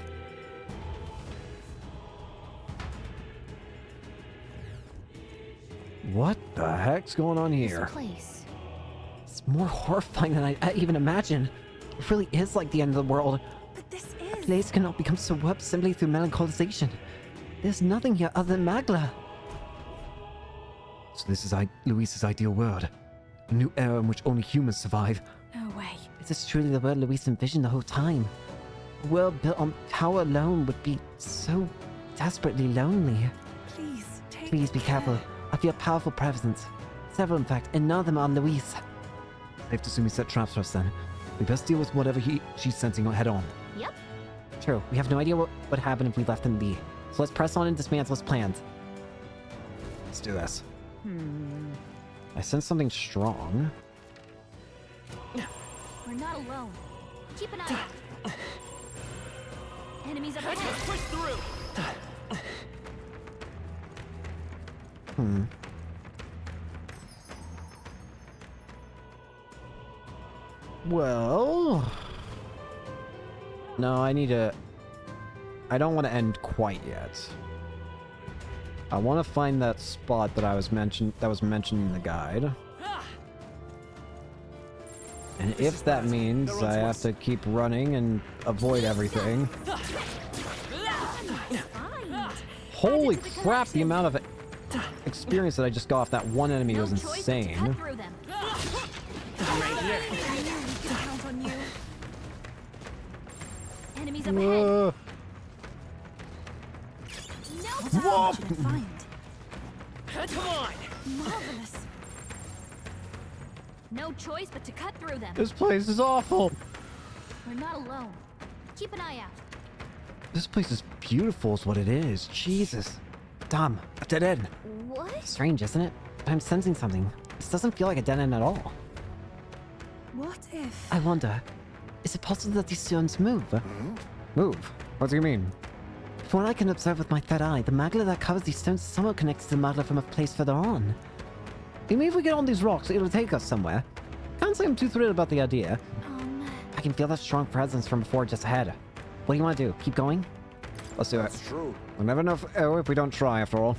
What the heck's going on here? This place. It's more horrifying than I even imagined. It really is like the end of the world. But this A is... place cannot become so warped simply through melancholisation. There's nothing here other than Magla. So this is Luis's ideal world. A new era in which only humans survive. No way. Is this truly the world Luis envisioned the whole time? A world built on power alone would be so desperately lonely. Please, take Please be careful. I feel a powerful presence. Several, in fact, and none of them are Luis. Safe to assume he set traps for us then. We best deal with whatever she's sensing head on. Yep. True, we have no idea what would happen if we left them be. So let's press on and dismantle his plans. Let's do this. I sense something strong. We're not alone. Keep an eye out. Enemies up ahead. Push through. Well... No, I need to... I don't want to end quite yet. I want to find that spot that was mentioned in the guide. And if that means I have to keep running and avoid everything... Holy crap, the amount of experience that I just got off that one enemy was insane. Enemies up ahead. Whoa! Come on! Marvelous. No choice but to cut through them. This place is awful. We're not alone. Keep an eye out. This place is beautiful is what it is. Jesus. Damn, a dead end. What? Strange, isn't it? But I'm sensing something. This doesn't feel like a dead end at all. What if... I wonder, is it possible that these stones move? Move? What do you mean? From what I can observe with my third eye, the magla that covers these stones is somewhat connected to the magla from a place further on. Maybe if we get on these rocks, it'll take us somewhere. Can't say I'm too thrilled about the idea. I can feel that strong presence from before just ahead. What do you want to do? Keep going? Let's do it. That's true. We'll never know if we don't try, after all.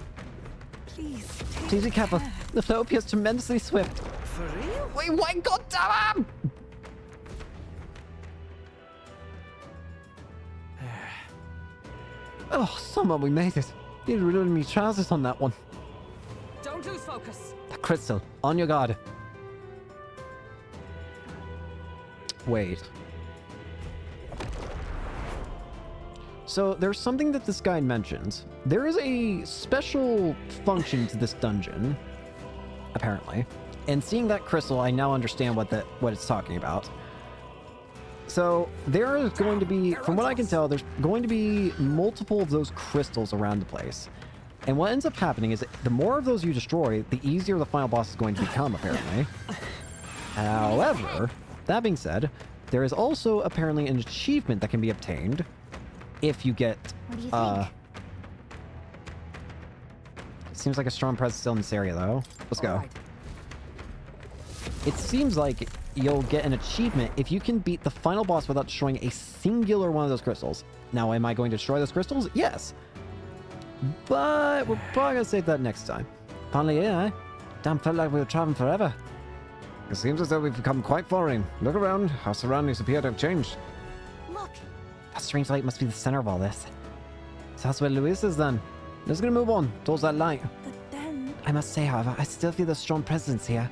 Please, Please be careful. The flow appears tremendously swift. For real? Wait, what? God damn him! Oh, somehow we made it. You ruined me trousers on that one. Don't lose focus. The crystal. On your guard. Wait. So there's something that this guide mentions. There is a special function to this dungeon, apparently. And seeing that crystal, I now understand what it's talking about. So there is going to be, from what I can tell, there's going to be multiple of those crystals around the place. And what ends up happening is the more of those you destroy, the easier the final boss is going to become, apparently. However, that being said, there is also apparently an achievement that can be obtained if you get, What do you think? Seems like a strong presence still in this area, though. Let's go. Right. It seems like you'll get an achievement if you can beat the final boss without destroying a singular one of those crystals. Now, am I going to destroy those crystals? Yes. But we're probably going to save that next time. Finally, yeah, eh? Damn, felt like we were traveling forever. It seems as though we've become quite foreign. Look around. Our surroundings appear to have changed. Look. That strange light must be the center of all this. So that's where Luis is then. Let's gonna move on towards that light. But then... I must say, however, I still feel the strong presence here.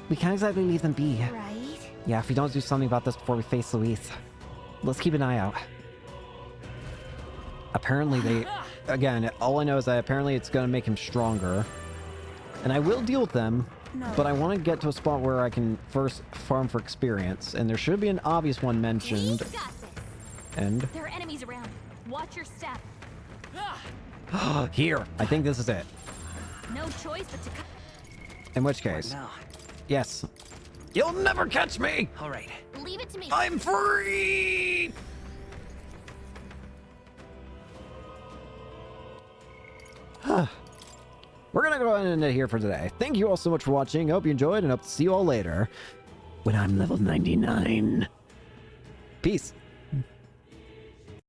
We can't exactly leave them be. Right? Yeah, if we don't do something about this before we face Luis. Let's keep an eye out. Apparently they... Again, all I know is that apparently it's going to make him stronger. And I will deal with them, but I want to get to a spot where I can first farm for experience. And there should be an obvious one mentioned. We've got this. And... There are enemies around. Watch your step. Here! I think this is it. No choice but to cut. In which case... Now. Yes. You'll never catch me! All right. Leave it to to me. I'm free! We're gonna go ahead and end it here for today. Thank you all so much for watching. I hope you enjoyed, and hope to see you all later when I'm level 99. Peace.